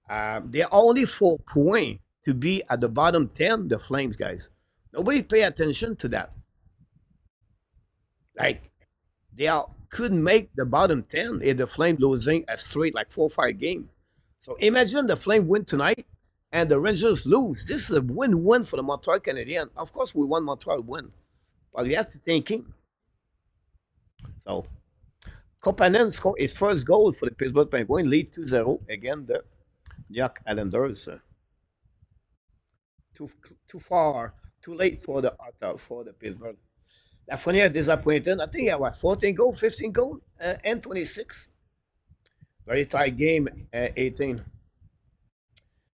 Speaker 1: They're only 4 points to be at the bottom 10, the Flames, guys. Nobody pay attention to that. Like, couldn't make the bottom 10 if the Flame losing a straight, like 4 or 5 games. So imagine the Flame win tonight and the Rangers lose. This is a win-win for the Montreal Canadiens. Of course, we want Montreal win. but you have to thinking. So Kopanen scored his first goal for the Pittsburgh Penguins, lead 2-0 against the New York Islanders. Too too far, too late for the for the Pittsburgh. Lafreniere disappointed. I think he had what, 14 goal, 15 goal, and 26. Very tight game, 18.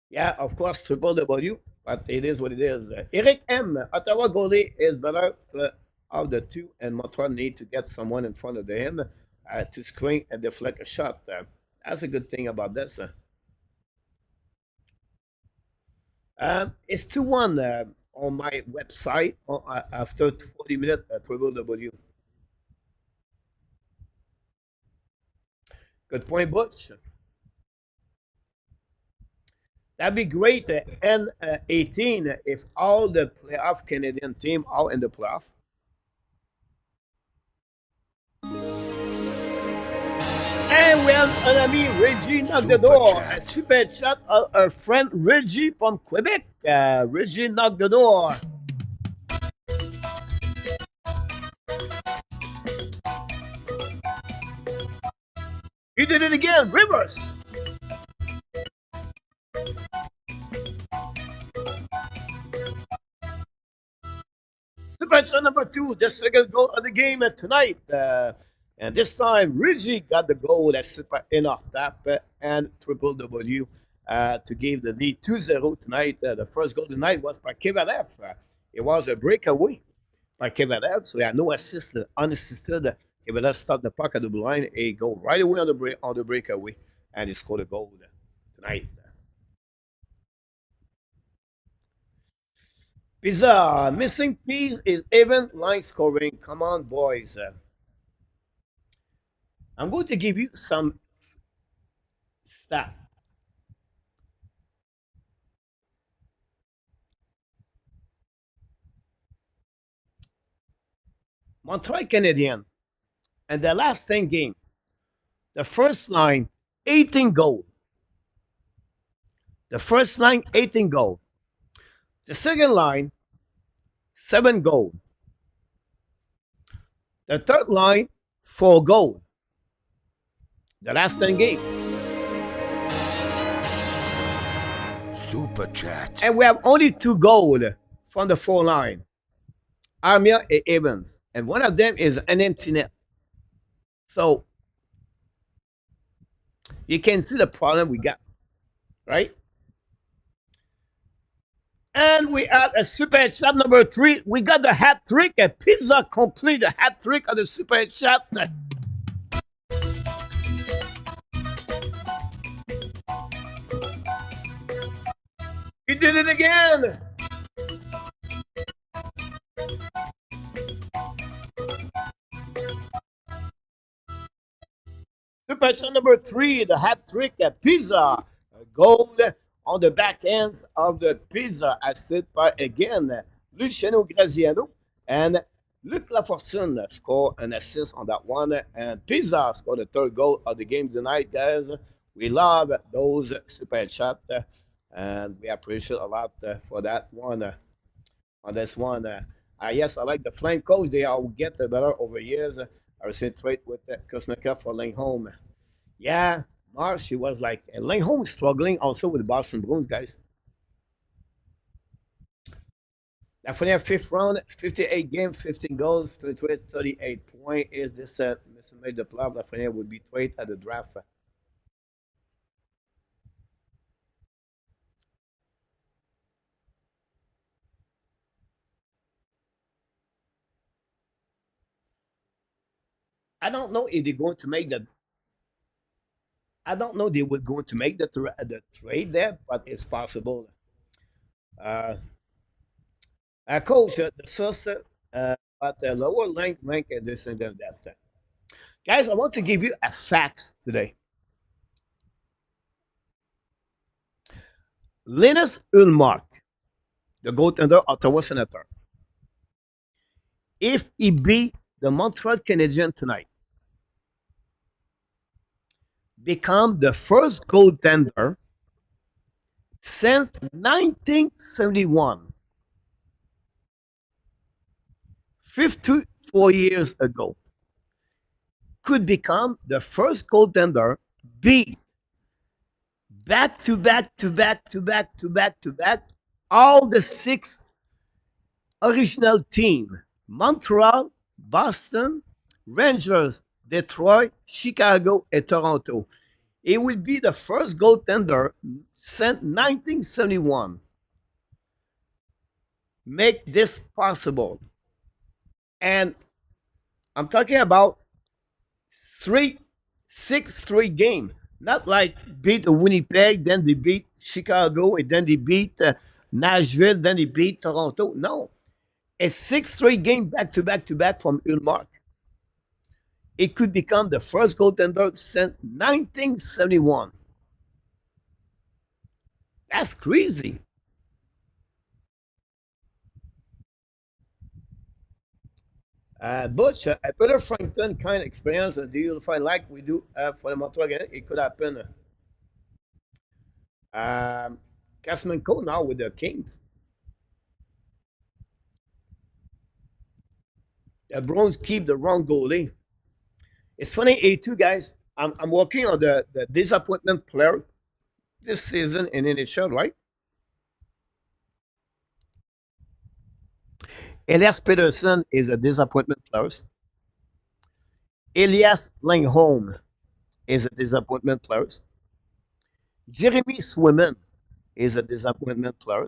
Speaker 1: Yeah, of course, triple W, but it is what it is. Eric M. Ottawa goalie is better of the two, and Montreal need to get someone in front of him to screen and deflect a shot. That's a good thing about this. It's 2-1 on my website after 40 minutes triple W. Good point, Butch. That'd be great. N18 if all the playoff Canadian team are in the playoff. And we have an ami, Reggie, knock the door. A super chat of our friend Reggie from Quebec. Reggie, knock the door. You did it again, Rivers. Super chat number 2, the second goal of the game tonight. And this time, Reggie got the goal that super in off tap and triple W to give the lead 2-0 tonight. The first goal tonight was by Kevadev. It was a breakaway by Kevadev, so he had no assist, unassisted. Kevadev stopped the puck at the blue line. He go right away on the breakaway, and he scored a goal tonight. Pizza, missing piece is even line scoring. Come on, boys. I'm going to give you some stat. Montreal Canadiens, and the last 10 game, the first line, 18 goal. The first line, 18 goal. The second line, 7 goal. The third line, 4 goal. The last 10 game.
Speaker 2: Super chat.
Speaker 1: And we have only 2 goals from the 4 line. Armia and Evans. And one of them is an empty net. So you can see the problem we got, right? And we have a super chat number 3. We got the hat trick. A pizza complete the hat trick of the super chat. You did it again. Super chat number 3, the hat trick, a pizza. A goal on the back ends of the pizza, assisted by again Luciano Graziano and Luc Lafortune score an assist on that one, and Pizza scored the third goal of the game tonight, guys. We love those super chat, and we appreciate a lot for that one. On this one, yes, I like the flank coach. They all get better over years. I was in trade with Kusmika for Lingholm. Yeah, Mars, she was like, and Lingholm struggling also with the Boston Bruins, guys. La première fifth round, 58 games, 15 goals, 38 points. Is this made the playoff? La première would be traded at the draft. I don't know if they're going to make the. I don't know they were going to make the trade there, but it's possible. Uh, Coach, the source, but the lower rank and this and that. Guys, I want to give you a facts today. Linus Ulmark, the goaltender, Ottawa Senator, if he beat the Montreal Canadiens tonight, become the first goaltender since 1971, 54 years ago, could become the first goaltender beat back to back to back to back to back to back all the six original team: Montreal, Boston, Rangers, Detroit, Chicago, and Toronto. It will be the first goaltender since 1971 make this possible. And I'm talking about three, 6 straight game. Not like beat Winnipeg, then they beat Chicago, and then they beat Nashville, then they beat Toronto. No, a 6 straight game back to back to back from Ulmark. It could become the first goaltender since 1971. That's crazy. Butch, a Peter Frankton kind of experience, do you find like we do for the Montreal Canadiens? It could happen. Casmanco now with the Kings. The Browns keep the wrong goalie. It's funny, A2 guys. I'm working on the disappointment player this season in NHL, right? Elias Peterson is a disappointment player. Elias Langholm is a disappointment player. Jeremy Swimmen is a disappointment player.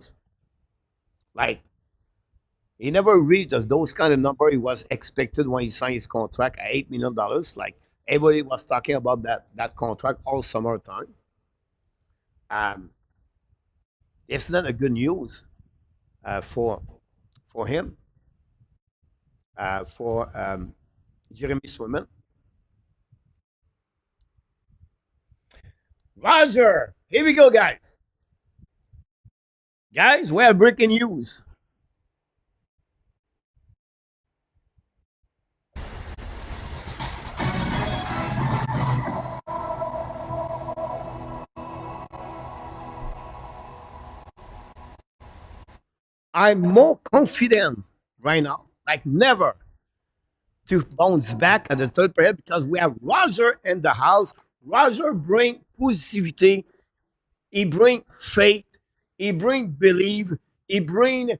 Speaker 1: Like, he never reached those kind of number he was expected when he signed his contract at $8 million. Like, everybody was talking about that contract all summertime. Um, it's not a good news for him, for Jeremy Swimmen. Roger, here we go, guys. Guys, we have breaking news. I'm more confident right now, like never, to bounce back at the third period because we have Roger in the house. Roger bring positivity. He bring faith. He bring belief. He bring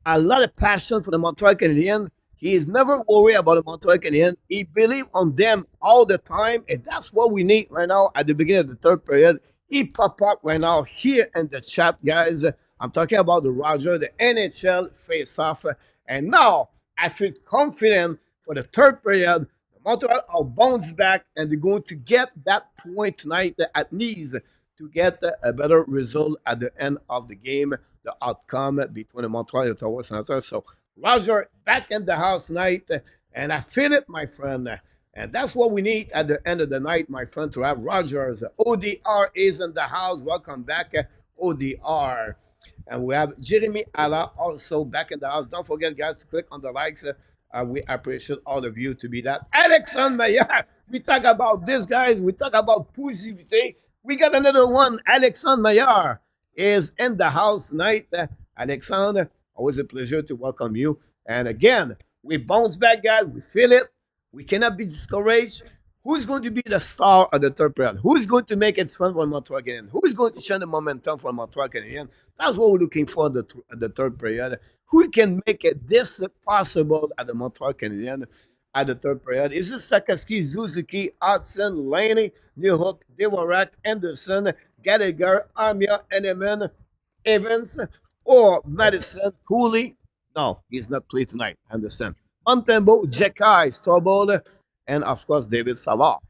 Speaker 1: a lot of passion for the Montreal Canadiens. He is never worried about the Montreal Canadiens. He believes on them all the time, and that's what we need right now at the beginning of the third period. He pop up right now here in the chat, guys. I'm talking about the Roger, the NHL face-off, and now I feel confident for the third period. Montreal will bounce back, and they're going to get that point tonight at least to get a better result at the end of the game, the outcome between the Montreal and Ottawa Senators. So, Roger, back in the house tonight, and I feel it, my friend. And that's what we need at the end of the night, my friend, to have Rogers. ODR is in the house. Welcome back, ODR. And we have Jeremy Alla also back in the house. Don't forget, guys, to click on the likes. We appreciate all of you to be that. Alexandre Maillard. We talk about this, guys. We talk about positivity. We got another one. Alexandre Maillard is in the house tonight. Alexandre, always a pleasure to welcome you. And again, we bounce back, guys. We feel it. We cannot be discouraged. Who's going to be the star of the third period? Who's going to make it fun for Montreal Canadiens? Who's going to share the momentum for Montreal Canadiens? That's what we're looking for at the third period. Who can make it this possible at the Montreal Canadiens at the third period? Is it Sakaski, Suzuki, Hudson, Laney, Newhook, Devorak, Anderson, Gallagher, Armia, Eneman, Evans, or Madison, Cooley? No, he's not playing tonight. I understand. Montembeau, Jekai, Strobel, and of course David Savard.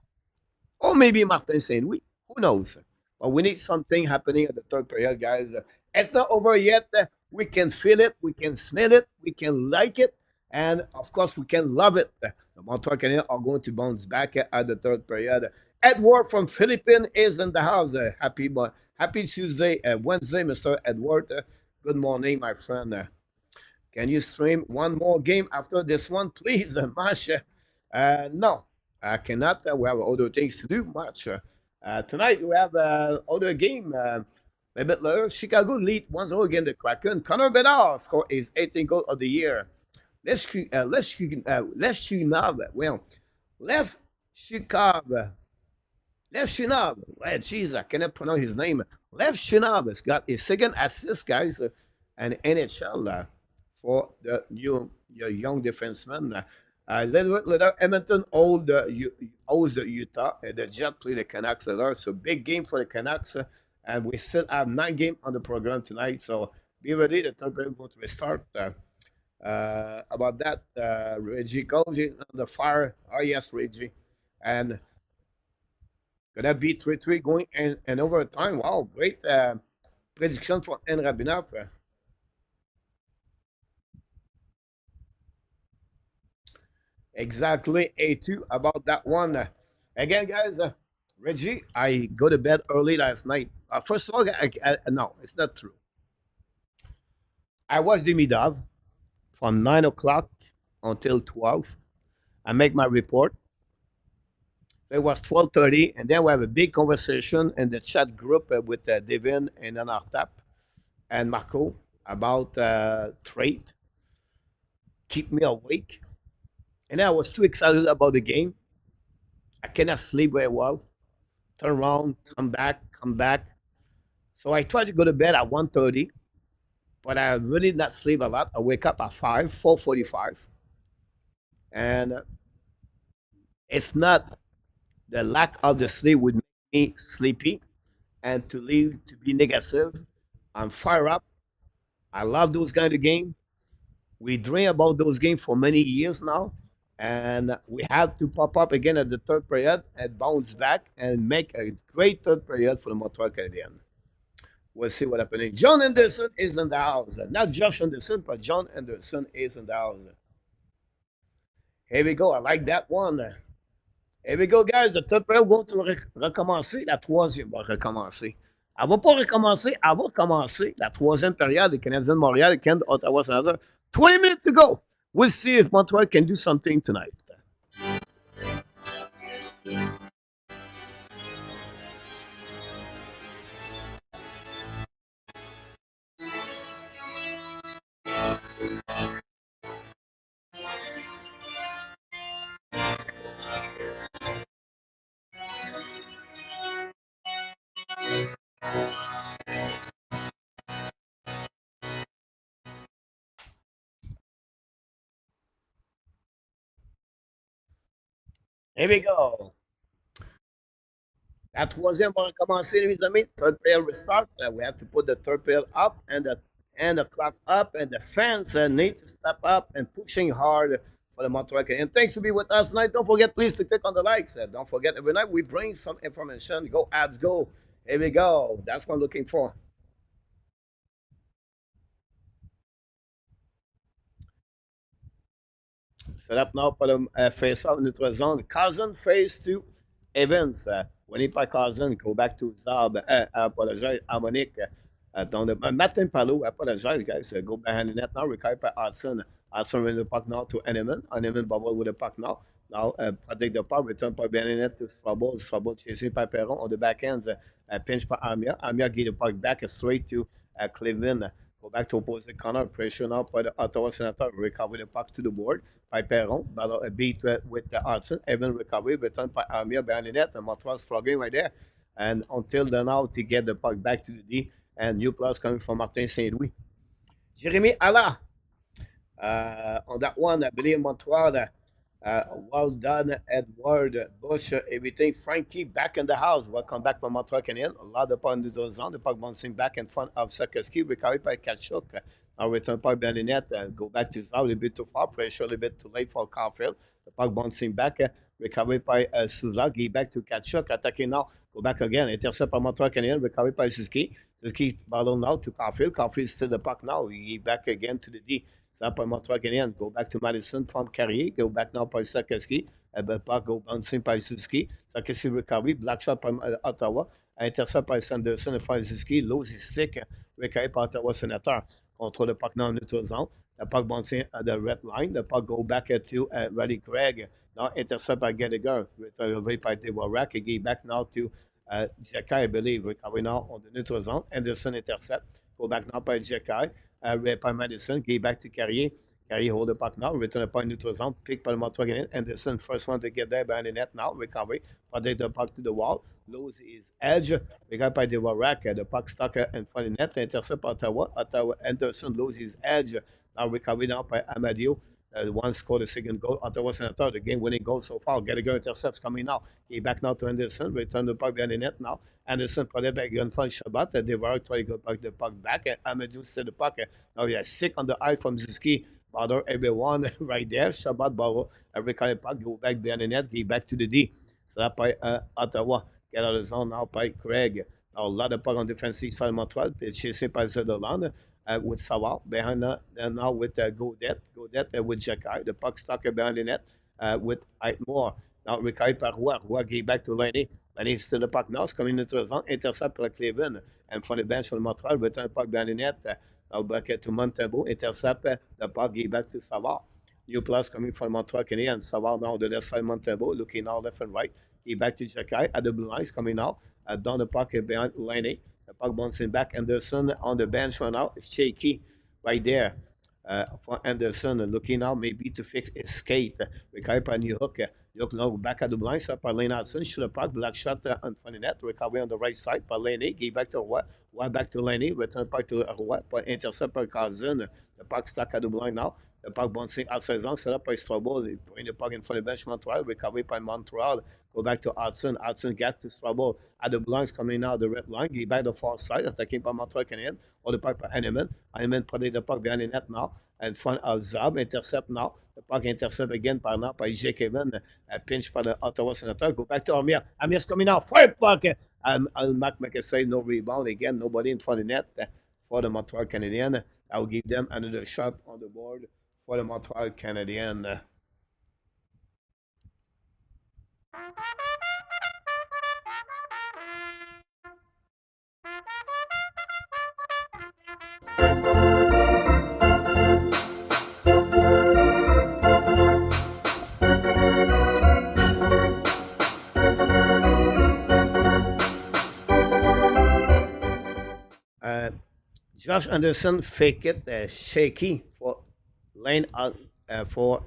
Speaker 1: Or maybe Martin St. Louis. Who knows? But we need something happening at the third period, guys. It's not over yet. We can feel it, we can smell it, we can like it, and of course we can love it. The Montreal Canadiens are going to bounce back at the third period. Edward from Philippines is in the house. Happy Tuesday, Wednesday, Mr. Edward. Good morning, my friend. Can you stream one more game after this one, please, Mash? No, I cannot. We have other things to do, Mash. Tonight we have other game. A bit later, Chicago lead 1-0 against the Kraken. Connor Bedard scored his 18th goal of the year Leshchinov. Well, Lev Shikov. Lev Shinov. Well, jeez, I cannot pronounce his name. Lev Shinov has got his second assist, guys, and NHL for the your young defenseman. Later, Edmonton owes the Utah. The Jet play the Canucks later. So big game for the Canucks. And we still have 9 games on the program tonight. So be ready. The third period going to restart. About that, Reggie Koji on the fire. Oh, yes, Reggie. And gonna be 3-3 going and overtime. Wow, great prediction for N. Rabinov. Exactly, A2 about that one. Again, guys, Reggie, I go to bed early last night. First of all, no, it's not true. I watched the Midov from 9 o'clock until 12. I make my report. So it was 12:30, and then we have a big conversation in the chat group with Devin and Anartap and Marco about trade. Keep me awake. And I was too excited about the game. I cannot sleep very well. Turn around, come back, come back. So I tried to go to bed at 1:30, but I really did not sleep a lot. I wake up at 4:45. And it's not the lack of the sleep would make me sleepy and to leave to be negative. I'm fired up. I love those kind of games. We dream about those games for many years now. And we have to pop up again at the third period and bounce back and make a great third period for the Montreal Canadiens. We'll see what happens. John Anderson is in the house. Not Josh Anderson, but John Anderson is in the house. Here we go. I like that one. Here we go, guys. The third period va recommencer. La troisième va recommencer. Elle va pas recommencer. Elle va commencer. La troisième période des Canadiens de Montréal and Ottawa Senators. 20 minutes to go. We'll see if Montreal can do something tonight. Here we go. La troisième va recommencer, les amis. Third period restart. We have to put the third period up and the clock up, and the fans need to step up and pushing hard for the Montreal Canadiens. And thanks to be with us tonight. Don't forget, please, to click on the likes. Don't forget, every night we bring some information. Go, Abs, go. Here we go. That's what I'm looking for. Set up now pour le face-off de notre zone. Cousin face to Evans. Winning by Cousin. Go back to Zab. Apologize. Harmonic. Donc, Martin Palo, apologize, guys. Go behind the net now. Recovered by Hudson. Hudson with the puck now to Eneman. Eneman bubble with the puck now. Now, protect the puck. Return by Benet to Strabo. Strabo chasing by Perron on the back end. Pinch by Amia. Amia get the puck back straight to Cleveland. Go back to opposite corner. Pressure now by the Ottawa Senators. Recover the puck to the board. By Perron. Battle a beat with the Hudson. Evan recovery. Return by Amia behind the net. And Montreal struggling right there. And until then now to get the puck back to the D. And new plus coming from Martin St. Louis. Jeremy Alla. On that one, I believe Montreal. Well done, Edward Bush. Everything. Frenchy back in the house. Welcome back from Montreal Canadiens. A lot of points in the zone. The puck bouncing back in front of Sakeski. Recovered by Kachuk. Now return puck behind the net. Go back to Zau. A little bit too far. Pressure a little bit too late for Caulfield. The puck bouncing back. Recovered by Suzaki. Back to Kachuk. Attacking now. Go back again. Intercept by Montreal Canadiens. Recovered by Suzuki. Suzuki ball now to Caulfield. Caulfield still the puck now. He back again to the D. Stop by Montreal Canadiens. Go back to Madison from Carrier. Go back now by Sakeski. Puck go bouncing by Suzuki. Sakeski recovery. Black shot by Ottawa. Intercept by Sanderson and by Suzuki. Lose his stick. Recovered by Ottawa Senators. Control the puck now in the zone. The puck bouncing at the red line. The puck go back to Rally Craig. Now intercept by Gallagher. Recovered by Devorak. He gave back now to Jekai, I believe. Recovery now on the neutral zone. Anderson intercept. Go back now by Jekai. By Madison. Gave back to Carrier. Carey hold the puck now, return the puck neutral zone, pick by the Montreal Canadiens. Anderson, first one to get there behind the net now, recovery, protect the puck to the wall, lose his edge, recovered by the Warak, the puck stuck in front of the net, intercept Ottawa, Anderson lose his edge, now recovery now by Amadio. One scored the second goal. Ottawa Senators, the game-winning goal so far. Gallagher intercepts coming now. He back now to Anderson. Return the puck behind the net now. Anderson put it back in front of Shabbat. Devar try to go back the puck back. Amadou set the puck. Now he has sick on the eye from Zuski. Bother everyone right there. Shabbat borrow every kind of puck. Go back behind the net. Get back to the D. So that by Ottawa. Get out of the zone now by Craig. Now a lot of puck on defensive side of Montreal. It's chased by Zedolanda. With Savard behind now with Godet with Jacquard. The puck stuck behind the net with Eitmore. Now recovered par Roy. Roy gave back to Laney. Laney still the puck now. It's coming into the zone. Intercept par Cleveland. And from the bench from Montreal, return the puck behind the net. Now back to Montebo. Intercept the puck gave back to Savard. New plus coming from Montreal Canadiens. Savard now on the left side Montebo. Looking now left and right. Gave back to Jacquard. At the blue lines coming now. Down the puck behind Laney. The puck bouncing back. Anderson on the bench right now. It's shaky right there for Anderson. Looking now maybe to fix his skate. Recovered by New Hook. Look now back at the blind side by Lane Hudson. Shoot the puck. Black shot on front of net. Recovery on the right side by Laney. Gave back to Roy. Roy back to Laney. Return back to Roy. But intercept by Cousin. The puck stuck at the blind now. The puck bouncing outside zone. Set up by Strabo. Bring the puck in front of the bench. Montreal. Recovery by Montreal. Go back to Hudson. Hudson gets to Strabo. At the blinds coming out the red line. Give back the far side. Attacking by Montreal Canadiens. Or the puck by Heineman. Heineman putting the puck behind the net now. In front of Zab. Intercept now. The puck intercept again by now by J. Kevin. Pinch by the Ottawa Senators. Go back to Amir. Amir's coming out. Fire puck. Mac make a save. No rebound. Again, nobody in front of the net for the Montreal Canadiens. I'll give them another shot on the board for the Montreal Canadiens. Josh Anderson fake it, shaky for lane for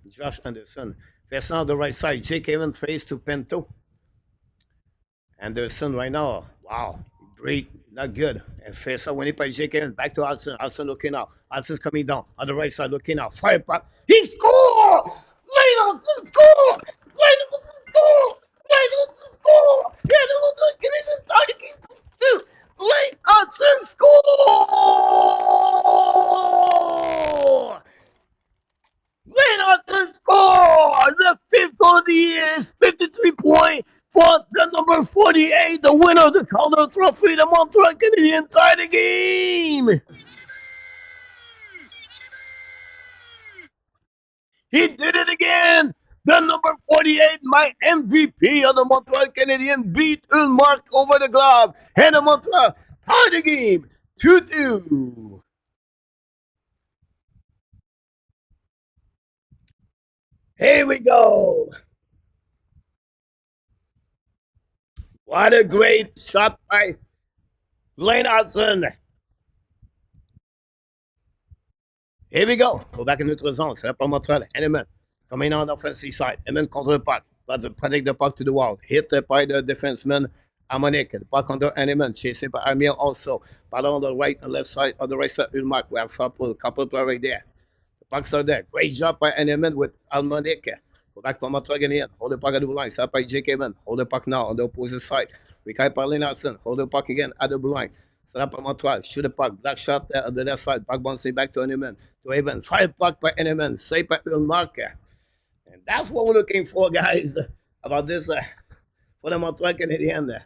Speaker 1: Josh Anderson. First on the right side, Jake Evans face to Pinto. Anderson right now, wow, great, not good. And face out when he by Jake Evans, back to Hudson. Hudson looking out. Hudson's coming down on the right side, looking out. Fire puck. He scored! Lane Hudson scored! Lane Hudson scored! Lane Hudson scored! Yeah, the Montreal Canadiens starting game 2. Lane Hudson score! Lane Hudson score! The fifth goal of the year is 53 points for the number 48, the winner of the Calder Trophy, the Montreal Canadiens tie the game. He did it again. The number 48, my MVP of the Montreal Canadiens, beat Ulmark over the glove. And the Montreal tie the game 2-2. Here we go. What a great shot by Lane Hudson. Here we go. Go back in neutral zone. C'est pas Montreal. Heineman coming on the offensive side. Heineman contre le puck. Let's protect the puck to the wall. Hit by the defenseman Harmonic. The puck under Heineman. Chased by Amir also. Ball on the right and left side. On the right side, Ulmark. We have a couple players right there. The pucks are there. Great job by Heineman with Harmonic. Go back for Montreal again. Hold the puck at the blue line. Set by Jake Evans. Hold the puck now on the opposite side. We can't by Lane Hudson. Hold the puck again at the blue line. Set up by Montreal. Shoot the puck. Black shot there on the left side. Puck bouncing back to Heineman. To Evans. Fire puck by Heineman. Save by Ulmark. And that's what we're looking for, guys, about this for the Montreal Canadiens.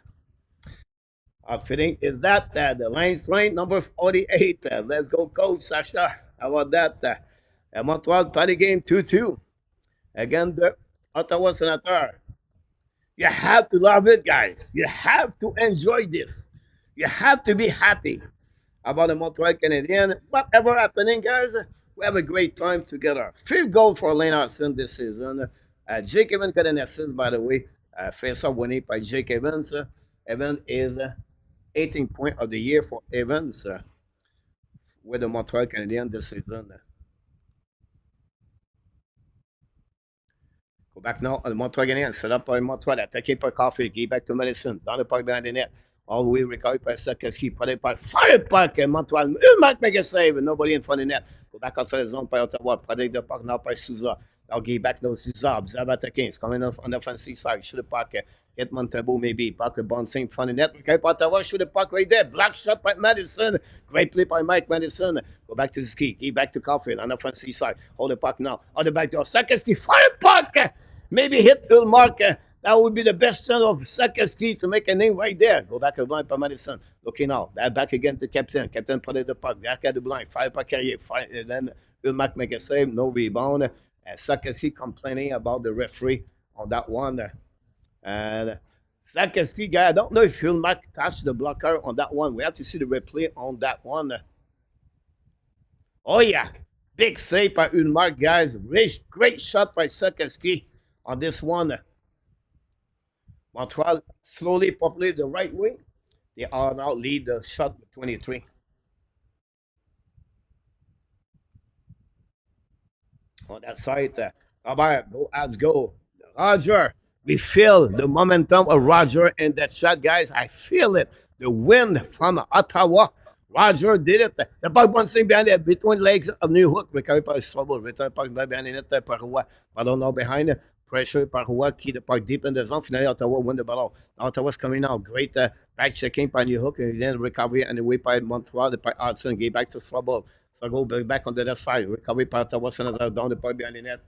Speaker 1: Fitting is that the line strength number 48. Let's go, Coach Sasha. How about that? Montreal tie the game 2-2. Again, the Ottawa Senators. You have to love it, guys. You have to enjoy this. You have to be happy about the Montreal Canadiens. Whatever happening, guys, we have a great time together. 5th goal for Lane Hudson this season. Jake Evans got an assist, by the way. Face-off winning by Jake Evans. Evans is 18th point of the year for Evans with the Montreal Canadiens this season. Back now, on Montreal Canadiens, set up by Montreal, attaqué par Coffee, guy back to Madison, dans le parc behind the net. All the way recovered by Sakowski, put par fire puck, and Montreal, Mark make a save, and nobody in front of the net. Go back outside the zone by Ottawa, product the puck now by Souza. Now guy back now, Zab attaquing, it's coming off on the offensive side, shoot the puck, hit Montembeau maybe, puck bouncing in front of the net, recovered by Ottawa, shoot the puck right there, block shot by Madison, great play by Mike Madison. Go back to the ski, guy back to Caulfield on the offensive side, hold the puck now, on the back door, Sakowski, fire puck! Maybe hit Ulmark. That would be the best son of Sakowski to make a name right there. Go back to the blind by Madison. Looking out. Back again to Captain. Captain put it the puck. Back at the blind. Fire puck carrier. Then Ulmark make a save. No rebound. Sakowski complaining about the referee on that one. And Sakowski, guy, I don't know if Ulmark touched the blocker on that one. We have to see the replay on that one. Oh, yeah. Big save by Ulmark, guys. Great shot by Sakowski on this one. Montreal slowly populate the right wing. They are now lead the shot with 23. On that side, Robert, go Habs, go. Roger, we feel the momentum of Roger in that shot, guys. I feel it. The wind from Ottawa. Roger did it. The puck bouncing behind it, between legs of New Hook. Recovered by Trouble. Return puck behind it. Parois. Ballon now behind it. Pressure Parois. Keep the puck deep in the zone. Finally, Ottawa win the ball. Ottawa's coming out. Great back checking by New Hook. And then recovery and away by Montreal. The by Hudson. Get back to Trouble. So go back on the left side. Recovery by Ottawa Senators down the puck behind the net.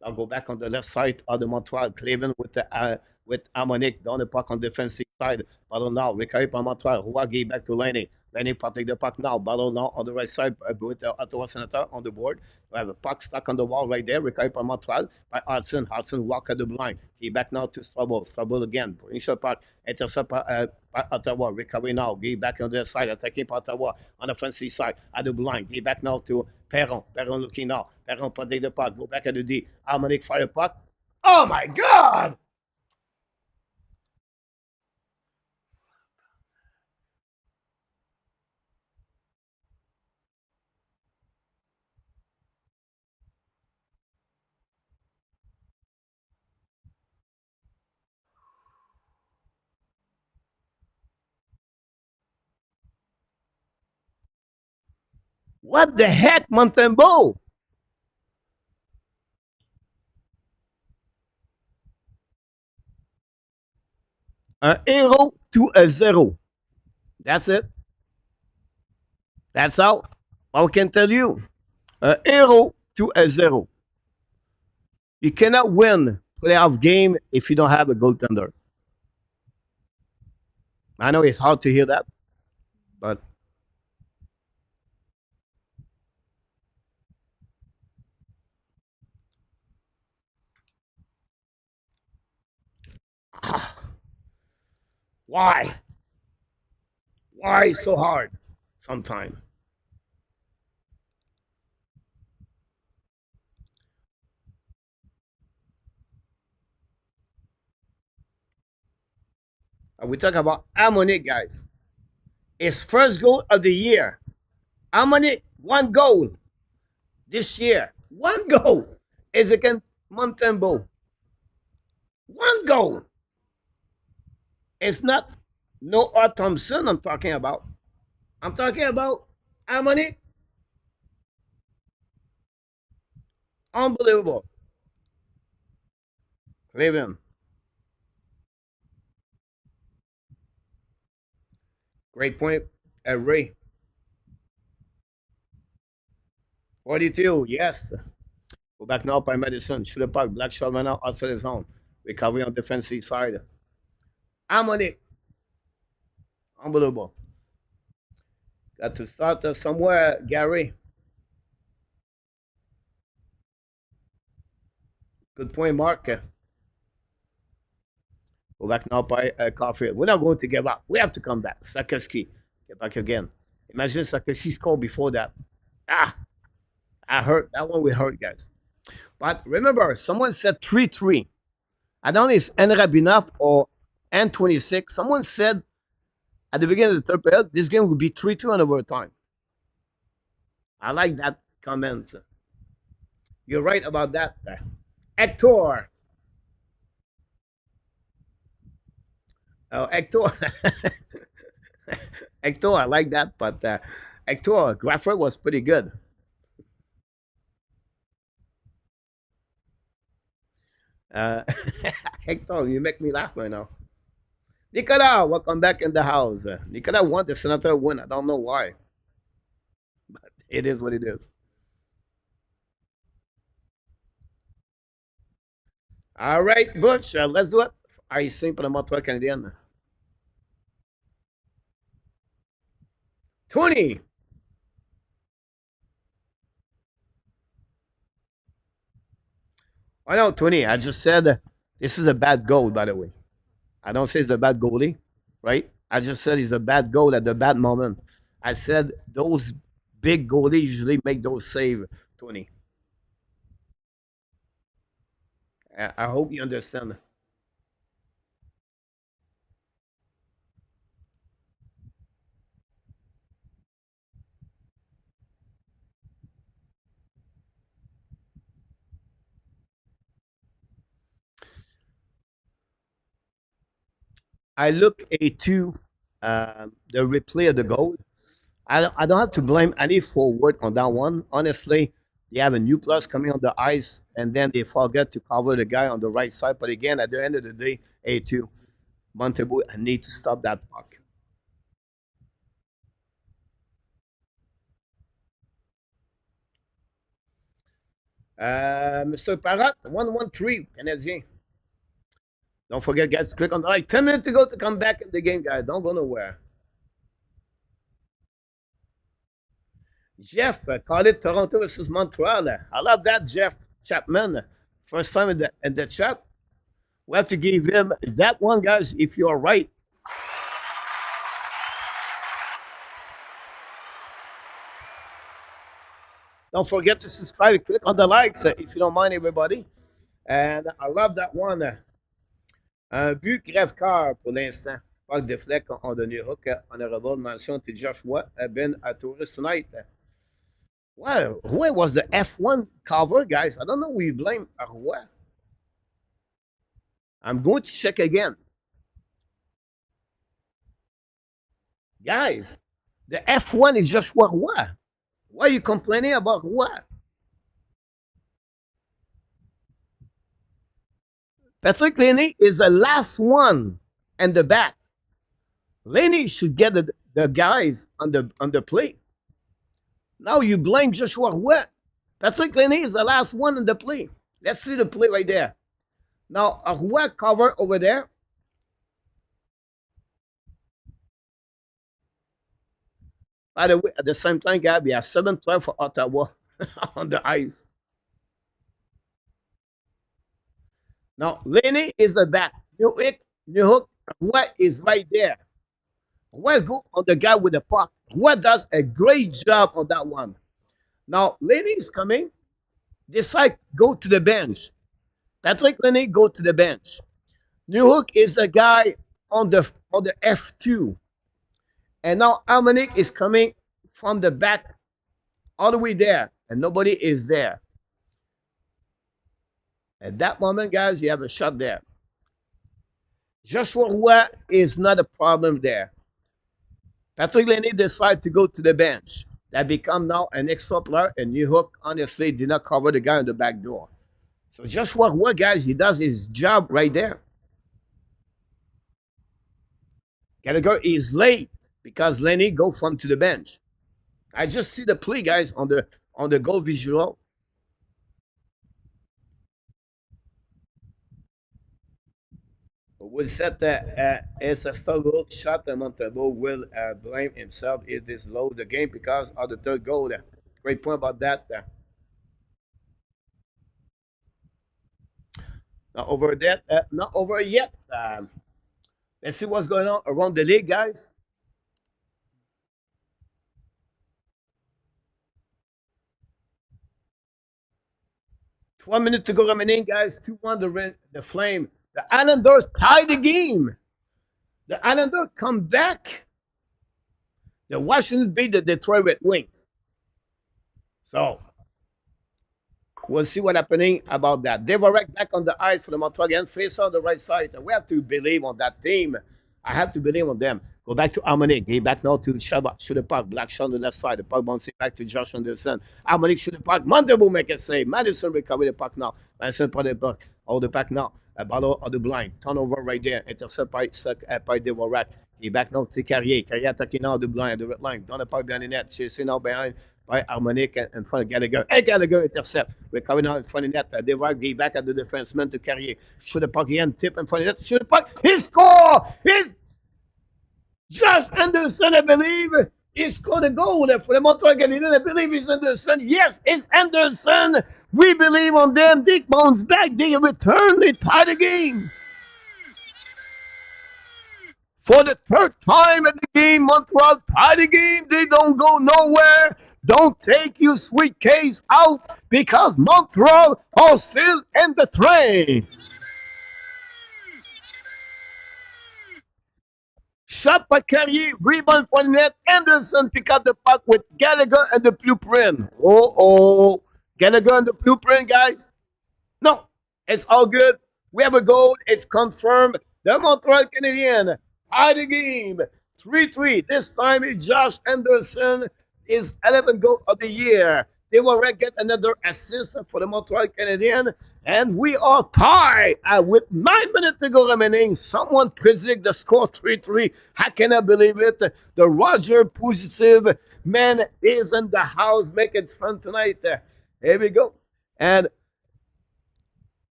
Speaker 1: I'll go back on the left side of the Montreal. Cleveland with Harmonic down the puck on the defensive side. Ballon now. Recovery by Montreal. Huagi back to Lenny. Lenny protect the puck now. Ballon now on the right side with the Ottawa Senator on the board. We have a puck stuck on the wall right there. Recovered by Montreal by Hudson. Hudson walk at the blind. He back now to Trouble. Trouble again. Initial puck. Intercept by Ottawa. Recovery now. Get back on the side. Attacking by Ottawa on the offensive side at the blind. Get back now to Perron. Perron looking now. Perron protect the puck. Go back at the D. Harmonic fire puck. Oh my God! What the heck, Montembeau? Un héros to a zero. That's it. That's all. I can tell you. A hero to a zero. You cannot win playoff game if you don't have a goaltender. I know it's hard to hear that, but why? Why so hard sometimes? We talk about Harmonic, guys. His first goal of the year. Harmonic, one goal this year. One goal is against Montembeau. One goal. It's not Noah Thompson I'm talking about. I'm talking about Harmonic. Unbelievable. Cleveland. Great point. Ray. 42. Yes. Go back now by Madison. Shoot the puck. Black shot right now outside the zone. Recovery on defensive side. Harmonic. Unbelievable. Got to start somewhere, Gary. Good point, Mark. Go back now by Caulfield. We're not going to give up. We have to come back. Sakowski. Get back again. Imagine Sakowski scored before that. Ah, I hurt. That one we hurt, guys. But remember, someone said 3-3. I don't know if it's Enrabinaf or N26. Someone said at the beginning of the third period, this game would be 3-2 in overtime. I like that comment. You're right about that. Hector. Oh, Hector. Hector, I like that, but Hector Grafford was pretty good. Uh, Hector, you make me laugh right now. Nicolas, welcome back in the house. Nicolas want the Senator win. I don't know why. It is what it is. All right, Butch, let's do it. I sing pour le Montreal Canadiens. Tony. I know, Tony. I just said this is a bad goal, by the way. I don't say it's a bad goalie, right? I just said he's a bad goal at the bad moment. I said those big goalies usually make those save, Tony. I hope you understand. I look into the replay of the goal. I don't have to blame any forward on that one. Honestly, they have a new plus coming on the ice, and then they forget to cover the guy on the right side. But again, at the end of the day, A2, Montebo need to stop that puck. Mr. Parat, 113, Canadien. Don't forget, guys, click on the like. 10 minutes to go to come back in the game, guys. Don't go nowhere. Jeff, call it Toronto versus Montreal. I love that, Jeff Chapman. First time in the chat. We have to give him that one, guys, if you're right. Don't forget to subscribe. Click on the likes if you don't mind, everybody. And I love that one. Un but crève-cœur pour l'instant. Puck deflect on the new hook. Honorable mention to Joshua Ben at tourist tonight. Well, where was the F1 cover, guys? I don't know. We blame Roy. I'm going to check again. Guys, the F1 is Joshua Roy. Why are you complaining about Roy? Patrick Laney is the last one in the back. Laney should get the guys on the plate. Now you blame Joshua Roy. Patrick Laney is the last one in the play. Let's see the play right there. Now, a Roy cover over there. By the way, at the same time, Gab, we have 7-12 for Ottawa on the ice. Now, Laney is the back. New hook, Roy is right there. Roy go on the guy with the puck. Roy does a great job on that one. Now, Laney is coming. Decide go to the bench. Patrick Laney go to the bench. New hook is the guy on the F2. And now Almanic is coming from the back all the way there, and nobody is there. At that moment, guys, you have a shot there. Joshua Roy is not a problem there. Patrick Laney decided to go to the bench. That become now an extra player, and New Hook honestly did not cover the guy on the back door. So Joshua Roy, guys, he does his job right there. Gallagher is late because Lenny go from to the bench. I just see the play, guys, on the goal visual. We said that it's a struggle shot and Montebo will blame himself if this low the game because of the third goal. Great point about that. Not over that, not over yet. Let's see what's going on around the league, guys. 1 minute to go remaining, guys. 2-1 the Flame. The Islanders tie the game. The Islanders come back. The Washington beat the Detroit Red Wings. So we'll see what's happening about that. Devorek back on the ice for the Montreal Canadiens, face on the right side. And we have to believe on that team. I have to believe on them. Go back to Harmonic. Get back now to Shabbat. Shoot the puck. Black shot on the left side. The puck bouncing back to Josh Anderson. Harmonic shoot the puck. Montebu make a save. Madison recover the puck now. Madison put the puck. Hold the puck now. A battle of the blind. Turnover right there. Intercept by Devorak. Get back now to Carrier. Carrier attacking now the blind. The red line. Down the puck behind the net. Chasing now behind by Harmonic in front of Gallagher. And Gallagher intercept. Recovery now in front of the net. Devorak get back at the defenseman to Carrier. Shoot the puck again. Tip in front of the net. Shoot the puck. He score! He's Josh Anderson, I believe, he scored a goal for the Montreal Canadiens. I believe it's Anderson. Yes, it's Anderson. We believe on them. They bounce back. They return. They tie the game. For the third time in the game, Montreal tie the game. They don't go nowhere. Don't take your sweet case out because Montreal are still in the train. Shot by Carrier, rebound for the net. Anderson pick up the puck with Gallagher and the blueprint. Oh. Gallagher and the blueprint, guys. No, it's all good. We have a goal. It's confirmed. The Montreal Canadiens tie the game. 3-3. This time it's Josh Anderson. His 11th goal of the year. They will get another assist for the Montreal Canadiens. And we are tied with 9 minutes to go remaining. Someone predict the score 3-3. I cannot believe it. The Roger Positive man is in the house. Make it fun tonight. Here we go. And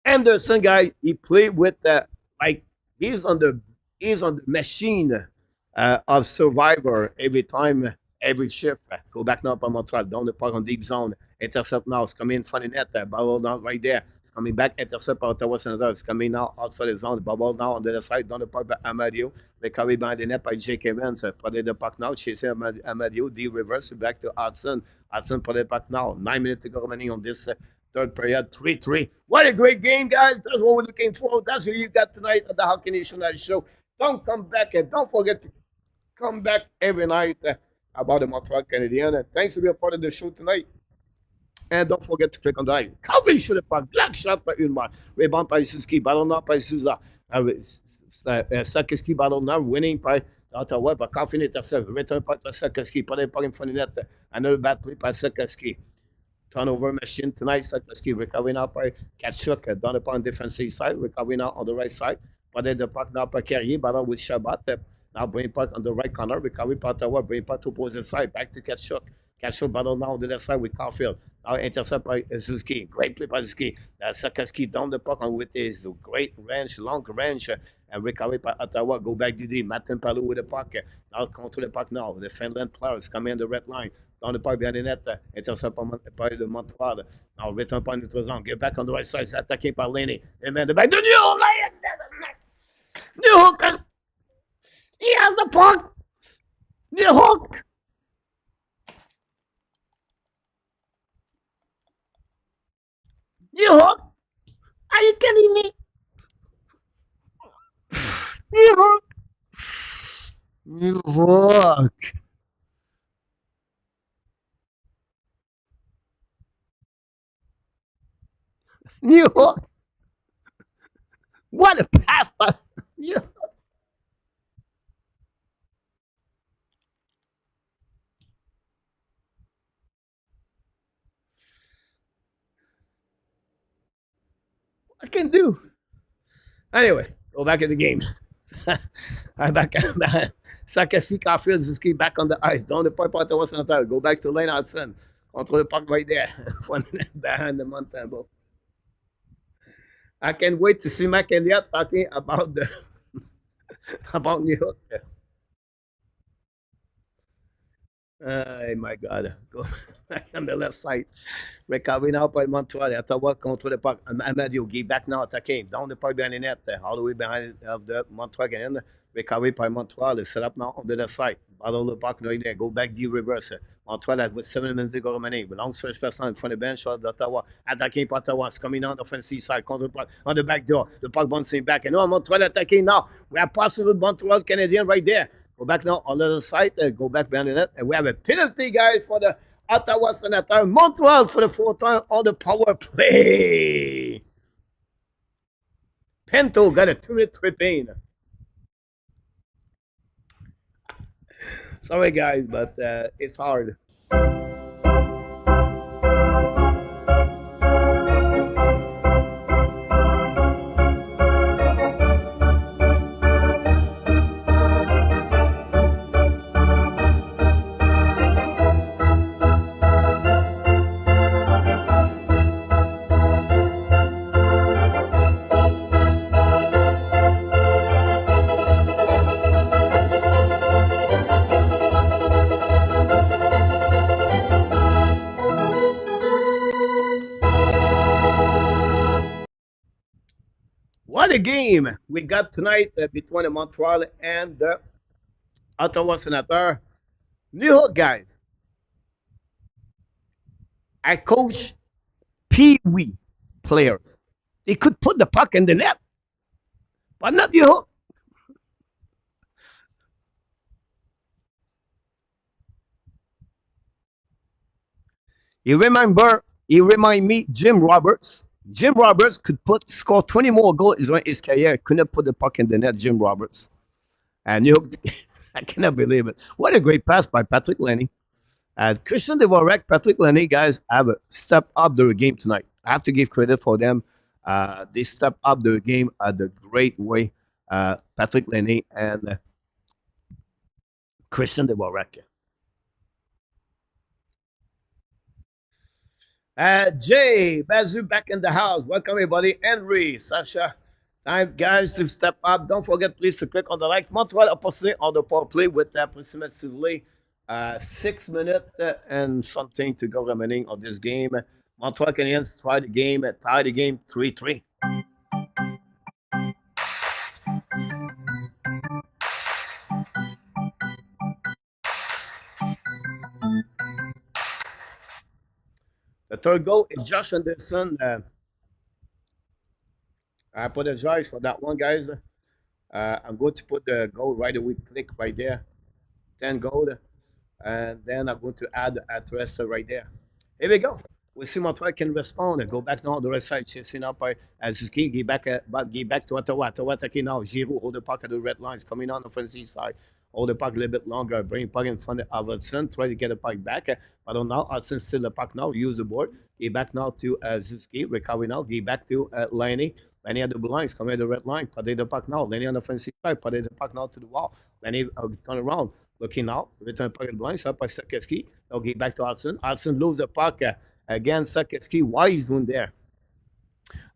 Speaker 1: Anderson guy, he played with like he's on the machine of Survivor every time. Every shift, go back now by Montreal, down the park on deep zone, intercept now, it's coming in front of net, bubble now right there, it's coming back, intercept by Ottawa Senators, it's coming now outside the zone, bubble now on the other side, down the park by Amadio, recovery behind the net by Jake Evans, put the puck now, chasing Amadio, reverse back to Hudson put the puck now, 9 minutes to go remaining on this third period, 3-3. What a great game, guys, that's what we're looking for, that's what you got tonight at the Hockey Nation Show. Don't come back and don't forget to come back every night about the Montreal Canadiens. And thanks for being a part of the show tonight. And don't forget to click on the like. Calvin shoot the puck. Black shot by Ulmar. Rebound by Suzuki. Battle now by Souza. Sakiski battle now winning by Ottawa. But Calvin intercept. Return puck to Sakiski. Put the puck in front of the net. Another bad play by Sakiski. Turnover machine tonight. Sakiski recovering now by Kachuk. Down upon defensive side. Recovering now on the right side. Put the puck now by Carrier. Battle with Shabbat. Now bring puck on the right corner. Recovery by Ottawa. Bring puck to opposite side. Back to Kachuk. Kachuk battle now on the left side with Caulfield. Now intercept by Suzuki. Great play by Suzuki. Sakiski down the puck with his great range, long range. And recovery by Ottawa. Go back to D. Martin Palou with the puck. Now control the puck now. The Finland players coming in the red line. Down the puck behind the net. Intercept by the Montreal. Now return by neutral zone. Get back on the right side. It's attacked by Laney. And then the back. The New Hook. New Hook. He has a puck. New Hook. New Hook. Are you kidding me? New Hook. New Hook. New Hook. What a pass by New Hook. I can do. Anyway, go back in the game. I'm back. Sakiski, Caulfield, Suzuki back on the ice. Down the point, Ottawa Senators. Go back to Lane Hudson. Control the puck right there. Behind the Montego. I can't wait to see Mac Elliott talking about the about New York. Oh my God. Go back on the left side. Recovery now by Montreal. Ottawa control the puck. Amadio, get back now attacking. Down the puck behind the net. All the way behind of the Montreal again. Recovery by Montreal. It's set up now on the left side. Battle the puck right there. Go back the reverse. Montreal with 7 minutes to go remaining. Belongs first person in front of the bench of Ottawa. Attacking Ottawa. It's coming on the offensive side. Control the puck on the back door. The puck bouncing back. And now Montreal attacking now. We have possible Montreal Canadiens right there. Go back now on the other side. Go back behind the net. And we have a penalty, guys, for the Ottawa Senators. Montreal for the fourth time on the power play. Pinto got a 2-minute tripping. Sorry, guys, but it's hard. What a game we got tonight between the Montreal and the Ottawa Senators. New York guys, I coach Pee Wee players. They could put the puck in the net, but not New York. He remind me Jim Roberts. Jim Roberts could score 20 more goals in his career. Couldn't put the puck in the net, Jim Roberts. And you, I cannot believe it. What a great pass by Patrick Lenny. And Christian Dvorak, Patrick Lenny, guys, have stepped up their game tonight. I have to give credit for them. They stepped up their game at a great way. Patrick Lenny and Christian Dvorak. Jay, Bazoo back in the house. Welcome, everybody. Henry, Sasha. Time, guys, to step up. Don't forget, please, to click on the like. Montreal opposite on the power play with approximately 6 minutes and something to go remaining on this game. Montreal Canadiens try the game, tie the game 3-3. The third goal is Josh Anderson. I apologize for that one, guys. I'm going to put the goal right away. Click right there. 10 goal. And then I'm going to add the address right there. Here we go. We'll see Montreal can respond. Go back now on the right side, chasing up by Suzuki. Get back to Ottawa. Ottawa attacking now. Giroux hold the puck at the red lines. Coming on the offensive side. Hold the puck a little bit longer. Bring puck in front of Hudson. Try to get the puck back. But on now, Hudson still the puck now. Use the board. Get back now to Suzuki. Recovery now. Get back to Laney. Lenny at the blue lines, coming at the red line, put the puck now. Lenny on the offensive side, put the puck now to the wall. Lenny turn around, looking out, return puck at the blind side by Saketsky. They'll get back to Hudson. Hudson lose the puck again. Saketsky, why he's doing there?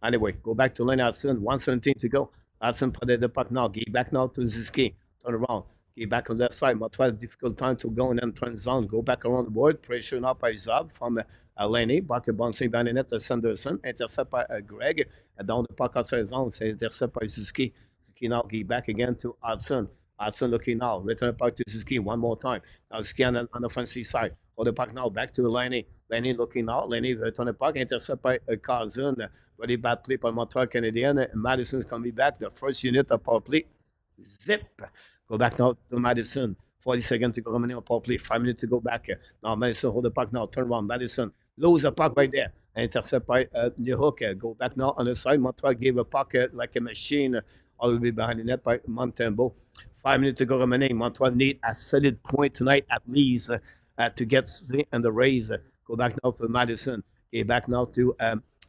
Speaker 1: Anyway, go back to Lenny Hudson. 1:17 to go. Hudson put the puck now. Get back now to Ziski. Turn around. Get back on that side. Montreal difficult time to go and then turn zone. Go back around the board. Pressure now by Zab from Lenny. Back bouncing down the net to Sanderson. Intercept by Greg. Down the puck outside zone. C'est intercept by Suzuki. Suzuki now get back again to Hudson. Hudson looking now. Return back to Suzuki one more time. Now Suzuki on the offensive side. Hold the puck now. Back to Lenny. Lenny looking now. Lenny return the puck. Intercept by Cousin. Very bad play by Montreal Canadiens. Madison's coming back. The first unit of power play. Zip. Go back now to Madison. 40 seconds to go remaining on power play. 5 minutes to go back. Now Madison hold the puck now. Turn around. Madison lose the puck right there. Intercept by New Hook. Go back now on the side. Montreal gave a puck like a machine all the way behind the net by Montembeau. 5 minutes to go remaining. Montreal need a solid point tonight at least to get in the race. Go back now to Madison. Get back now to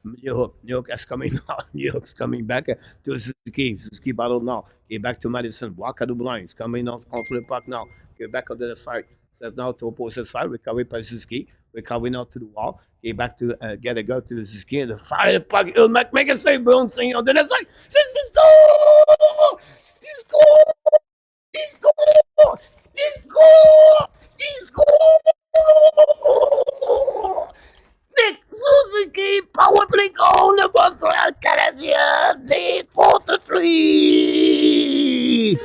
Speaker 1: New Hook. New Hook is coming now. New Hook's coming back to Suzuki. Suzuki battle now. Get back to Madison. Walk at the blinds. Coming out onto the puck now. Get back on the side. Set now to opposite side. Recovery by Suzuki. Recovery now to the wall. Get back to get a go to Suzuki and the fire the puck. He'll make a save. Bouncing on the other side. Suzuki score! He scored! He scored! He scored! He scored! Nick Suzuki, power play goal, the Montreal Canadiens, lead 4-3.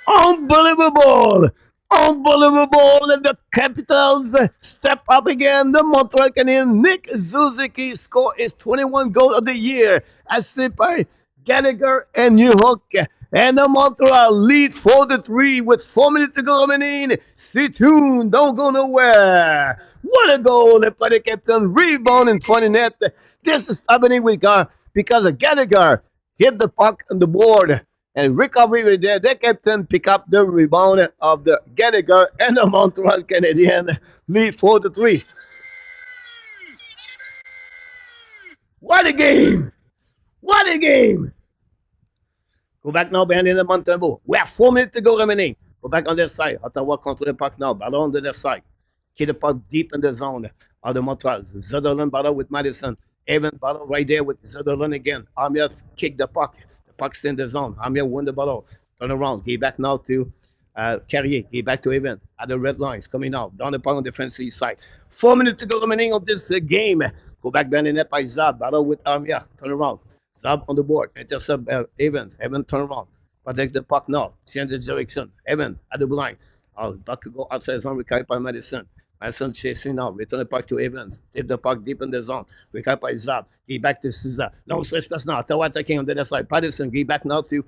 Speaker 1: Unbelievable! Unbelievable! And the Capitals step up again. The Montreal Canadiens, Nick Suzuki score his 21 goal of the year, assisted by Gallagher and New Hook. And the Montreal lead 4-3 with 4 minutes to go remaining. Stay tuned. Don't go nowhere. What a goal by the captain. Rebound in front of net. This is happening with because of Gallagher. hit the puck on the board, and recovery right there. The captain pick up the rebound of the Gallagher, and the Montreal Canadiens lead 4-3. What a game! What a game! Go back now behind the Montembeau. We have 4 minutes to go remaining. Go back on the side. Ottawa control the puck now. Ballon on the side. Keep the puck deep in the zone of the Montreal. Zetterlund battle with Madison. Evan battle right there with Zetterlund again. Amir kick the puck. The puck's in the zone. Amir win the battle. Turn around. Get back now to Carrier. Get back to Evan. At the red lines. Coming out. Down the puck on the defensive side. 4 minutes to go remaining on this game. Go back behind the net by Zab. Battle with Amir. Turn around. Zab on the board. Intercept Evans. Evans turn around. Protect the puck now. Change the direction. Evans at the blind. Puck go outside zone. Recovered by Madison. Madison chasing now. Return the puck to Evans. Tip the puck deep in the zone. Recovered by Zab. Get back to Souza. Long stretch pass now. Ottawa attacking on the other side. Patterson. Get back now to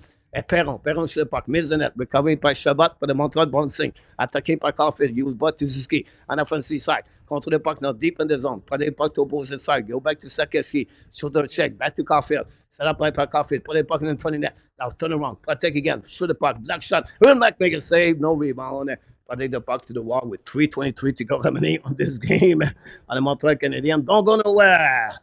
Speaker 1: Perron. Perron sur le puck. Miss the net. Recovered by Shabbat for the Montreal bouncing. Attaqué par Caulfield. Use bot to Suzuki. On the offensive side. Control the puck now deep in the zone. Protect the puck to opposite side. Go back to Sakeski. Shoulder check. Back to Caulfield. Set up by Caulfield. Put the puck in front of net. Now turn around. Protect again. Shoot the puck. Black shot. Run back. Make a save. No rebound. Protect the puck to the wall with 3:23 to go remaining on this game. On the Montreal Canadiens. Don't go nowhere.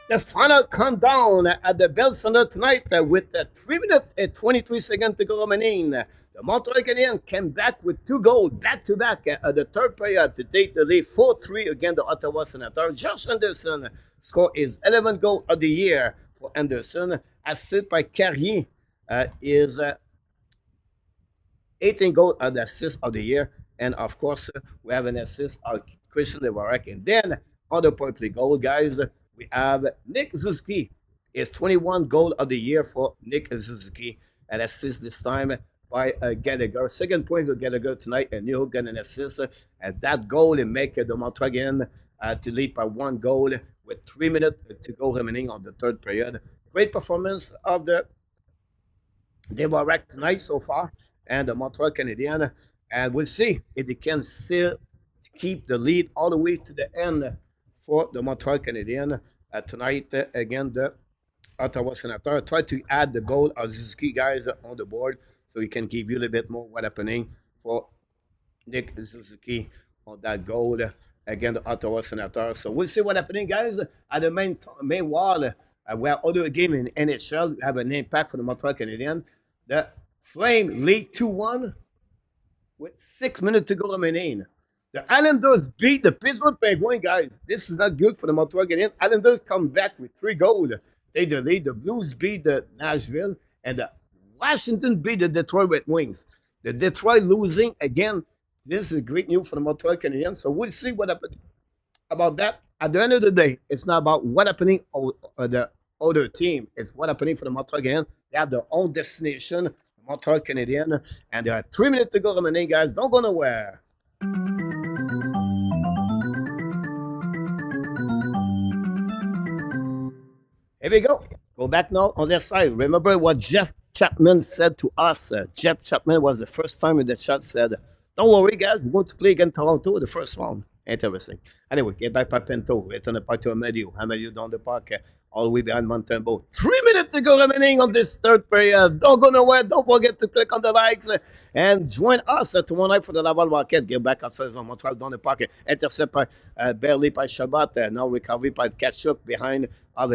Speaker 1: The final countdown at the Bell Center tonight with 3 minutes and 23 seconds to go remaining. The Montreal Canadiens came back with 2 goals back-to-back at the third period to take the lead 4-3 against the Ottawa Senators. Josh Anderson scored his 11th goal of the year for Anderson, assisted by Carrier is 18 goal of the assist of the year. And of course, we have an assist of Christian Levarek. And then on the point play goal, guys, we have Nick Suzuki. It's 21 goal of the year for Nick Suzuki. And assist this time by Gallagher. Second point for Gallagher tonight, and New got an assist. And that goal will make the Montreal again to lead by 1 goal with 3 minutes to go remaining on the third period. Great performance of the Levarek tonight so far, and the Montreal Canadiens. And we'll see if they can still keep the lead all the way to the end for the Montreal Canadiens tonight. Again, the Ottawa Senators try to add the goal of Suzuki guys on the board so we can give you a little bit more what happening for Nick Suzuki on that goal against the Ottawa Senators. So we'll see what happening, guys. At the main wall, where other game in NHL have an impact for the Montreal Canadiens. The Flame lead 2-1 with 6 minutes to go remaining. The Islanders beat the Pittsburgh Penguins, guys. This is not good for the Montreal Canadiens. Islanders come back with 3 goals. They the lead. The Blues beat the Nashville, and the Washington beat the Detroit Red Wings. The Detroit losing again. This is great news for the Montreal Canadiens. So we'll see what happens about that. At the end of the day, it's not about what happening on the other team. It's what happening for the Montreal Canadiens. They have their own destination, the Montreal Canadiens, and there are 3 minutes to go remaining, guys. Don't go nowhere. Here we go. Go back now on their side. Remember what Jeff Chapman said to us. Jeff Chapman was the first time in the chat said, don't worry, guys. We're going to play against Toronto the first round. Interesting. Anyway, get back by Pinto. Return the puck to Amedio. Amedio down the puck. All the way behind Montembeau. 3 minutes to go remaining on this third period. Don't go nowhere. Don't forget to click on the likes and join us tomorrow night for the Laval Market. Get back outside on Montreal down the park. Intercept by barely by Shabbat. Now recovery by Ketchup behind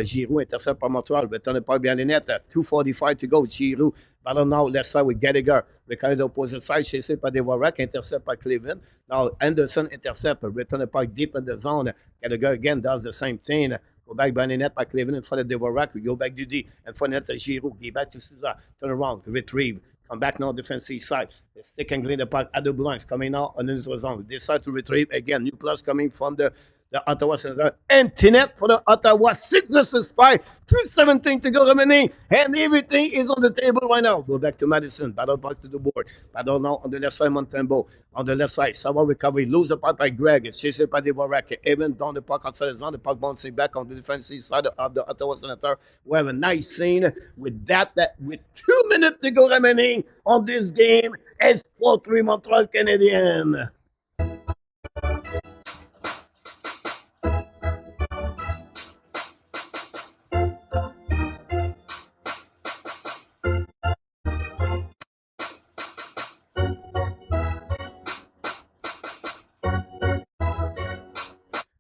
Speaker 1: Giroux. Intercept by Montreal. Return the puck behind the net. 2:45 to go. Giroux. Ballon now left side with Gallagher. Recovery the opposite side. Chased by Devorak. Intercept by Cleveland. Now Anderson intercept. Return the puck deep in the zone. Gallagher again does the same thing. Go back behind the net by Cleveland in front of Devorak. We go back to D. In front of the net, Giroux. Get back to Souza. Turn around. Retrieve. Come back now defensive side. The stick and clean the puck at the blinds. Coming now on the neutral zone. They decide to retrieve again. New plus coming from the the Ottawa Senators. Empty net for the Ottawa 6 versus 5. 2:17 to go remaining. And everything is on the table right now. Go back to Madison. Battle back to the board. Battle now on the left side, Montembeault. On the left side, Sava recovery. Lose the puck by Greg. It's chased by Dvorak. Even down the puck outside the zone. The puck bouncing back on the defensive side of the Ottawa Senators. We have a nice scene with that with 2 minutes to go remaining on this game. It's 4-3 Montreal Canadiens.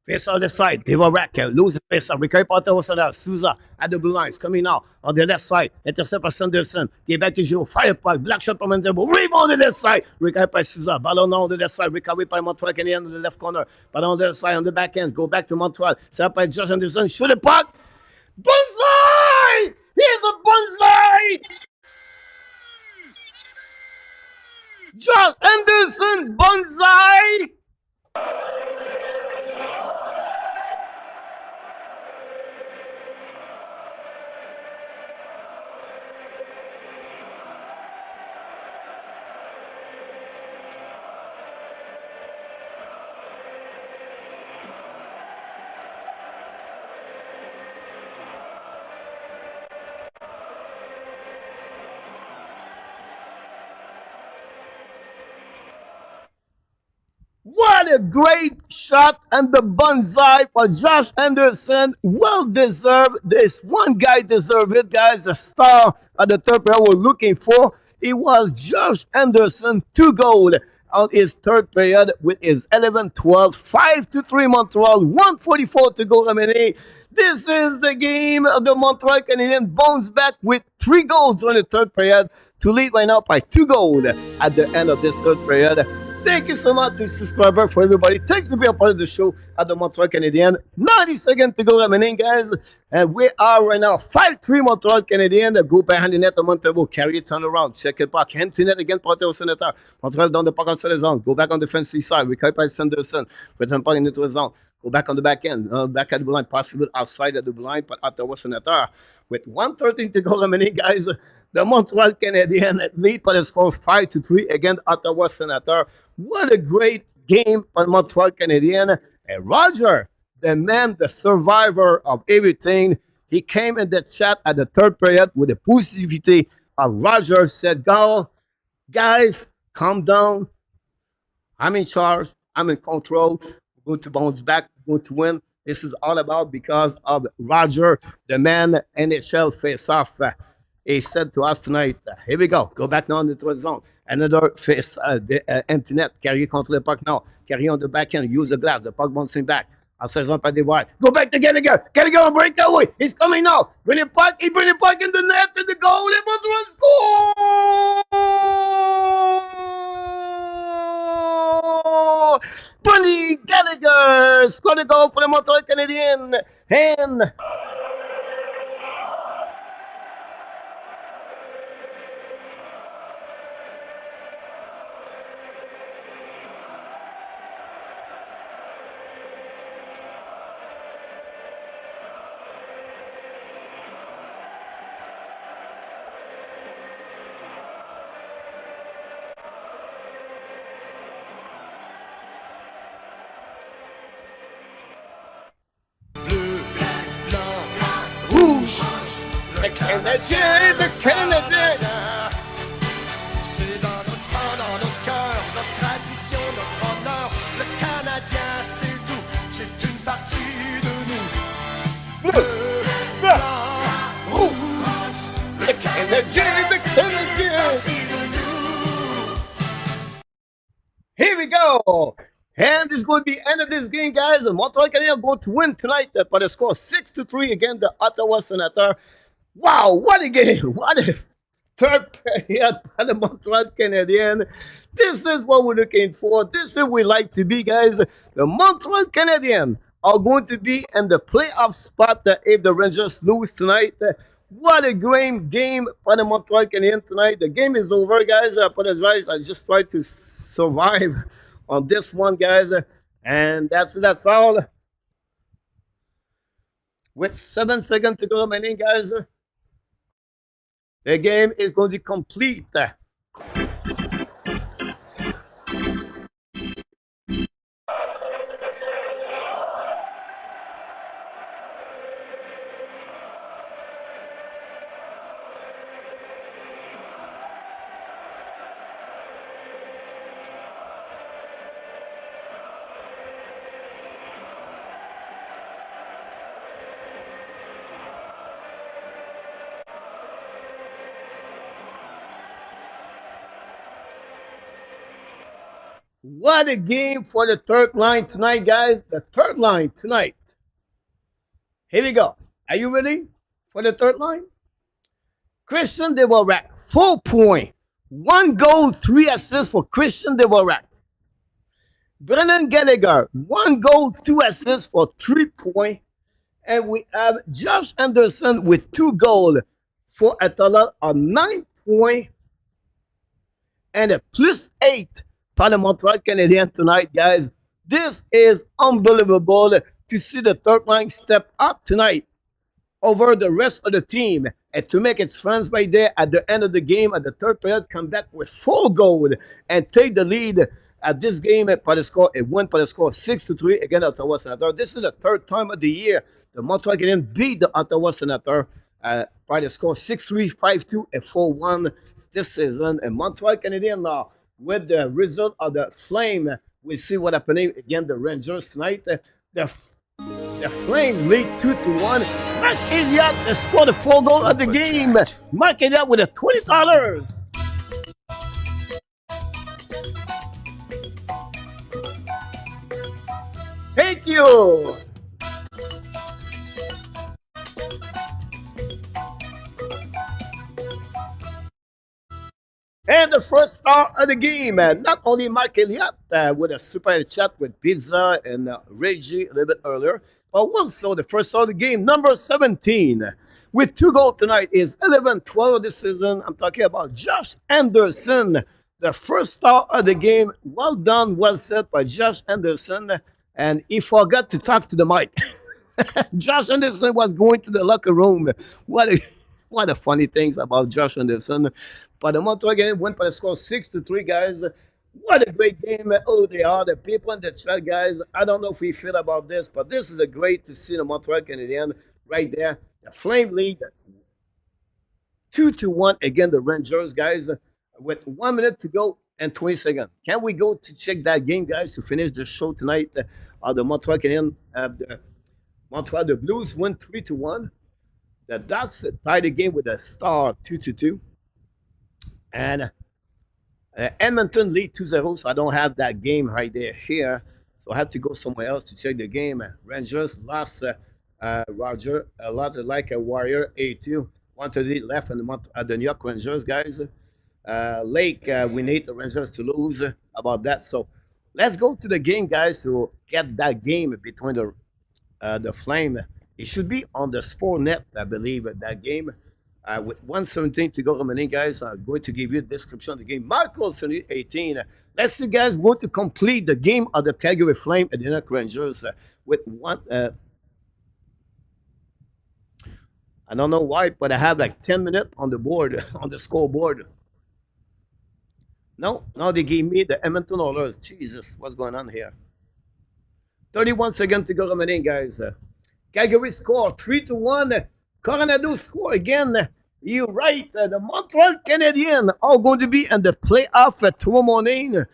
Speaker 1: Face on the side, Dvorak, lose the face, recover Ottawa Senators, Souza at the blue lines, coming now on the left side, intercept by Sanderson, get back to Giro, fire puck, black shot from Montembeault, rebound on the left side, recover by Souza, ballon now on the left side, recovery by Montreal Canadiens on the left corner, ballon on the left side, on the back end, go back to Montreal, set up by Josh Anderson, shoot the puck, bonsai! Here's a bonsai! Josh Anderson, bonsai! What a great shot and the bonsai for Josh Anderson. Well deserved. This one guy deserved it, guys. The star of the third period we're looking for. It was Josh Anderson, 2 goals on his third period with his 11-12, 5-3 Montreal, 1:44 to go remaining. This is the game of the Montreal Canadiens bounce back with 3 goals on the third period to lead right now by 2 goals at the end of this third period. Thank you so much to subscriber for everybody. Thanks to be a part of the show at the Montreal Canadiens. 90 seconds to go remaining, guys. And we are right now 5-3 Montreal Canadiens. Go behind the net of Montembeault. Carry it, turn around. Check it back. Empty net again for Ottawa Senators. Montreal down the puck outside the zone. Go back on the defensive side. Recover by Sanderson. Return puck into the zone. Go back on the back end. Back at the blind. Possible outside of the blind. But Ottawa Senators with 1:13 to go remaining, guys. The Montreal Canadiens lead by the score 5-3 against Ottawa Senators. What a great game for Montreal Canadiens. And Roger, the man, the survivor of everything, he came in the chat at the third period with the positivity of Roger, said, "Go, guys, calm down. I'm in charge. I'm in control. We're going to bounce back. We're going to win. This is all about because of Roger, the man, NHL face-off." He said to us tonight, "Here we go. Go back now into the zone. Another face, empty net. Carrier contre le puck now. Carrier on the back end. Use the glass. The puck bouncing back. Outside zone by Dvorak. Go back to Gallagher. Gallagher on breakaway. He's coming now. Bring the puck. He bring the puck in the net. And the goal. They want to score. Bunny Gallagher scored a goal for the Montreal Canadiens. And le Canadien, le Canadien.
Speaker 3: C'est dans notre sang, dans nos cœurs, notre tradition, notre honneur. Le Canadien, c'est tout, c'est une partie de nous.
Speaker 1: Bleu, blanc, rouge. Le Canadien, le Canadien. Here we go. And it's going to be the end of this game, guys. The Montreal Canadiens are going to win tonight by the score 6-3 against the Ottawa Senators. Wow, what a game. What a third period by the Montreal Canadiens. This is what we're looking for. This is where we like to be, guys. The Montreal Canadiens are going to be in the playoff spot if the Rangers lose tonight. What a great game for the Montreal Canadiens tonight. The game is over, guys. I apologize. I just tried to survive on this one, guys. And that's all. With 7 seconds to go remaining, guys, the game is going to complete. What a game for the third line tonight, guys. The third line tonight. Here we go. Are you ready for the third line? Christian Devorak, 4 point. 1 goal, 3 assists for Christian Devorak. Brennan Gallagher, 1 goal, 2 assists for 3 point. And we have Josh Anderson with 2 goals for a total of 9 point and a +8 for the Montreal Canadiens tonight, guys. This is unbelievable to see the third line step up tonight over the rest of the team and to make its friends right there at the end of the game at the third period come back with 4 goals and take the lead at this game by the score. It won by the score 6-3 against Ottawa Senators. This is the third time of the year the Montreal Canadiens beat the Ottawa Senators by the score 6-3, 5-2, and 4-1 this season. And Montreal Canadiens now with the result of the Flame, we see what happening against the Rangers tonight. The Flame lead 2-1. Mark Elliott scored the 4 goal of the game. Mark Elliott with a $20. Thank you. And the first star of the game, not only Mark Elliott with a super chat with Pizza and Reggie a little bit earlier, but also the first star of the game, number 17, with 2 goals tonight is 11-12 of the season. I'm talking about Josh Anderson, the first star of the game. Well done, well said by Josh Anderson. And he forgot to talk to the mic. Josh Anderson was going to the locker room. What a funny things about Josh Anderson. But the Montreal game went by the score 6-3, guys. What a great game. Oh, they are. The people in the chat, guys. I don't know if we feel about this, but this is a great to see the Montreal Canadiens right there. The Flame lead 2-1 against the Rangers, guys, with 1 minute to go and 20 seconds. Can we go to check that game, guys, to finish the show tonight? The Montreal Canadiens, the Blues win 3-1. The Ducks tied the game with a Star 2-2. And Edmonton lead 2-0, so I don't have that game right there here. So I have to go somewhere else to check the game. Rangers lost Roger, lost like a Warrior 8-2. 1:30 left in the New York Rangers, guys. Lake, we need the Rangers to lose about that. So let's go to the game, guys, to get that game between the Flame. It should be on the Sport Net, I believe, that game. With 1:17 to go remaining, guys, I'm going to give you a description of the game. Marco 18. Let's see, guys, want to complete the game of the Calgary Flame and the New York Rangers with one. I don't know why, but I have like 10 minutes on the board, on the scoreboard. No, now they gave me the Edmonton Oilers. Jesus, what's going on here? 31 seconds to go remaining, guys. Calgary score 3-1. Coronado score again. You're right. The Montreal Canadiens are going to be in the playoff tomorrow morning.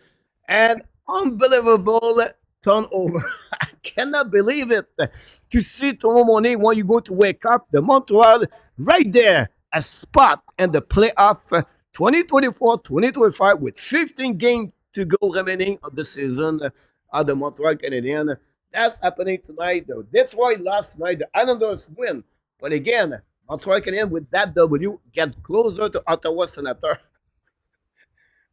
Speaker 1: And unbelievable turnover. I cannot believe it. To see tomorrow morning when you're going to wake up, the Montreal right there, a spot in the playoff 2024-2025 with 15 games to go remaining of the season of the Montreal Canadiens. That's happening tonight. The Detroit last night. The Islanders win. But again, Montreal Canadiens with that W get closer to Ottawa Senators.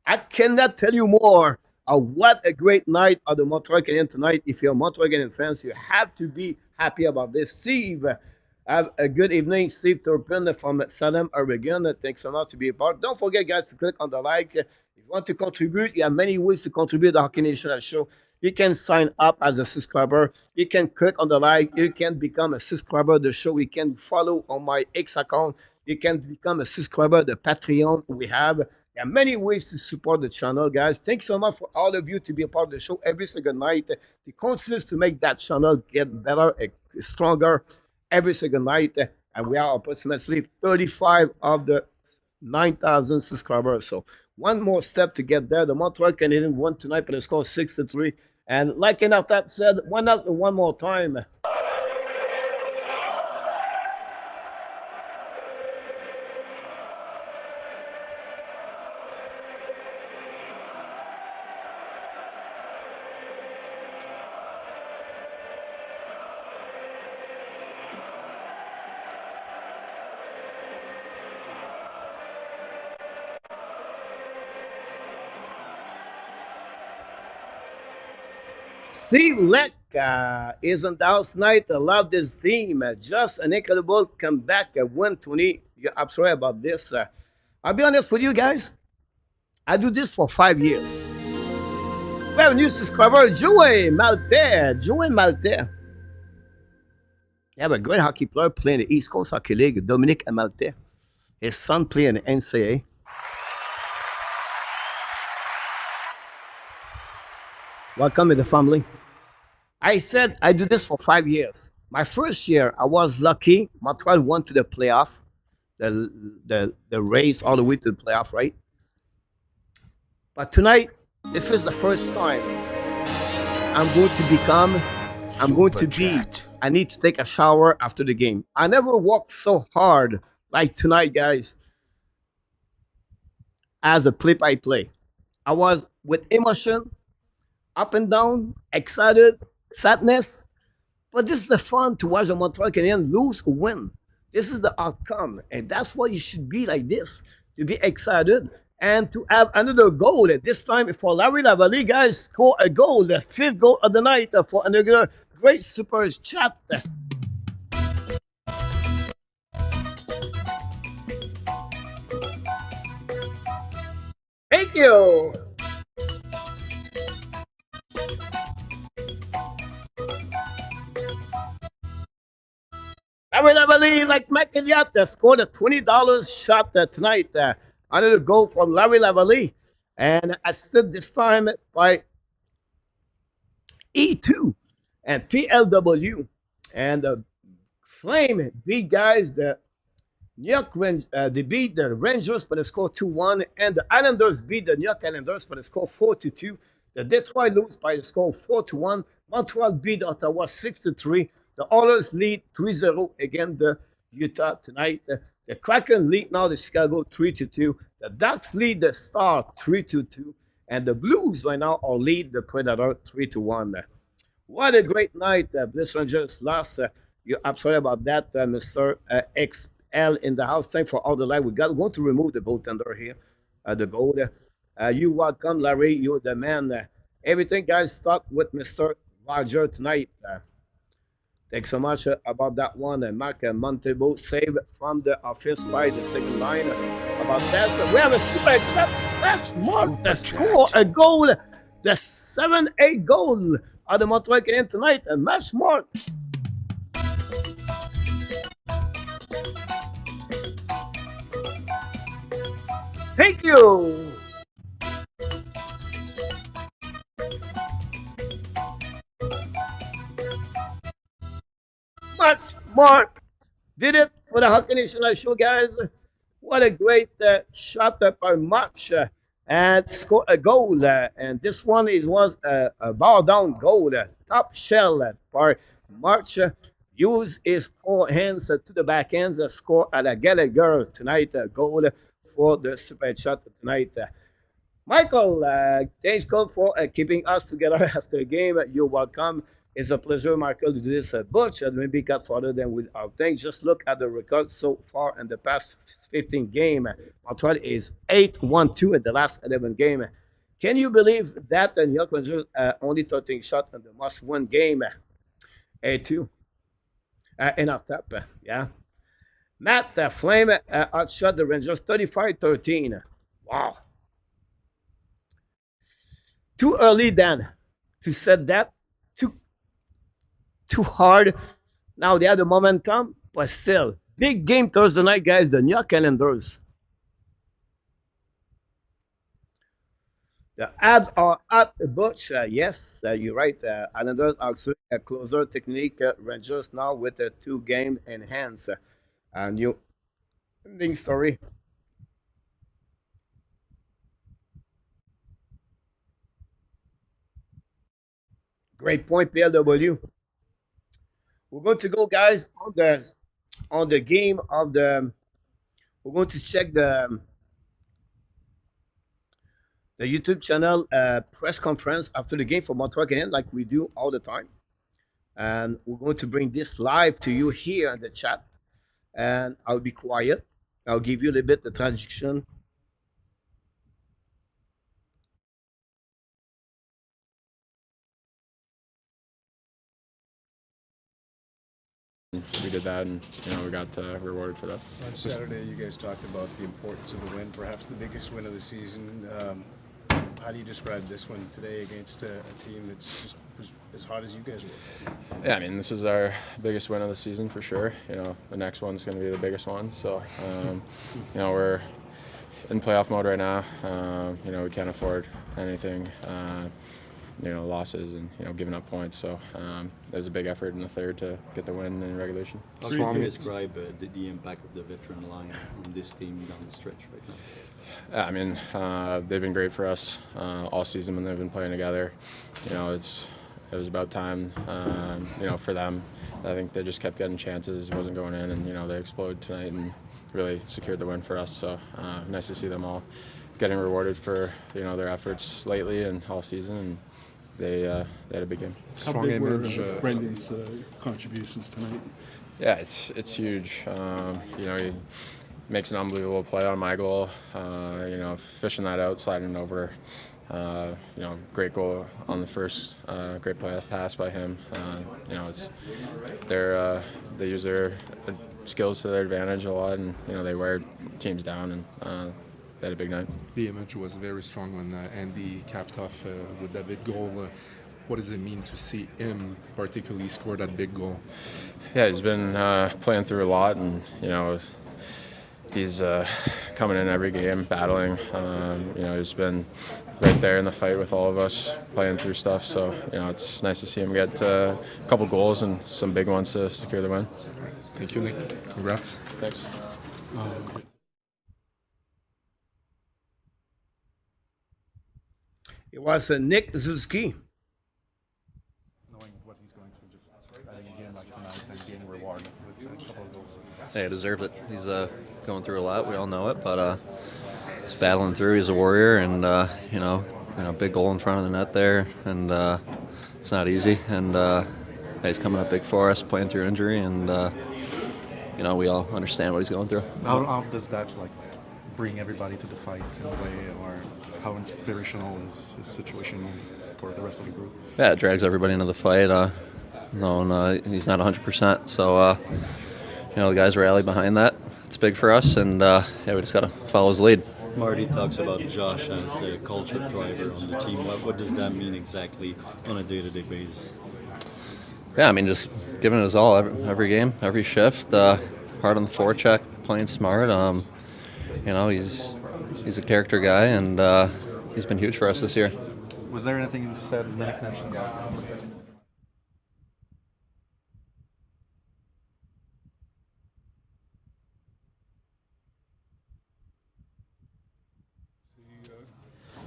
Speaker 1: I cannot tell you more of what a great night of the Montreal Canadiens tonight. If you're a Montreal Canadiens fans, you have to be happy about this. Steve, have a good evening. Steve Turpin from Salem, Oregon. Thanks so much to be a part. Don't forget, guys, to click on the like. If you want to contribute, you have many ways to contribute to the Hockey Nation Show. You can sign up as a subscriber. You can click on the like. You can become a subscriber of the show. You can follow on my X account. You can become a subscriber of the Patreon we have. There are many ways to support the channel, guys. Thanks so much for all of you to be a part of the show every single night. The consist to make that channel get better, stronger every single night. And we are approximately 35 of the 9,000 subscribers. So one more step to get there. The Montreal Canadiens won tonight, but the score 6-3. And like enough that said, why not one more time? Select is on the house tonight. I love this team. Just an incredible comeback. Win 20. You're absolutely right about this. I'll be honest with you guys. I do this for 5 years. We have a new subscriber, Joey Malte. Joey Malte. You have a great hockey player playing the East Coast Hockey League, Dominic Malte. His son playing the NCAA. Welcome to the family. I said I do this for 5 years. My first year, I was lucky. Montreal went to the playoff, the race all the way to the playoff, right? But tonight, this is the first time I'm going to be, I need to take a shower after the game. I never worked so hard like tonight, guys, as a play-by-play. I was with emotion, up and down, excited, sadness. But this is the fun to watch the Montreal Canadiens lose or win. This is the outcome. And that's why you should be like this, to be excited and to have another goal. This time for Larry Lavalley, guys, score a goal, the 5th goal of the night for another great super chat. Thank you. Larry like McElliott scored a $20 shot tonight. Another goal from Larry Lavalley. And assisted this time by E2 and PLW. And the Flame beat, guys, the New York they beat the Rangers for the score 2-1. And the Islanders beat the New York Islanders for the score 4-2. The Detroit lose by the score 4-1. Montreal beat Ottawa 6-3. The Oilers lead 3-0 against the Utah tonight. The Kraken lead now the Chicago 3-2. The Ducks lead the Star 3-2. And the Blues right now are lead the Predator 3-1. What a great night. Bliss Rangers lost. You're absolutely about that, Mr. XL in the house. Thanks for all the light. We going to remove the goaltender here, the goal. You welcome, Larry. You're the man. Everything, guys, start with Mr. Roger tonight. Thanks so much about that one. Mark Montebo save from the office by the second line. About that, we have a super chat. That's Mark to score a goal. The 7-8 goal of the Montreal Canadiens tonight. And match Mark. Thank you. Much Mark did it for the Hockey Nation Show, guys. What a great shot by March and scored a goal. And this one was a ball down goal, top shell by March. Use his forehands to the backhands, score at a Gallagher tonight. Goal for the super shot tonight. Michael, thanks, God, for keeping us together after the game. You're welcome. It's a pleasure, Michael, to do this. Butch, maybe got farther than with our things. Just look at the record so far in the past 15 games. Montreal is 8-1-2 in the last 11 games. Can you believe that the New York Rangers only 13 shots in the must-win game? 8-2. Enough tap, yeah. Matt Flame outshot the Rangers 35-13. Wow. Too early, Dan. to set that too hard. Now they have the momentum, but still, big game Thursday night, guys. The New York Calendars. The Habs are at the Butch. Yes, you're right. Islanders are a closer technique. Rangers now with a 2 game in hands. And you ending story. Great point, PLW. We're going to go, guys, on the game of the. We're going to check the YouTube channel press conference after the game for Montreal Canadiens, like we do all the time. And we're going to bring this live to you here in the chat. And I'll be quiet. I'll give you a little bit the transition.
Speaker 4: We did that, and we got rewarded for that.
Speaker 5: On Saturday, you guys talked about the importance of the win, perhaps the biggest win of the season. How do you describe this one today against a team that's just was as hot as you guys were?
Speaker 4: Yeah, I mean, this is our biggest win of the season for sure. The next one's going to be the biggest one. So, we're in playoff mode right now. We can't afford anything. Losses and giving up points. So there was a big effort in the third to get the win in regulation.
Speaker 6: How can you describe the impact of the veteran line on this team down the stretch right now?
Speaker 4: Yeah, I mean, they've been great for us all season when they've been playing together. It was about time, for them. I think they just kept getting chances, wasn't going in, and they exploded tonight and really secured the win for us. So nice to see them all getting rewarded for their efforts lately and all season. And they had a big game.
Speaker 7: Strong image. Brendan's contributions tonight.
Speaker 4: Yeah, it's huge. He makes an unbelievable play on my goal. Fishing that out, sliding it over. Great goal on the first. Great pass by him. They use their skills to their advantage a lot, and they wear teams down, and they had a big night.
Speaker 7: The image was very strong when Andy capped off with that big goal. What does it mean to see him particularly score that big goal?
Speaker 4: Yeah, he's been playing through a lot, and he's coming in every game, battling. He's been right there in the fight with all of us, playing through stuff. So it's nice to see him get a couple goals and some big ones to secure the win.
Speaker 7: Thank you, Nick. Congrats.
Speaker 4: Thanks.
Speaker 1: It was Nick Zuski.
Speaker 5: Knowing what he's going through, just having a game like tonight and being rewarded with a couple of goals.
Speaker 6: Hey, he deserves it. He's going through a lot. We all know it, but he's battling through. He's a warrior, and big goal in front of the net there, and it's not easy. And he's coming up big for us, playing through injury, and we all understand what he's going through.
Speaker 5: How does that bring everybody to the fight in a way, or how inspirational is his situation for the rest of the group?
Speaker 6: Yeah, it drags everybody into the fight. He's not 100%, so the guys rally behind that. It's big for us, and we just got to follow his lead.
Speaker 8: Marty talks about Josh as a culture driver on the team. What does that mean exactly on a day-to-day basis?
Speaker 6: Yeah, I mean, just giving it his all every game, every shift. Hard on the forecheck, playing smart. He's a character guy, and he's been huge for us this year.
Speaker 5: Was there anything you said Nick mentioned?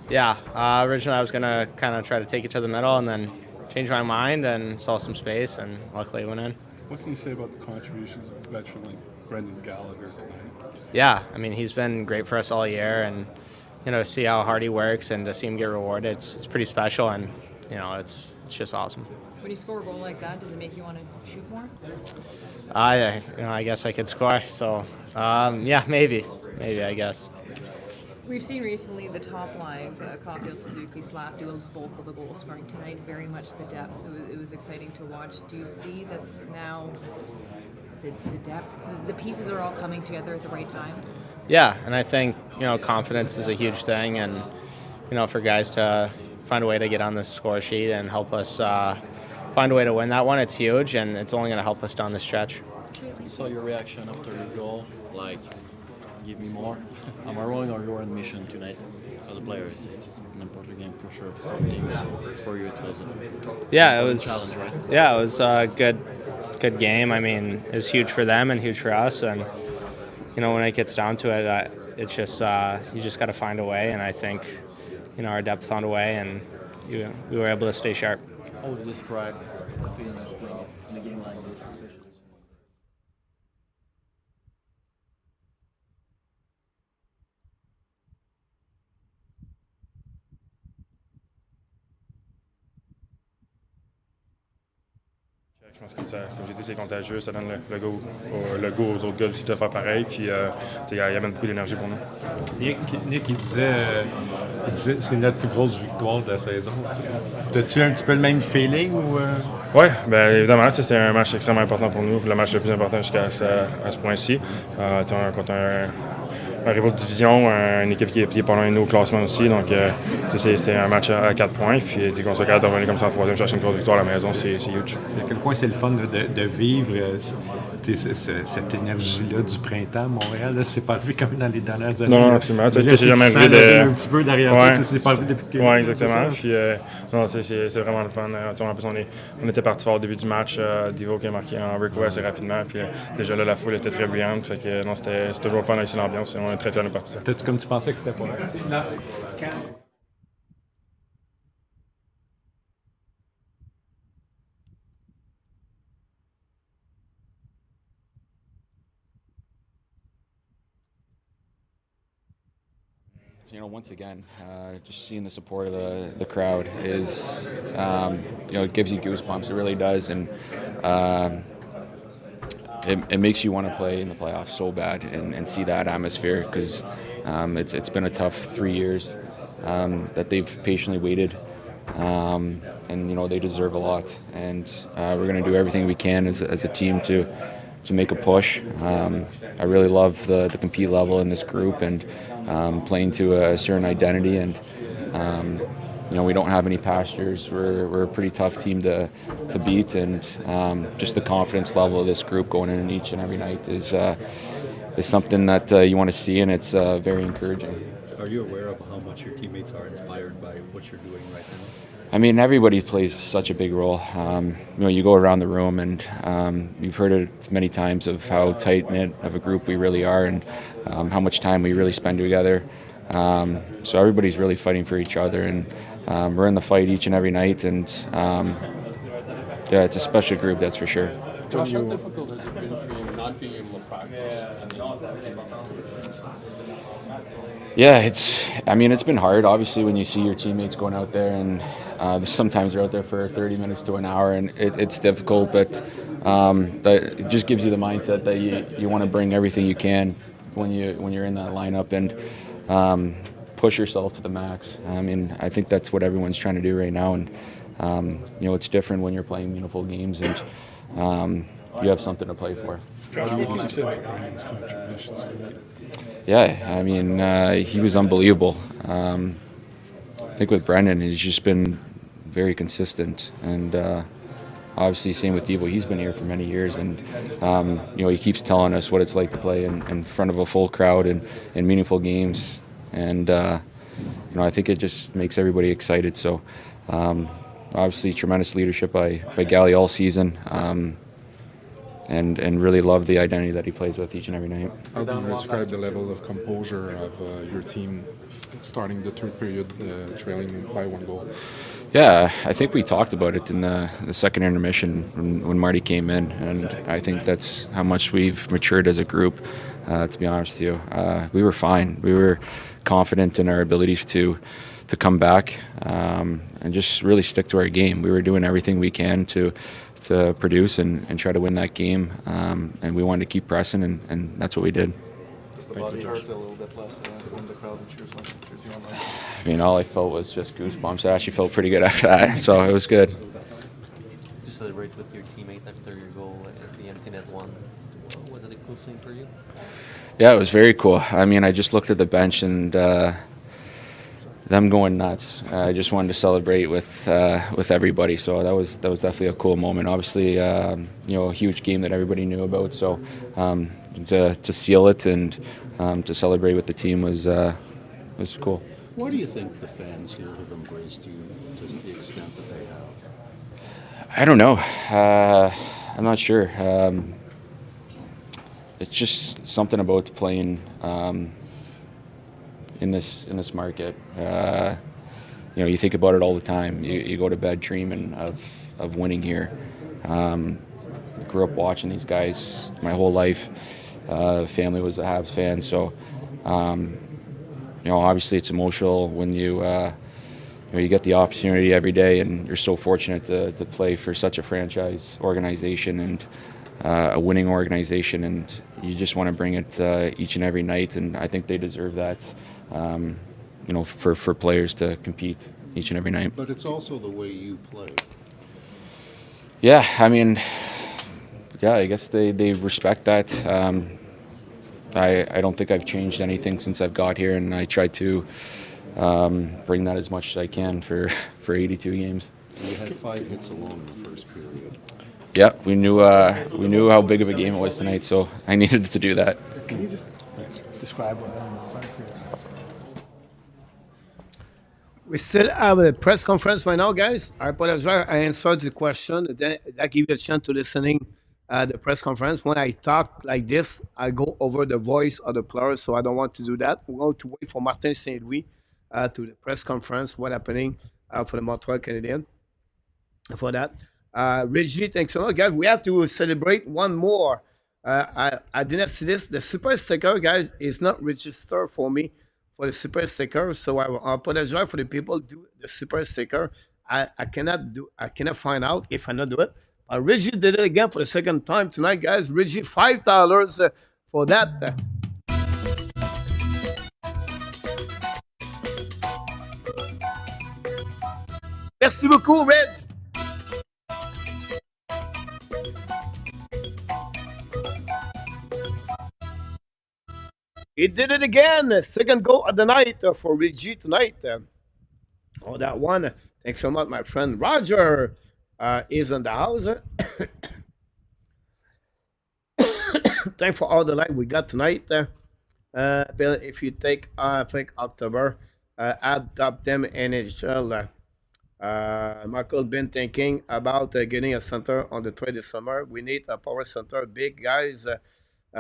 Speaker 9: Yeah, originally I was going to kind of try to take it to the middle and then change my mind and saw some space, and luckily it went in.
Speaker 7: What can you say about the contributions of a veteran like Brendan Gallagher tonight?
Speaker 9: Yeah, I mean, he's been great for us all year, and to see how hard he works and to see him get rewarded, it's pretty special, and it's just awesome.
Speaker 10: When you score a goal like that, does it make you want to shoot more?
Speaker 9: I guess I could score, so yeah, maybe I guess.
Speaker 10: We've seen recently the top line, Caulfield, Suzuki, Slap, do a bulk of the goal scoring tonight. Very much the depth. It was exciting to watch. Do you see that now? The depth, the pieces are all coming together at the right time.
Speaker 9: Yeah, and I think confidence is a huge thing, and for guys to find a way to get on the score sheet and help us find a way to win that one. It's huge, and it's only going to help us down the stretch.
Speaker 11: I saw your reaction after your goal, like, give me more. Am I wrong, or you're on mission tonight? As a player, it's an important game for sure. For you, it was
Speaker 9: a
Speaker 11: challenge, right?
Speaker 9: Yeah, it was a good game. I mean, it was huge for them and huge for us. And when it gets down to it, it's just you just got to find a way. And I think our depth found a way, and we were able to stay sharp.
Speaker 11: How would you describe the feeling of playing in a game like this, especially?
Speaker 12: Je pense que comme j'ai dit, c'est contagieux, ça donne le goût aux autres gars aussi de faire pareil, puis il amène beaucoup d'énergie pour nous.
Speaker 13: Nick, il disait c'est notre plus grosse victoire de la saison. T'as-tu un petit peu le même feeling ou
Speaker 12: Oui, bien évidemment, c'était un match extrêmement important pour nous, le match le plus important jusqu'à ce point-ci. Contre un rival de division, une équipe qui est pas loin de nous au classement aussi. Donc, c'est un match à 4 points. Puis, qu'on soit capable de revenir comme ça en troisième, chercher une grosse victoire à la maison, c'est huge.
Speaker 13: À quel point c'est le fun de vivre cette énergie-là du printemps à Montréal? Là, c'est pas arrivé comme dans les dernières années.
Speaker 12: Non, absolument. J'ai jamais arrivé
Speaker 13: un petit peu derrière toi. C'est pas arrivé depuis que
Speaker 12: Oui, exactement. Puis, c'est vraiment le fun. En plus, on était parti fort au début du match. Divo qui a marqué en breakaway assez rapidement. Puis, déjà là, la foule était très bruyante. Fait que, non, c'était toujours le fun avec l'ambiance. On est très fiers de partir.
Speaker 13: Comme tu pensais que c'était pas vrai? Non.
Speaker 14: Once again, just seeing the support of the crowd is, it gives you goosebumps. It really does, and it makes you want to play in the playoffs so bad and see that atmosphere, because it's been a tough 3 years that they've patiently waited, and they deserve a lot, and we're going to do everything we can as a team to make a push. I really love the compete level in this group, and playing to a certain identity, and we don't have any pastures. We're a pretty tough team to beat, and just the confidence level of this group going in each and every night is something that you want to see, and it's very encouraging.
Speaker 8: Are you aware of how much your teammates are inspired by what you're doing right now?
Speaker 14: I mean, everybody plays such a big role. You go around the room, and you've heard it many times of how tight-knit of a group we really are, and how much time we really spend together. So everybody's really fighting for each other, and we're in the fight each and every night, and it's a special group, that's for sure.
Speaker 11: Josh, how difficult has it been for you not being able to practice?
Speaker 14: Yeah, it's been hard. Obviously, when you see your teammates going out there, and sometimes they're out there for 30 minutes to an hour, and it's difficult, but it just gives you the mindset that you want to bring everything you can when you're in that lineup, and push yourself to the max. I mean, I think that's what everyone's trying to do right now, and it's different when you're playing meaningful games, and you have something to play for.
Speaker 12: Josh, what do you say about Brian's contributions to that?
Speaker 14: Yeah, I mean, he was unbelievable. I think with Brendan, he's just been very consistent, and obviously same with Devo. He's been here for many years, and he keeps telling us what it's like to play in front of a full crowd and in meaningful games, and I think it just makes everybody excited. So obviously tremendous leadership by Gally all season. And really love the identity that he plays with each and every night.
Speaker 7: How do you describe the level of composure of your team starting the third period trailing by 1 goal?
Speaker 14: Yeah, I think we talked about it in the second intermission when Marty came in, and I think that's how much we've matured as a group, to be honest with you. We were fine. We were confident in our abilities to come back and just really stick to our game. We were doing everything we can to produce and try to win that game, and we wanted to keep pressing, and that's what we did.
Speaker 11: Does the body hurt a little bit less when the crowd cheers you on that?
Speaker 14: I mean, all I felt was just goosebumps. I actually felt pretty good after that, so it was good.
Speaker 15: To celebrate with your teammates after your goal at the empty net one, was it a cool thing for you?
Speaker 14: Yeah, it was very cool. I mean, I just looked at the bench, and them going nuts. I just wanted to celebrate with everybody. So that was definitely a cool moment. Obviously, a huge game that everybody knew about. So to seal it and to celebrate with the team was cool.
Speaker 2: Why do you think the fans here have embraced you to the extent that they have?
Speaker 14: I don't know. I'm not sure. It's just something about playing in this market. You think about it all the time. You go to bed dreaming of winning here. Grew up watching these guys my whole life. Family was a Habs fan, so obviously it's emotional when you get the opportunity every day, and you're so fortunate to play for such a franchise organization and a winning organization, and you just want to bring it each and every night, and I think they deserve that. For players to compete each and every night.
Speaker 2: But it's also the way you play.
Speaker 14: Yeah, I guess they respect that. I don't think I've changed anything since I've got here, and I try to bring that as much as I can for 82 games.
Speaker 2: You had 5 hits alone in the first period.
Speaker 14: Yeah, we knew how big of a game it was tonight, so I needed to do that.
Speaker 16: Can you just describe what
Speaker 1: We still have a press conference right now, guys. I apologize. I answered the question. Then that gives you a chance to listening the press conference. When I talk like this, I go over the voice of the players, so I don't want to do that. We're going to wait for Martin St. Louis to the press conference, what's happening for the Montreal Canadiens. For that. Reggie, thanks so much, guys. We have to celebrate one more. I didn't see this. The super sticker, guys, is not registered for me for the super sticker, so I apologize for the people who do the super sticker. I cannot find out if I not do it. Reggie did it again for the second time tonight, guys. Reggie, $5 for that. Merci beaucoup, Reg. He did it again. Second goal of the night for Reggie tonight. On that one. Thanks so much, my friend Roger is in the house. Thanks for all the light we got tonight. Bill, if you take, I think, October, adopt them NHL. Michael been thinking about getting a center on the trade this summer. We need a power center, big guys.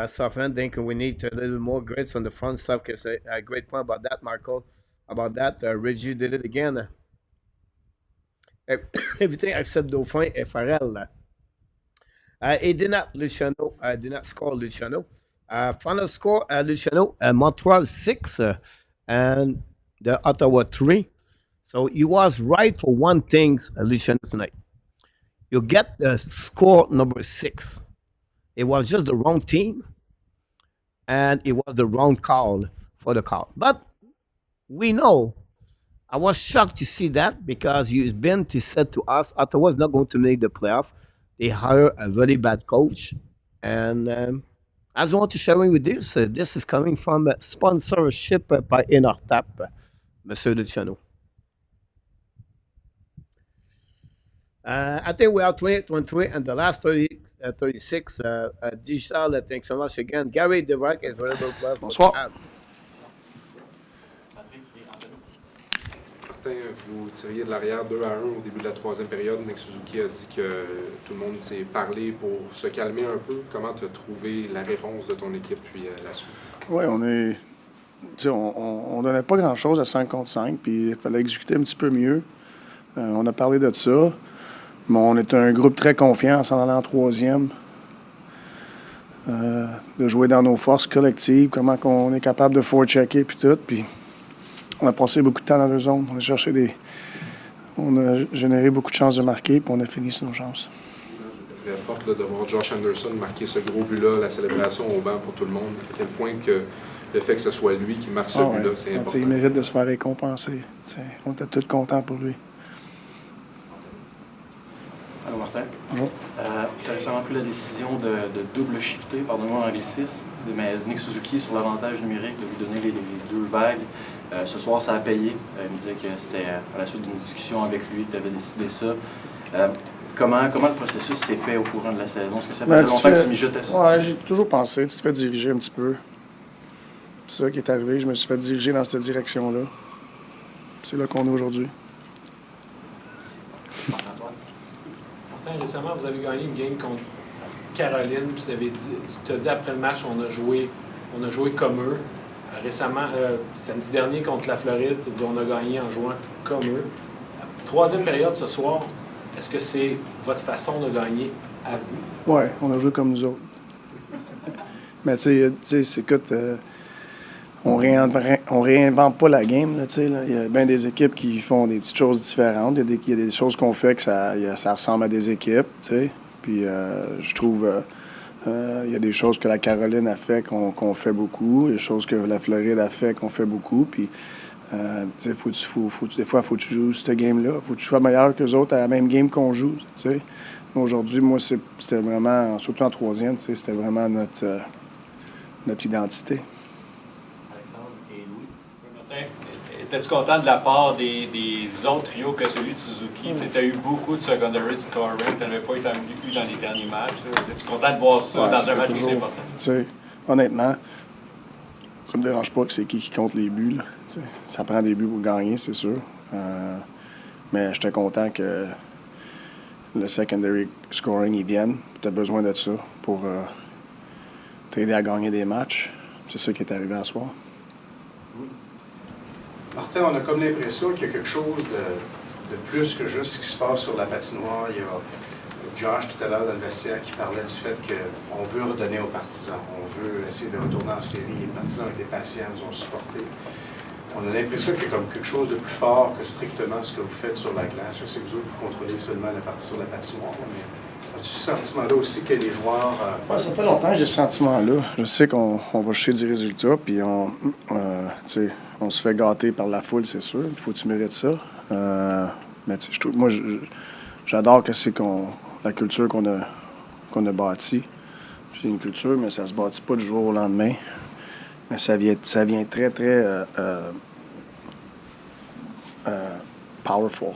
Speaker 1: Soften, think we need a little more grades on the front stuff. Because a great point about that, Michael. About that, Reggie did it again. Everything except Dauphin and Farrell. He did not Luciano. Did not score Luciano. Final score, Luciano, Montreal 6 and the Ottawa 3. So he was right for one thing, Luciano, tonight. You get the score number 6. It was just the wrong team, and it was the wrong call for the call. But we know. I was shocked to see that because you've been to said to us, Ottawa's not going to make the playoff. They hire a very bad coach, and I just want to share with this. This is coming from sponsorship by Inortap, Monsieur Luciano. I think we are 23 and the last 36. Digital, thanks so much again. Gary Devrac is available.
Speaker 17: Bonsoir. Vous tiriez de l'arrière 2-1 au début de la troisième période. Nick Suzuki a dit que tout le monde s'est parlé pour se calmer un peu. Comment tu as trouvé la réponse de ton équipe puis la suite?
Speaker 16: Oui, on donnait pas grand-chose à 5 contre 5, puis il fallait exécuter un petit peu mieux. On a parlé de ça. Mais on est un groupe très confiant en s'en allant en troisième. De jouer dans nos forces collectives, comment on est capable de forechecker puis tout. Puis on a passé beaucoup de temps dans 2 zones. On a généré beaucoup de chances de marquer, puis on a fini sur nos chances.
Speaker 17: Très forte de voir Josh Anderson marquer ce gros but-là, la célébration au banc pour tout le monde. À quel point que le fait que ce soit lui qui marque ce but-là, c'est important.
Speaker 16: Il mérite de se faire récompenser. On était tous contents pour lui.
Speaker 18: Allô Martin. Bonjour. Tu as récemment pris la décision de double shifter, pardonnez-moi l'anglicisme, mais Nick Suzuki sur l'avantage numérique, de lui donner les 2 vagues. Ce soir, ça a payé. Il me disait que c'était à la suite d'une discussion avec lui que tu avais décidé ça. Comment le processus s'est fait au courant de la saison? Est-ce que ça faisait longtemps que tu mijotais ça?
Speaker 16: Ouais, j'ai toujours pensé. Tu te fais diriger un petit peu. C'est ça qui est arrivé. Je me suis fait diriger dans cette direction-là. C'est là qu'on est aujourd'hui.
Speaker 19: Martin, récemment, vous avez gagné une game contre Caroline, puis tu as dit après le match, on a joué comme eux. Récemment, samedi dernier contre la Floride, tu as dit on a gagné en jouant comme eux. Troisième période ce soir, est-ce que c'est votre façon de gagner à vous?
Speaker 16: Ouais, on a joué comme nous autres. Mais tu sais, écoute, on réinvente pas la game. Là. Il y a bien des équipes qui font des petites choses différentes. Il y a des choses qu'on fait que ça ressemble à des équipes. T'sais. Puis je trouve il y a des choses que la Caroline a fait qu'on fait beaucoup. Il y a des choses que la Floride a fait qu'on fait beaucoup. Puis des fois, il faut que tu joues cette game-là. Il faut que tu sois meilleur qu'eux autres à la même game qu'on joue. T'sais. Aujourd'hui, moi, c'était vraiment, surtout en troisième, c'était vraiment notre identité.
Speaker 20: Étais-tu content de la part des autres trios que celui de Suzuki? Tu as eu beaucoup de secondary scoring, tu n'avais pas eu dans les derniers matchs. Es-tu content de voir ça dans un match aussi important?
Speaker 16: Honnêtement, ça me dérange pas que c'est qui compte les buts. Là. Ça prend des buts pour gagner, c'est sûr. Mais j'étais content que le secondary scoring il vienne. Tu as besoin de ça pour t'aider à gagner des matchs. C'est ça qui est arrivé à ce soir.
Speaker 18: Martin, on a comme l'impression qu'il y a quelque chose de plus que juste ce qui se passe sur la patinoire. Il y a Josh tout à l'heure dans le vestiaire qui parlait du fait qu'on veut redonner aux partisans. On veut essayer de retourner en série. Les partisans ont été patients, nous ont supportés. On a l'impression qu'il y a comme quelque chose de plus fort que strictement ce que vous faites sur la glace. Je sais que vous contrôlez seulement la partie sur la patinoire, mais as-tu ce sentiment-là aussi que les joueurs...
Speaker 16: Ça fait longtemps que j'ai ce sentiment-là. Je sais qu'on va chercher du résultat, puis on se fait gâter par la foule, c'est sûr. Il faut que tu mérites ça. Mais je trouve, moi, j'adore que c'est la culture qu'on a bâtie. C'est une culture, mais ça se bâtit pas du jour au lendemain. Mais ça vient très, très powerful.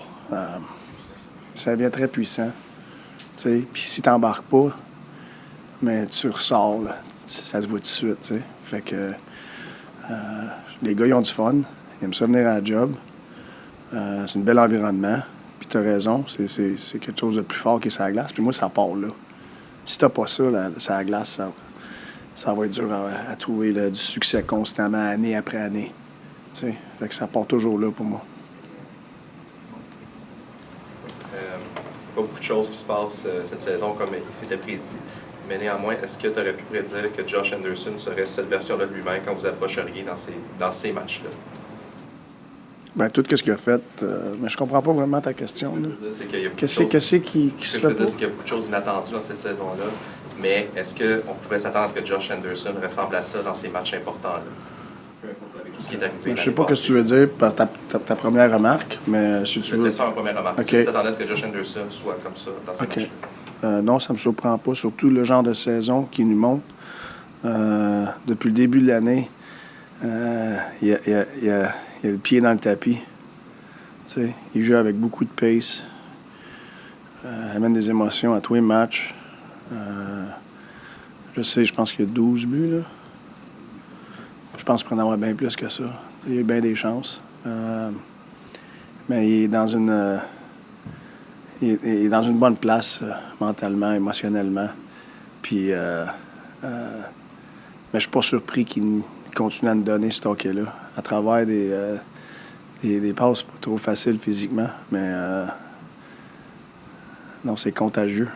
Speaker 16: Ça vient très puissant. Puis si tu n'embarques pas, mais tu ressors, là, ça se voit tout de suite. T'sais. Fait que les gars, ils ont du fun. Ils aiment ça venir à la job. C'est un bel environnement. Puis tu as raison, c'est quelque chose de plus fort que sur la glace. Puis moi, ça part là. Si tu n'as pas ça, sur la glace, ça va être dur à trouver du succès constamment, année après année. T'sais. Fait que ça part toujours là pour moi.
Speaker 21: Pas beaucoup de choses qui se passent cette saison comme il s'était prédit. Mais néanmoins, est-ce que tu aurais pu prédire que Josh Anderson serait cette version-là de lui-même quand vous approcheriez dans ces matchs-là?
Speaker 16: Bien, tout ce qu'il a fait, mais je comprends pas vraiment ta question. Qu'est-ce qui se fait pas?
Speaker 21: C'est qu'il y a beaucoup de choses inattendues dans cette saison-là, mais est-ce qu'on pouvait s'attendre à ce que Josh Anderson ressemble à ça dans ces matchs importants-là? Tout ce qui est arrivé.
Speaker 16: Je sais pas ce que tu veux dire par ta première remarque, mais si tu veux...
Speaker 21: C'est ça ma première remarque.
Speaker 16: Okay.
Speaker 21: Est-ce que tu t'attendais à ce que Josh Anderson soit comme ça dans ces matchs-là?
Speaker 16: Non, ça me surprend pas, surtout le genre de saison qui nous montre. Depuis le début de l'année, il y a le pied dans le tapis. T'sais, il joue avec beaucoup de pace. Amène des émotions à tous les matchs. Je pense qu'il y a 12 buts. Là. Je pense qu'il pourrait en avoir bien plus que ça. Il y a bien des chances. Mais il est dans une... il est dans une bonne place mentalement, émotionnellement. Puis, mais je suis pas surpris qu'il continue à nous donner ce hockey-là à travers des passes pas trop faciles physiquement, mais non, c'est contagieux,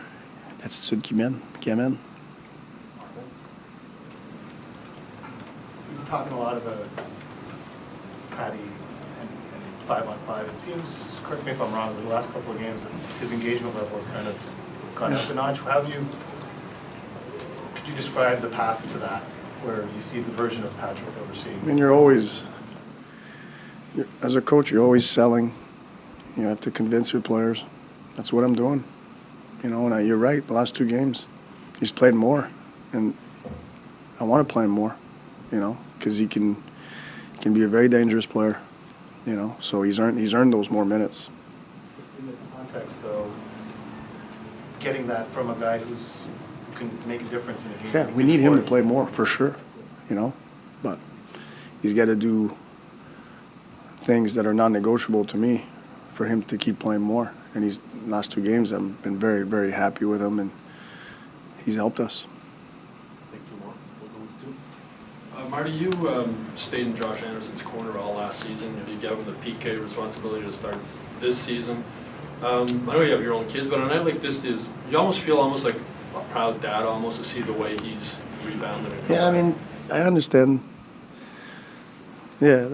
Speaker 16: l'attitude qui amène.
Speaker 22: Talking a lot about Patty and 5-on-5. It seems, correct me if I'm wrong, but the last couple of games, his engagement level has kind of gone up a notch. Could you describe the path to that, where you see the version of Patrick that we're seeing?
Speaker 16: I mean, as a coach, you're always selling. You have to convince your players. That's what I'm doing. You know, and you're right, the last 2 games, he's played more. And I want to play him more, you know, because he can He can be a very dangerous player, So he's earned those more minutes.
Speaker 22: In this context, though, getting that from a guy who can make a difference in a game.
Speaker 16: Yeah, we need him to play more for sure, But he's got to do things that are non-negotiable to me for him to keep playing more. And these last 2 games, I've been very, very happy with him, and he's helped us.
Speaker 3: Marty, you stayed in Josh Anderson's corner all last season. You gave him the PK responsibility to start this season. I know you have your own kids, but on a night like this, you almost feel like a proud dad almost to see the way he's rebounded.
Speaker 16: Yeah, I mean, I understand. Yeah,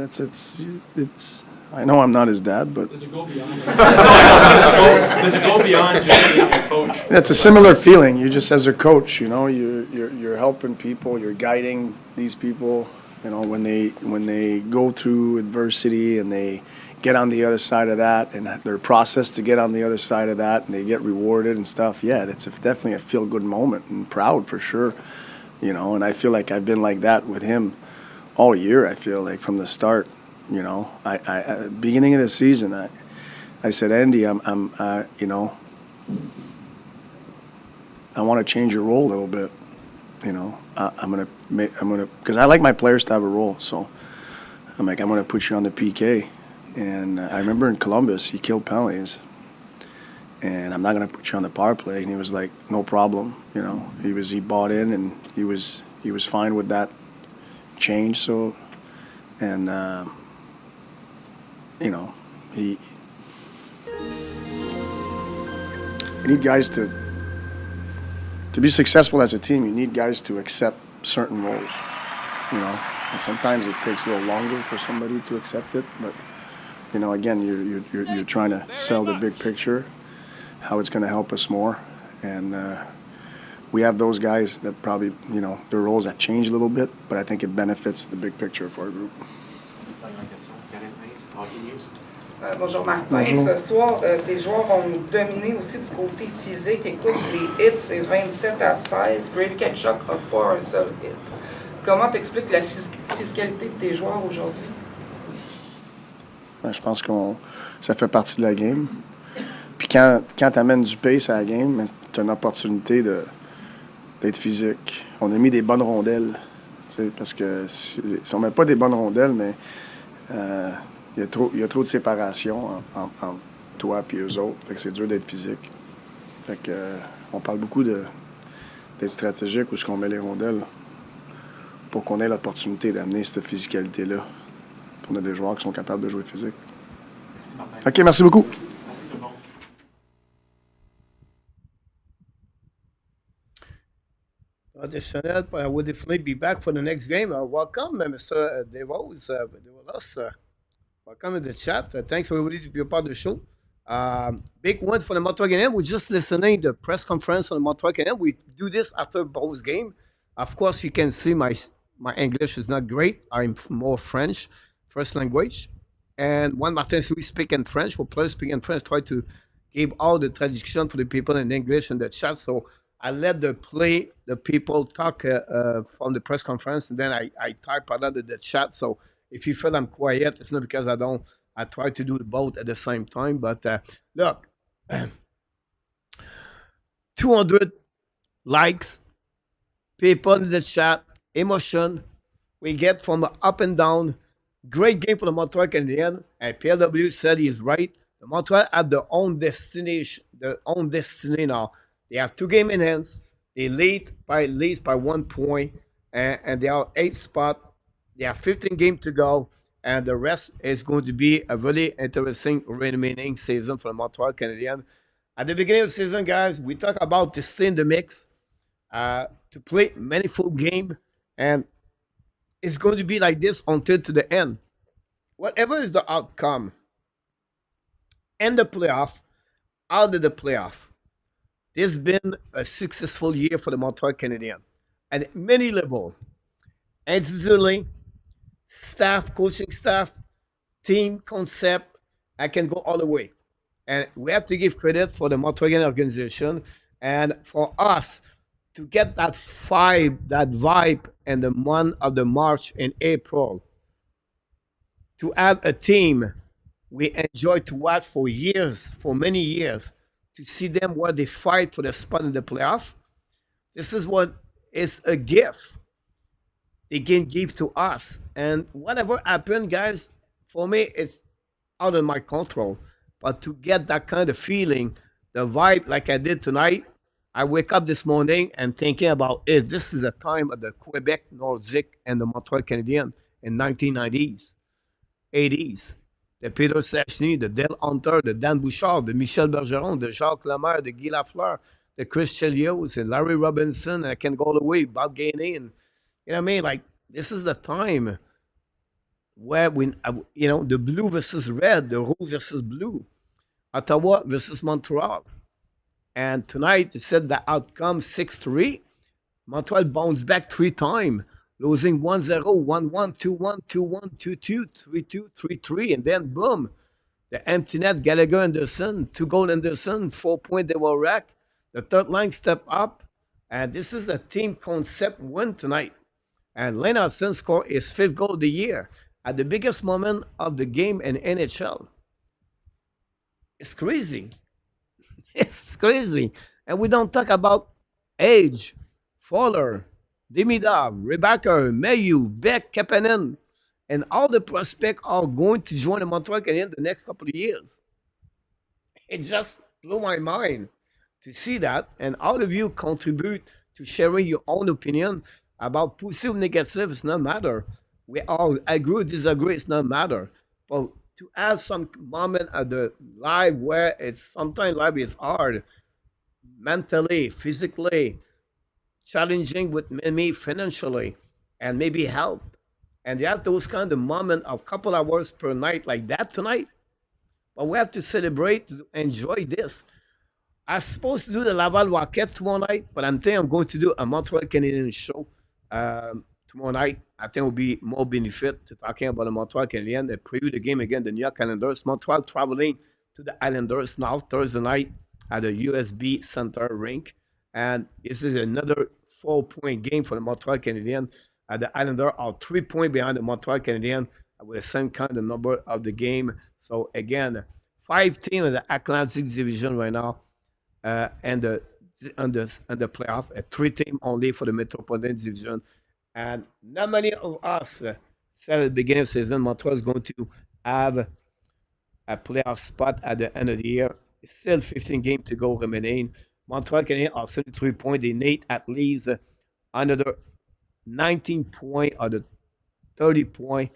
Speaker 16: it's. I know I'm not his dad, but.
Speaker 3: Does it go beyond? Does it go beyond just being a coach?
Speaker 16: It's a similar feeling. You just as a coach, you're helping people, you're guiding these people. When they go through adversity and they get on the other side of that, and their process to get on the other side of that, and they get rewarded and stuff. Yeah, that's definitely a feel-good moment and proud for sure. And I feel like I've been like that with him all year. I feel like from the start. I beginning of the season, I said, Andy, I want to change your role a little bit. I'm gonna because I like my players to have a role. So I'm gonna put you on the PK. And I remember in Columbus, he killed penalties. And I'm not gonna put you on the power play. And he was like, no problem. He bought in, and he was fine with that change. So, and you need guys to be successful as a team. You need guys to accept certain roles, and sometimes it takes a little longer for somebody to accept it. But again, you're trying to sell the big picture, how it's going to help us more, and we have those guys that probably their roles have changed a little bit, but I think it benefits the big picture for our group.
Speaker 4: Bonjour Martin.
Speaker 16: Bonjour.
Speaker 4: Ce soir, tes joueurs ont dominé aussi du côté physique. Écoute, les hits, c'est 27-16. Brady Ketchuk n'a pas un seul hit. Comment t'expliques la physicalité de tes joueurs aujourd'hui?
Speaker 16: Je pense que ça fait partie de la game. Puis quand tu amènes du pace à la game, tu as une opportunité d'être physique. On a mis des bonnes rondelles. Parce que si on ne met pas des bonnes rondelles, mais il y a trop de séparation entre toi et eux autres. Fait que c'est dur d'être physique. Fait que, on parle beaucoup d'être stratégique où est-ce qu'on met les rondelles pour qu'on ait l'opportunité d'amener cette physicalité-là. On a des joueurs qui sont capables de jouer physique.
Speaker 22: Merci, Martin.
Speaker 16: OK, merci beaucoup.
Speaker 22: Merci tout le monde.
Speaker 1: Additional, I will definitely be back for the next game. Welcome, Mr. DeVos, with us. Welcome to the chat. Thanks everybody to be a part of the show. Big win for the Montreal Canadiens. We're just listening to the press conference on the Montreal Canadiens. We do this after both games. Of course, you can see my English is not great. I'm more French, first language. And when Martin we speak in French, or players speak in French, try to give all the traduction for the people in English in the chat. So I let the people talk from the press conference, and then I type out of the chat. So if you feel I'm quiet, it's not because I try to do both at the same time. But look, 200 likes, people in the chat, emotion we get from up and down. Great game for the Montreal Canadiens. And PLW said he's right. The Montreal have their own destination, their own destiny now. They have 2 games in hands. They lead by 1 point, and they are 8th spot. They have 15 games to go, and the rest is going to be a really interesting remaining season for the Montreal Canadiens. At the beginning of the season, guys, we talk about to stay in the mix, to play meaningful game, and it's going to be like this until to the end. Whatever is the outcome, in the playoff, out of the playoff, this has been a successful year for the Montreal Canadiens at many levels. Individually, staff, coaching staff, team, concept, I can go all the way. And we have to give credit for the Montreal Canadiens organization and for us to get that vibe in the month of the March and April. to have a team we enjoy to watch for years, for many years, to see them where they fight for the spot in the playoff. This is what is a gift they can give to us. And whatever happened, guys, for me, it's out of my control. But to get that kind of feeling, the vibe like I did tonight, I wake up this morning and thinking about it. This is the time of the Quebec Nordic and the Montreal Canadiens in 1990s, 80s. The Peter Stachny, the Dale Hunter, the Dan Bouchard, the Michel Bergeron, the Jacques Lemaire, the Guy Lafleur, the Chris Chelios, and Larry Robinson, and I can go all the way, Bob Gainey, and you know what I mean? Like, this is the time where the blue versus red, the rouge versus blue, Ottawa versus Montreal. And tonight, it said the outcome 6-3. Montreal bounced back 3 times, losing 1-0, 1-1, 2-1, 2-1, 2-2, 3-2, 3-3, and then boom, the empty net, Gallagher Anderson, 2-goal Anderson, 4-point they were racked. The third line stepped up, and this is a team concept win tonight. And Lennartson scored his 5th goal of the year at the biggest moment of the game in NHL. It's crazy. It's crazy. And we don't talk about age, Fowler, Demidov, Rebecca, Mayu, Beck, Kapanen, and all the prospects are going to join the Montreal Canadiens the next couple of years. It just blew my mind to see that. And all of you contribute to sharing your own opinion about positive, negative. It's not matter. We all agree, disagree. It's not matter. But to have some moment at the live where it's sometimes life is hard, mentally, physically, challenging with me financially, and maybe health. And you have those kind of moments of couple hours per night like that tonight. But we have to celebrate, to enjoy this. I was supposed to do the Laval Rocket tomorrow night, but I'm thinking I'm going to do a Montreal Canadiens show tomorrow night. I think it will be more benefit to talking about the Montreal Canadiens. They preview the game against the New York Islanders. Montreal traveling to the Islanders now Thursday night at the USB Center rink. And this is another 4-point game for the Montreal Canadiens. The Islanders are 3 points behind the Montreal Canadiens with the same kind of number of the game. So again, 5 teams in the Atlantic Division right now, and the playoff, 3 teams only for the Metropolitan Division. And not many of us said at the beginning of the season Montreal is going to have a playoff spot at the end of the year. It's still 15 games to go remaining. Montreal Canadiens are 73 points. They need at least another 19 points or the 30 points.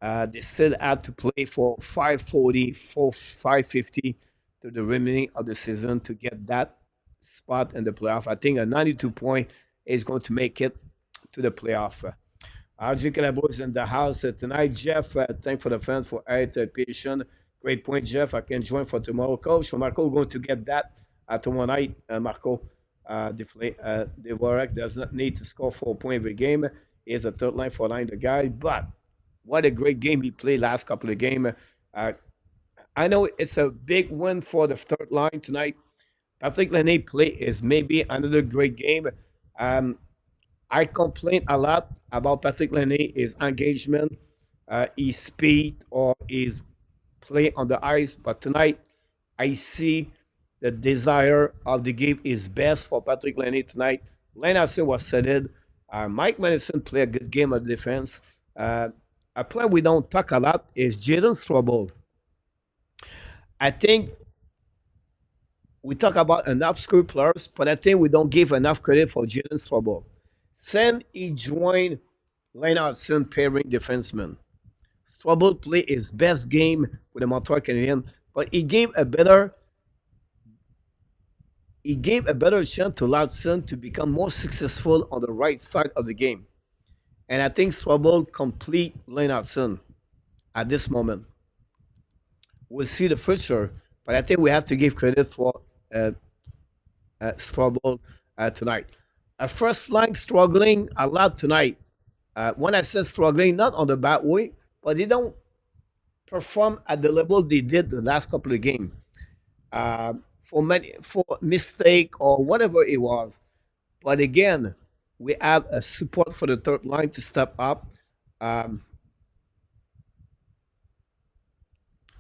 Speaker 1: They still have to play for 540, 550 to the remaining of the season to get that spot in the playoff. I think a 92 point is going to make it to the playoff. RJ Calabo is in the house tonight. Jeff, thanks for the fans for 8 patient. Great point, Jeff. I can join for tomorrow. Coach, so Marco, we're going to get that tomorrow night. Marco, Dvorak does not need to score 4 points every game. He is a third line, 4 line, the guy. But what a great game he played last couple of games. I know it's a big win for the third line tonight. Patrick Laine play is maybe another great game. I complain a lot about Patrick Laine, his engagement, his speed, or his play on the ice. But tonight, I see the desire of the game is best for Patrick Laine tonight. Lennartson was solid. Mike Madison played a good game of defense. A player we don't talk a lot is Jaden Strobel. I think we talk about enough skill players, but I think we don't give enough credit for Jaden Strobel. Since he joined Lennartson pairing defenseman, Strobel played his best game with the Montreal Canadiens, but he gave a better chance to Lennartson to become more successful on the right side of the game. And I think Strobel complete Lennartson at this moment. We'll see the future, but I think we have to give credit for Strobel tonight. First line struggling a lot tonight. When I say struggling, not on the bad way, but they don't perform at the level they did the last couple of games. For mistake or whatever it was. But again, we have a support for the third line to step up.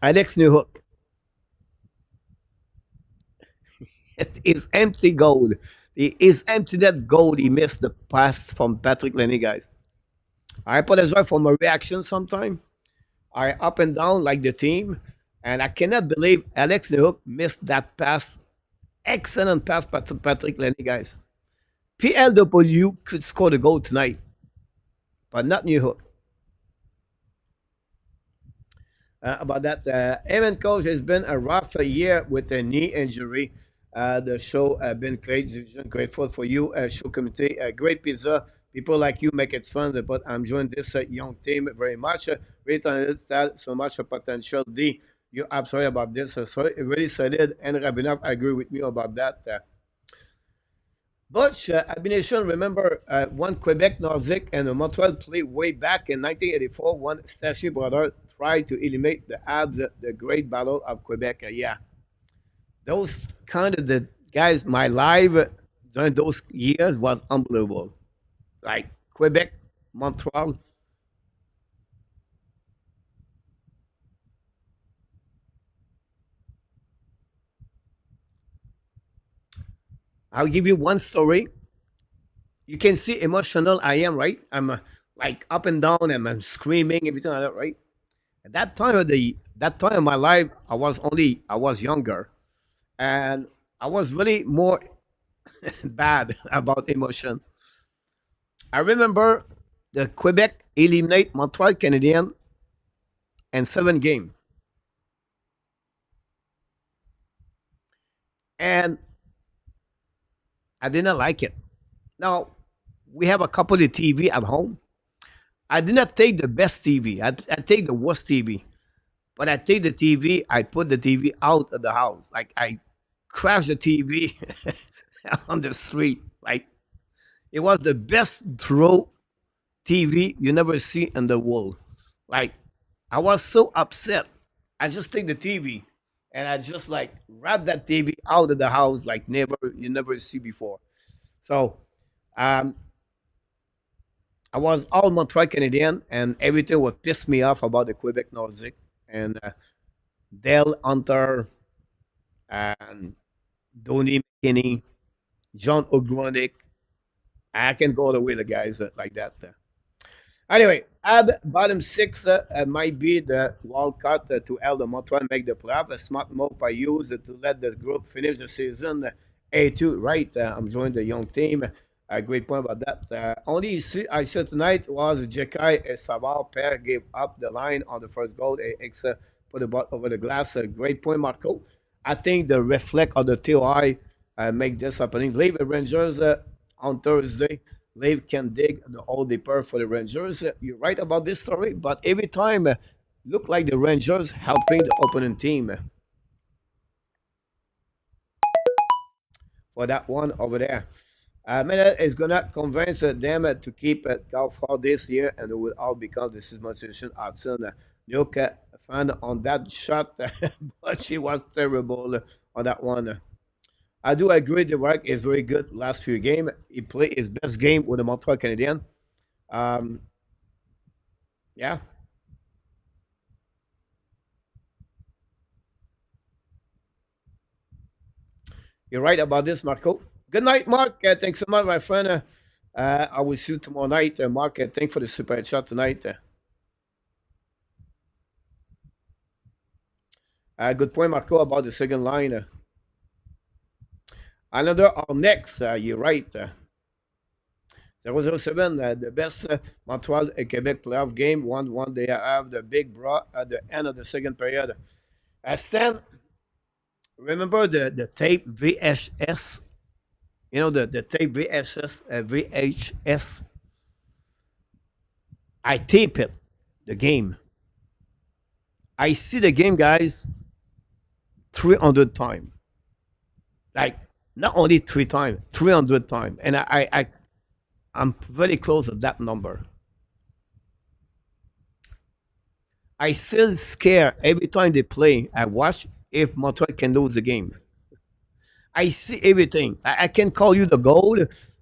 Speaker 1: Alex Newhook. His empty goal. His empty that goal. He missed the pass from Patrick Lenny, guys. I apologize for my reaction sometime. I up and down like the team. And I cannot believe Alex Newhook missed that pass. Excellent pass by Patrick Lenny, guys. PLW could score the goal tonight, but not Newhook. About that, Evan Coach has been a rough year with a knee injury. The show been great. Grateful for you, show community. Great pizza. People like you make it fun. But I'm enjoying this young team very much. Great on so much potential. D, you're absolutely about this. So really solid. And Rabinov agree with me about that. Butch, Abination, remember one Quebec Nordic and a Montreal play way back in 1984. One Stachy brother tried to eliminate the Habs, the Great Battle of Quebec. Yeah, those kind of the guys. My life during those years was unbelievable. Like Quebec, Montreal. I'll give you one story. You can see emotional I am, right? I'm like up and down and I'm screaming, everything like that, right? At that time of my life, I was younger, and I was really more bad about emotion. I remember the Quebec eliminate Montreal Canadiens in 7 games, and I didn't like it. Now we have a couple of TV at home. I did not take the best TV. I take the worst TV. But I take the TV, I put the TV out of the house. Like I crashed the TV on the street. Like it was the best throw TV you never see in the world. Like I was so upset. I just take the TV and I just like wrap that TV out of the house like never you never see before. So um, I was all Montreal Canadian, and everything would piss me off about the Quebec Nordic and Dale Hunter and Donny McKinney, John O'Gronick. I can go all the way the guys like that. Anyway, Ab bottom six might be the wild card to help the Montreal make the playoff. A smart move I used to let the group finish the season A2. Right, I'm joining the young team. A great point about that. Only I said tonight was Jekai Savard pair gave up the line on the first goal. X put the ball over the glass. A great point, Marco. I think the reflect of the TOI make this happening. Leave the Rangers on Thursday. Leave can dig the all deeper for the Rangers. You're right about this story, but every time look like the Rangers helping the opponent team for that one over there. Mena is gonna convince them to keep golf for this year, and it will all because this is motivation. Hudson, look fan on that shot, but she was terrible on that one. I do agree the work is very good last few games. He played his best game with the Montreal Canadiens. Um, yeah. You're right about this, Marco. Good night, Mark. Thanks so much, my friend. I will see you tomorrow night. Mark, thanks for the super chat tonight. Good point, Marco, about the second line. Another our next, you're right. 007, the best Montreal Quebec playoff game. 1-1, they have the big bra at the end of the second period. Stan, remember the tape VHS? You know, the tape VHS? I tape it, the game. I see the game, guys, 300 times. Like, not only 3 times, 300 times. And I'm very close to that number. I still scare every time they play. I watch if Montreal can lose the game. I see everything. I can call you the goal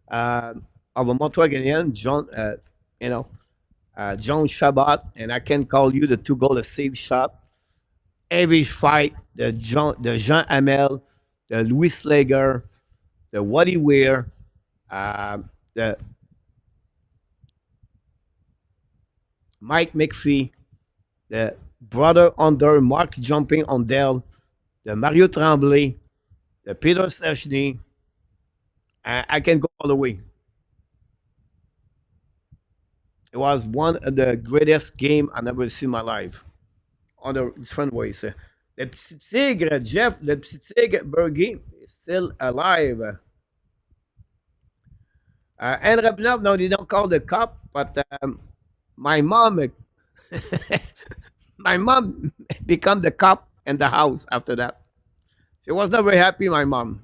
Speaker 1: of a Montreal Canadiens, John, John Shabbat, and I can call you the 2 goal save shot. every fight, the Jean Hamel, the Louis Slager, the Waddy Weir, the Mike McPhee, the brother under Mark jumping on Dell, the Mario Tremblay, the Peter Stechny. I can go all the way. It was one of the greatest game I never seen in my life. On the different ways. Le petit tigre, Jeff, le petit tigre Bergy is still alive. And Rabinov, no, they don't call the cop, but my mom, my mom become the cop in the house after that. She was not very happy, my mom.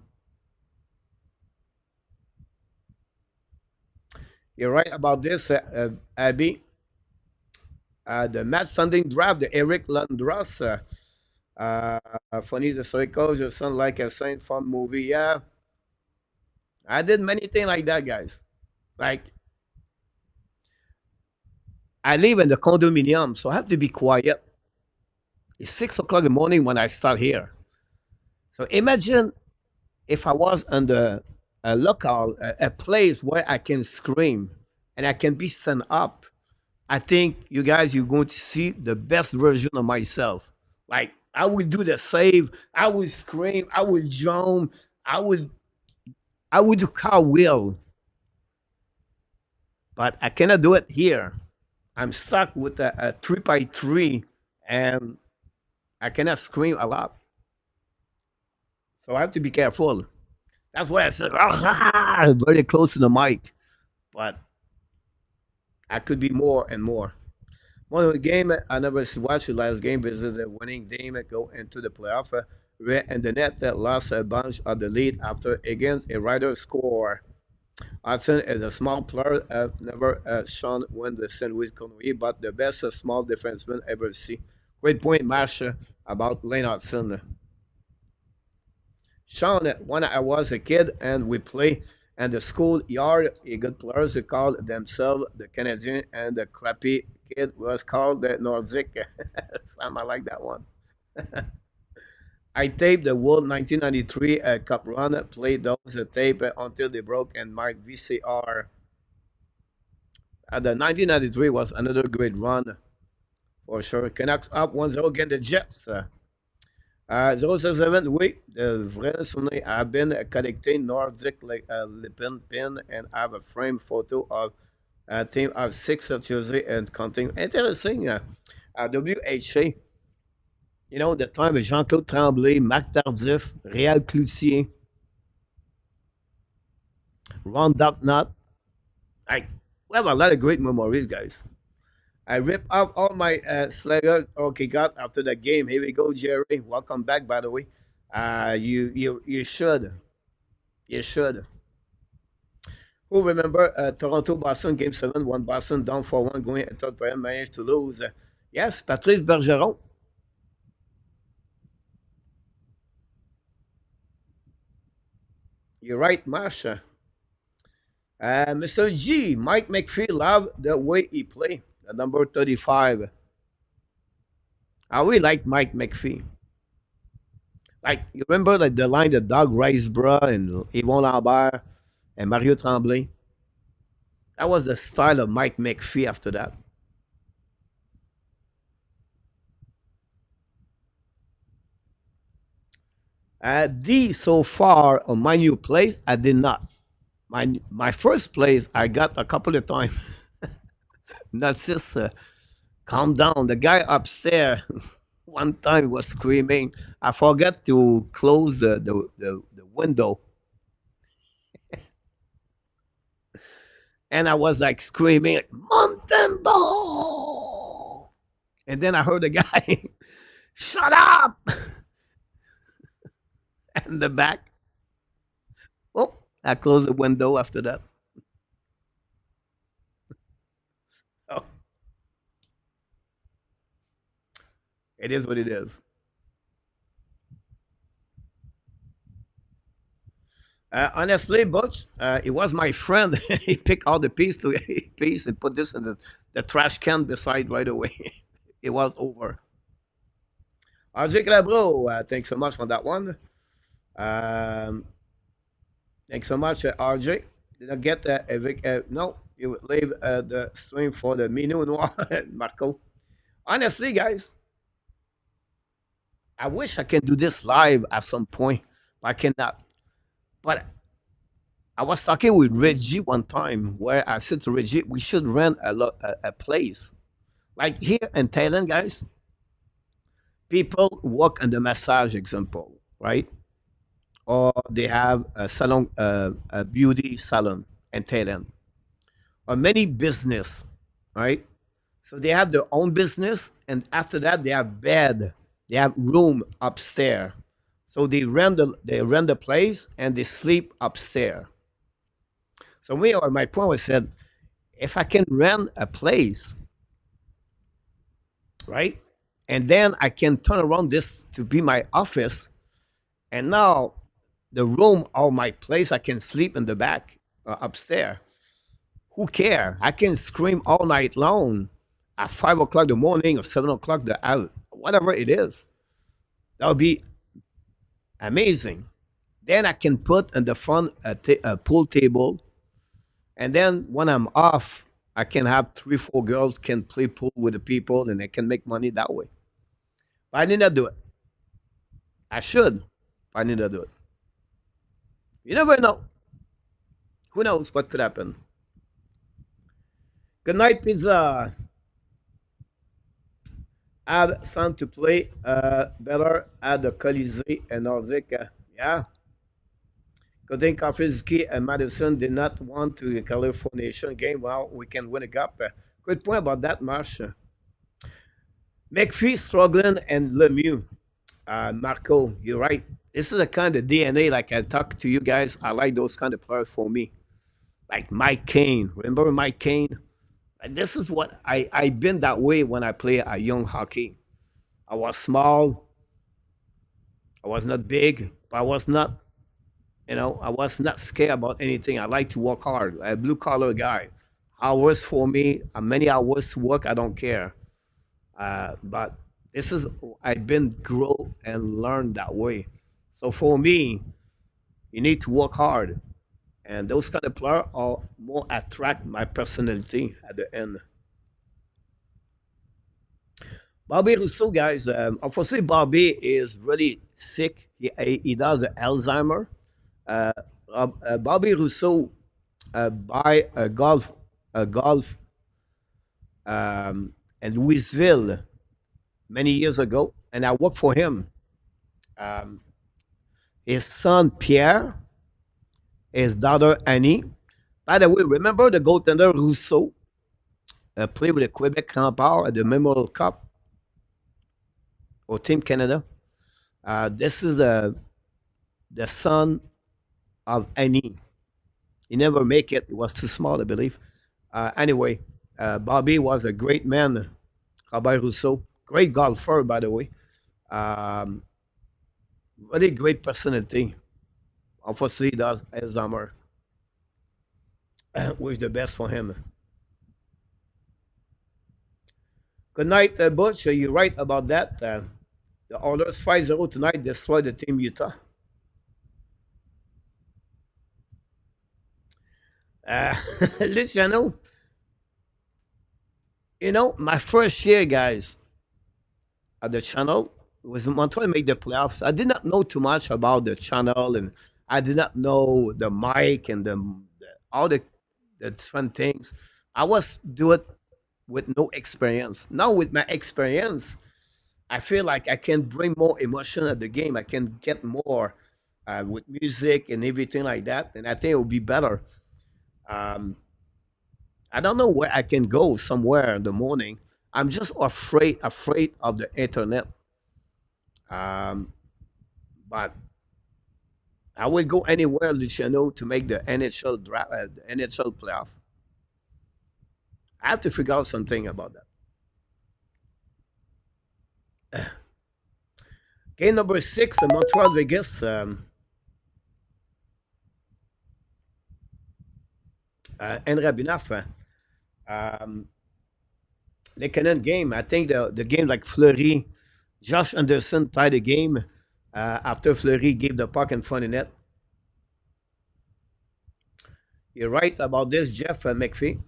Speaker 1: You're right about this, Abby. The Matt Sunding draft, the Eric Lundros. Funny the circle just sound like a Saint Fun movie. Yeah, I did many things like that, guys. Like, I live in the condominium, so I have to be quiet. It's 6 o'clock in the morning when I start here. So imagine if I was in a local, a place where I can scream and I can be stand up. I think you guys, you're going to see the best version of myself. Like, I will do the save, I will scream, I will jump, I will do cartwheel. But I cannot do it here. I'm stuck with a 3x3 and I cannot scream a lot. So I have to be careful. That's why I said, very close to the mic. But I could be more and more. One of the game I never watched the last game because the winning team go into the playoff. And the net that lost a bunch of the lead after against a rider score. Hudson is a small player, never shown win the St. Louis Conway, but the best small defenseman ever see. Great point, Masha, about Lane Hudson. Sean, when I was a kid and we play in the school yard, a good players who called themselves the Canadian and the crappy kid was called the Nordic. I like that one. I taped the World 1993 Cup run, played those tape until they broke in my VCR. The 1993 was another great run for sure. Canucks up 1-0 against the Jets. 0-7, oui, the vrai souvenir. I've been collecting Nordic like Lipin pin and I have a frame photo of a team of 6 of Tuesday and counting. Interesting. WHA. You know, the time with Jean-Claude Tremblay, Marc Tardif, Réal Cloutier, Ron Ducknut. We have a lot of great memories, guys. I ripped up all my Slayer okay got after the game. Here we go, Jerry. Welcome back, by the way. You should. You should. Who remember Toronto Boston Game 7, 1 Boston down 4-1 going at third period, managed to lose. Yes, Patrice Bergeron. You're right, Masha. Mr. G, Mike McPhee loved the way he played. The number 35. I really like Mike McPhee. Like, you remember like the line that Doug Riceborough and Yvon Lambert and Mario Tremblay? That was the style of Mike McPhee after that. So far on my new place, I did not. My first place, I got a couple of times. That's just calm down. The guy upstairs one time was screaming. I forgot to close the window. And I was like screaming, Montembeau! And then I heard the guy, shut up! In the back. Oh, I closed the window after that. Oh. It is what it is. Honestly, Butch, it was my friend. He picked all the piece and put this in the trash can beside right away. It was over. RJ Calabro, thanks so much on that one. Thanks so much, RJ. Did not get no, you would leave the stream for the Minu Noir, Marco. Honestly, guys, I wish I can do this live at some point, but I cannot. But I was talking with Reggie one time where I said to Reggie, we should rent a place. Like here in Thailand, guys, people work in the massage example, right? Or they have a salon, a beauty salon in Thailand, or many business, right? So they have their own business, and after that they have bed, they have room upstairs. So they rent the place and they sleep upstairs. So me or my point was said, if I can rent a place, right, and then I can turn around this to be my office, and now the room or my place I can sleep in the back upstairs. Who care? I can scream all night long at 5 o'clock in the morning or 7 o'clock the hour, whatever it is. That would be amazing. Then I can put in the front a pool table, and then when I'm off, I can have 3, 4 girls can play pool with the people, and they can make money that way. But I need not do it. I should. But I need not do it. You never know. Who knows what could happen? Good night, Pizza. Add some to play better at the Colisée and Nordic. Yeah. Goaltending Kafizki and Madison did not want to Californiation game. Well, we can win a cup. Good point about that, Marsh. McPhee struggling and Lemieux. Marco, you're right. This is a kind of DNA, like I talked to you guys. I like those kind of players for me. Like Mike Kane. Remember Mike Kane? This is what I've been that way when I play a young hockey. I was small. I was not big, but I was not, I was not scared about anything. I like to work hard. A blue collar guy. Hours for me, many hours to work, I don't care. But this is, I've been grow and learn that way. So for me, you need to work hard. And those kind of players are more attract my personality at the end. Bobby Rousseau, guys. Unfortunately, Bobby is really sick. He does the Alzheimer. Bobby Rousseau buy a golf in Louisville many years ago, and I worked for him. His son Pierre, his daughter Annie. By the way, remember the goaltender Rousseau played with the Quebec Remparts at the Memorial Cup or Team Canada. This is the son of Annie. He never make it. He was too small, I believe. Anyway, Bobby was a great man. Robert Rousseau, great golfer, by the way. Really great personality. Unfortunately, he does Alzheimer. Wish the best for him. Good night, Butch. You're right about that. The Oilers 5-0 tonight destroyed the team Utah. Luciano, my first year, guys, at the channel was Montreal make the playoffs. I did not know too much about the channel, and I did not know the mic and all the different things. I was do it with no experience. Now with my experience, I feel like I can bring more emotion at the game. I can get more with music and everything like that, and I think it will be better. I don't know where I can go somewhere in the morning. I'm just afraid of the internet. But I will go anywhere, Luciano, to make the NHL draft, the NHL playoff. I have to figure out something about that. Game number 6, Montreal Vegas. Henry Abinaf. The Canadian game, I think the game like Fleury, Josh Anderson tied the game after Fleury gave the puck in front of net. You're right about this, Jeff McPhee.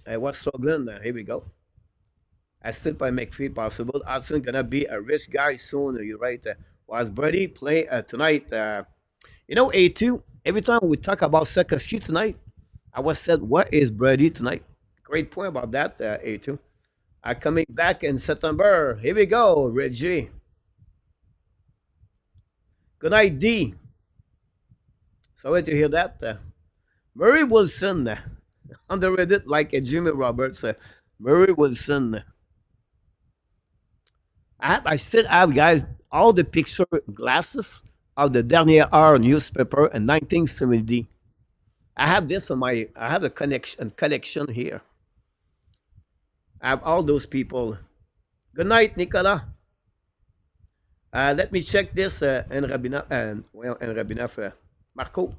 Speaker 1: I was struggling. Here we go. I still by McPhee possible. Hudson gonna be a rich guy soon. You're right. Was Brady play tonight? A2. Every time we talk about Sekowski tonight, I was said, what is Brady tonight? Great point about that, A2. Coming back in September. Here we go, Reggie. Good night, D. Sorry to hear that. Murray Wilson, underrated like Jimmy Roberts. Murray Wilson. I still have, guys, all the picture glasses of the Dernier Hour newspaper in 1970. I have this on I have a collection here. I have all those people. Good night, Nicolas. Let me check this in Rabinoff, Marco.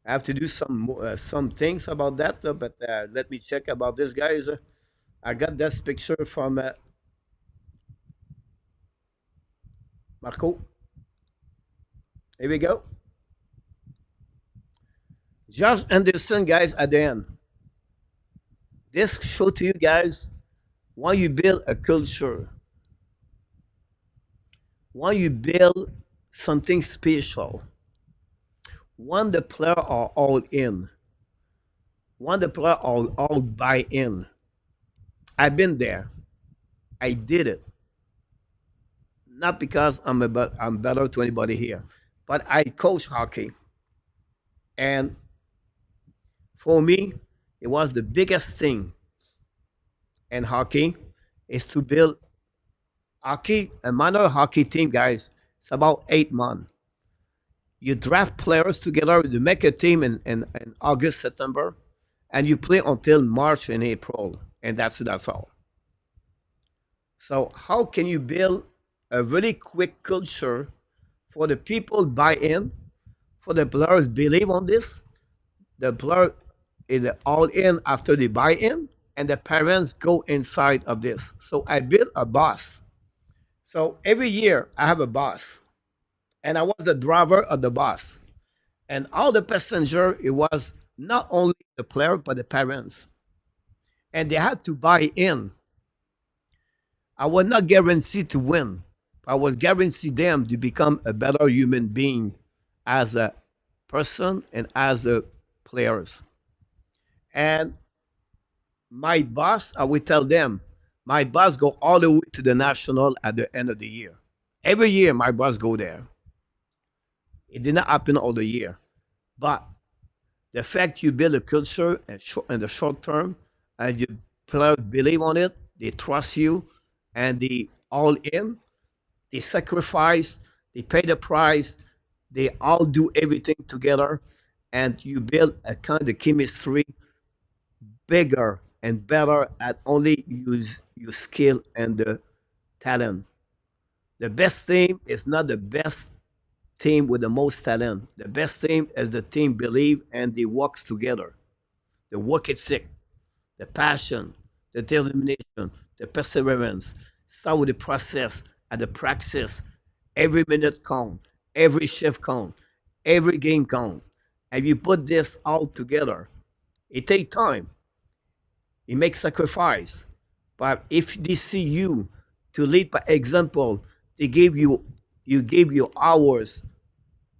Speaker 1: I have to do some things about that, but let me check about this, guys. I got this picture from Marco. Here we go. Josh Anderson, guys, at the end. This show to you guys when you build a culture, when you build something special, when the player are all in, when the player are all buy in. I've been there. I did it. Not because I'm better to anybody here, but I coach hockey. And for me, it was the biggest thing in hockey is to build hockey, a minor hockey team, guys. It's about 8 months. You draft players together, you make a team in August, September, and you play until March and April, and that's all. So how can you build a really quick culture for the people buy in, for the players believe on this, the player is all in after they buy in, and the parents go inside of this. So I built a boss. So every year I have a boss. And I was the driver of the bus. And all the passenger, it was not only the player, but the parents. And they had to buy in. I was not guaranteed to win. I was guaranteed them to become a better human being as a person and as the players. And my boss, I would tell them, my boss go all the way to the national at the end of the year. Every year, my boss go there. It did not happen all the year. But the fact you build a culture in the short term and you players believe on it, they trust you, and they all in, they sacrifice, they pay the price, they all do everything together, and you build a kind of chemistry bigger and better at only use your skill and the talent. The best team is not the best team with the most talent. The best team is the team believe and they works together. The work ethic, the passion, the determination, the perseverance. Start with the process and the practice. Every minute count, every shift count, every game count. And you put this all together. It takes time. It makes sacrifice. But if they see you to lead by example, they give you give you hours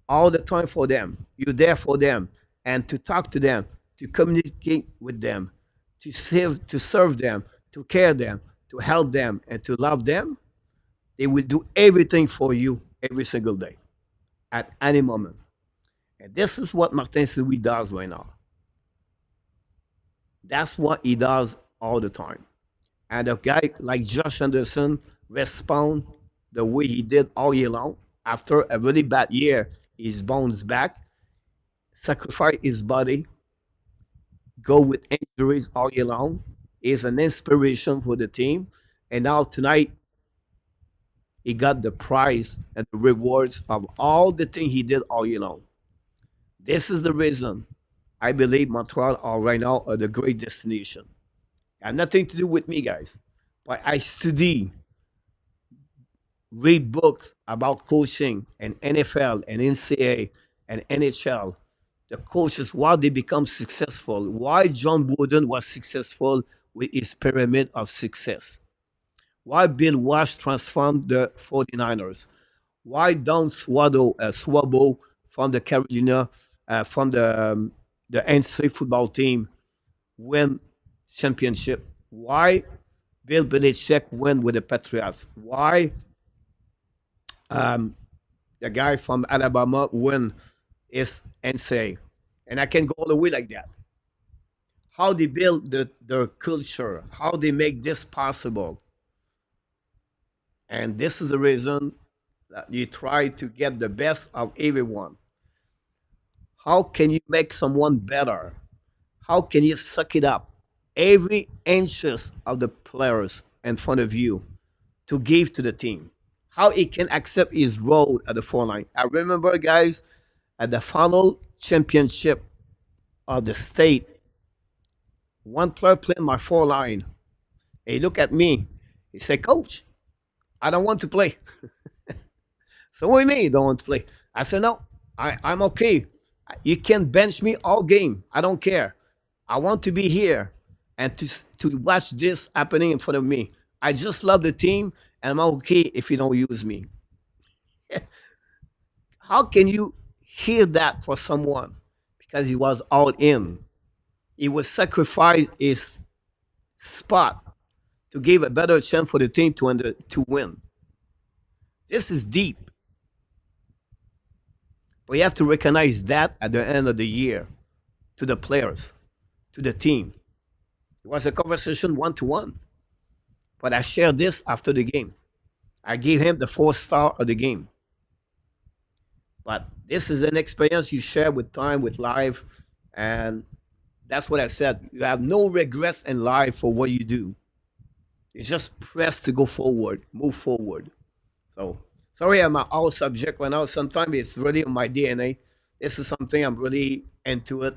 Speaker 1: all the time for them. You're there for them and to talk to them, to communicate with them, to serve them, to care them, to help them, and to love them. They will do everything for you every single day, at any moment. And this is what Martin Louis does right now. That's what he does all the time. And a guy like Josh Anderson respond the way he did all year long. After a really bad year, he's bounced back, sacrifice his body, go with injuries all year long. He's an inspiration for the team. And now tonight, he got the prize and the rewards of all the things he did all year long. This is the reason I believe Montreal are right now at a great destination. Got nothing to do with me, guys. But I study, read books about coaching and NFL and NCAA and NHL. The coaches, why they become successful, why John Wooden was successful with his pyramid of success, why Bill Walsh transformed the 49ers, why Don Swabo from the Carolina, from the NCAA football team win championship, why Bill Belichick win with the Patriots, why the guy from Alabama win his NCAA. And I can go all the way like that. How they build their culture, how they make this possible. And this is the reason that you try to get the best of everyone. How can you make someone better? How can you suck it up? Every inches of the players in front of you to give to the team. How he can accept his role at the four line. I remember, guys, at the final championship of the state, one player playing my four line. He looked at me. He said, "Coach, I don't want to play." So what do you mean you don't want to play? I said, "No, I'm okay. You can bench me all game. I don't care. I want to be here and to watch this happening in front of me. I just love the team, and I'm okay if you don't use me." How can you hear that for someone? Because he was all in. He would sacrifice his spot to give a better chance for the team to win. This is deep. But you have to recognize that at the end of the year to the players, to the team. It was a conversation one-to-one. But I shared this after the game. I gave him the 4-star of the game. But this is an experience you share with time, with life, and that's what I said. You have no regrets in life for what you do. You just press to go forward, move forward. So, sorry I'm out subject right now. Sometimes it's really in my DNA. This is something I'm really into it.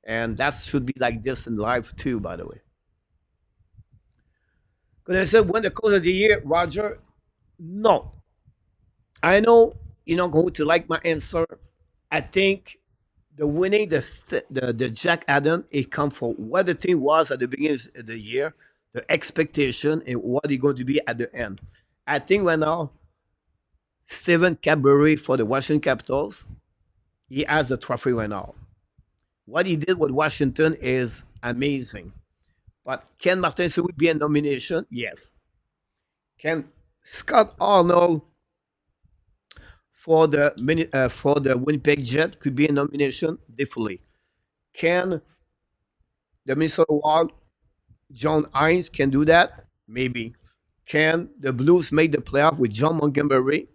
Speaker 1: And that should be like this in life too, by the way. Because I said, win the coach of the year, Roger? No. I know you're not going to like my answer. I think the winning, the Jack Adam, it comes from what the team was at the beginning of the year, the expectation, and what it's going to be at the end. I think right now, Stephen Cadbury for the Washington Capitals, he has the trophy right now. What he did with Washington is amazing. But can Martin St. Louis be a nomination? Yes. Can Scott Arnold for the Winnipeg Jet could be a nomination? Definitely. Can the Minnesota Wild, John Hines can do that? Maybe. Can the Blues make the playoff with John Montgomery?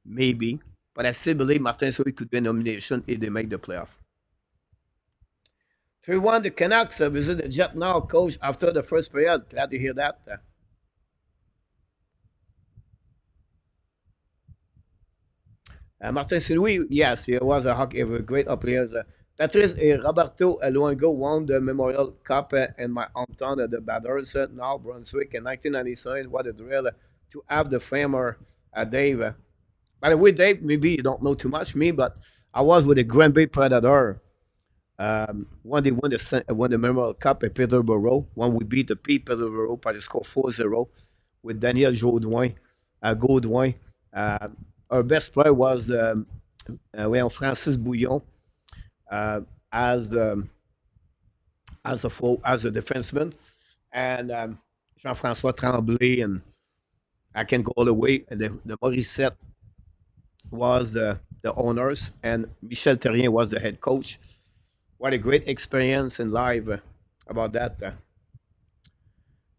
Speaker 1: Maybe. But I still believe Martin St. Louis could be a nomination if they make the playoff. 3-1, the Canucks visit the Jet now, coach, after the first period. Glad to hear that. Martin St. Louis, yes, he was a great player. Patrice and Roberto Luongo won the Memorial Cup in my hometown, the Batters, now Brunswick, in 1997. What a thrill to have the famer Dave. By the way, Dave, maybe you don't know too much me, but I was with the Grand Bay Predator when they won the Memorial Cup at Peterborough, when we beat the Peterborough by the score 4-0 with Daniel Gaudouin. Our best player was Francis Bouillon as a defenseman, and Jean-François Tremblay, and I can go all the way. And the Morissette was the owners, and Michel Terrien was the head coach. What a great experience in life about that.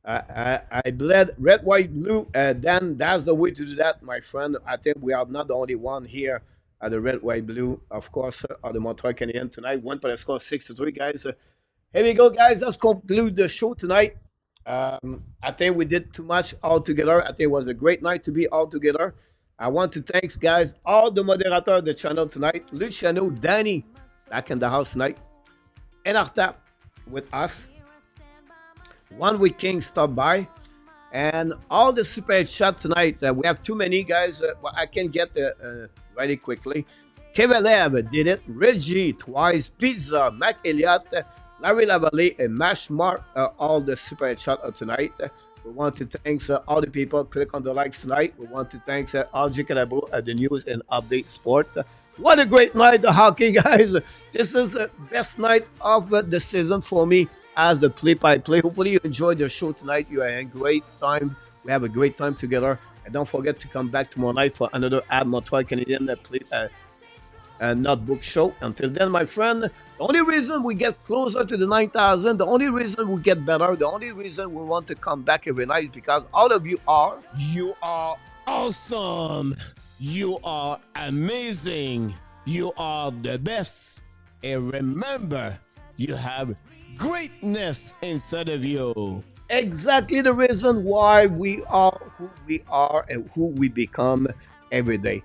Speaker 1: I bled red, white, blue. Then that's the way to do that, my friend. I think we are not the only one here at the red, white, blue. Of course, are the Montreal Canadiens tonight. Won by the score 6-3, guys. Here we go, guys. Let's conclude the show tonight. I think we did too much all together. I think it was a great night to be all together. I want to thank, guys, all the moderators of the channel tonight. Luciano, Danny, back in the house tonight. And Artap with us. One Week King stopped by. And all the super chat tonight. We have too many, guys. I can get really quickly. Kevelev did it. Reggie twice. Pizza. Mac Elliott. Larry Lavalley and Mash Mark, all the super chat of tonight. We want to thank all the people. Click on the likes tonight. We want to thank RJ Calabo at the news and update sport. What a great night of hockey, guys. This is the best night of the season for me as the play-by-play. Hopefully you enjoyed the show tonight. You are in great time. We have a great time together. And don't forget to come back tomorrow night for another Montreal Canadiens notebook show. Until then, my friend, the only reason we get closer to the 9,000, the only reason we get better, the only reason we want to come back every night is because all of you are awesome. You are amazing. You are the best. And remember, you have greatness inside of you. Exactly the reason why we are who we are and who we become every day.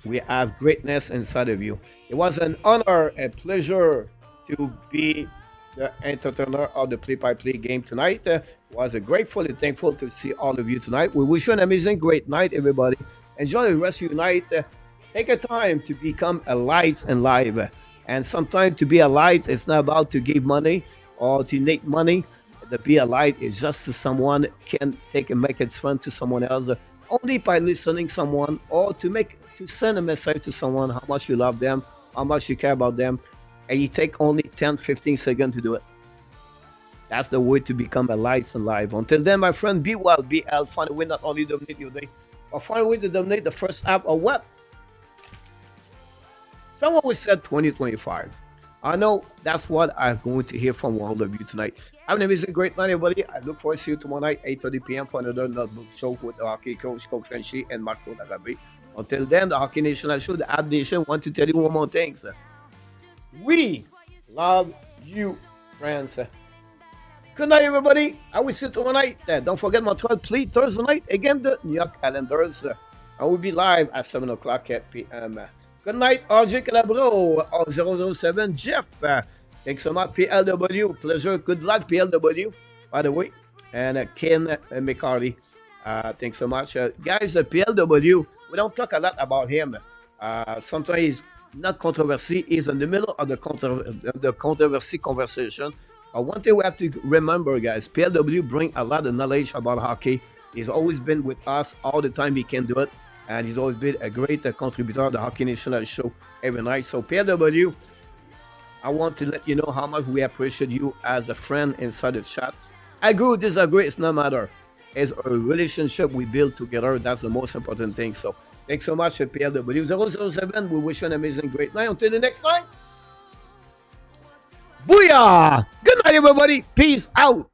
Speaker 1: We have greatness inside of you. It was an honor, a pleasure to be the entertainer of the play-by-play game tonight. It was grateful and thankful to see all of you tonight. We wish you an amazing, great night, everybody. Enjoy the rest of your night. Take a time to become a light and live. And sometimes to be a light, it's not about to give money or to make money. To be a light is just to someone can take and make it fun to someone else. Only by listening someone or to send a message to someone how much you love them, how much you care about them, and you take only 10-15 seconds to do it. That's the way to become a light and live. Until then, my friend, be well, be health. Find a way not only to dominate your day, but find a way to dominate the first half of what? Someone will said 2025. I know that's what I'm going to hear from all of you tonight. Have an amazing, great night, everybody. I look forward to see you tomorrow night, 8:30 p.m. for another notebook show with the hockey coach, Coach Frenchy, and Marco Lagabe. Until then, the Hockey Nation Show, the Habs Nation, want to tell you one more thing, sir. We love you, friends. Good night, everybody. I will see you tomorrow night. Don't forget Montreal play Thursday night again, the New York Islanders. I will be live at 7 o'clock p.m. Good night, RJ Calabro, 007 Jeff. Thanks so much, PLW. Pleasure. Good luck, PLW, by the way. And Ken McCarty. Thanks so much. Guys, PLW, we don't talk a lot about him. Sometimes he's not controversy. He's in the middle of the controversy conversation. One thing we have to remember, guys, PLW bring a lot of knowledge about hockey. He's always been with us all the time he can do it. And he's always been a great contributor to the Hockey Nation Show every night. So, PLW, I want to let you know how much we appreciate you as a friend inside the chat. Agree or disagree, it's no matter. It's a relationship we build together. That's the most important thing. So, thanks so much, PLW 007. We wish you an amazing, great night. Until the next time. Booyah! Good night, everybody. Peace out.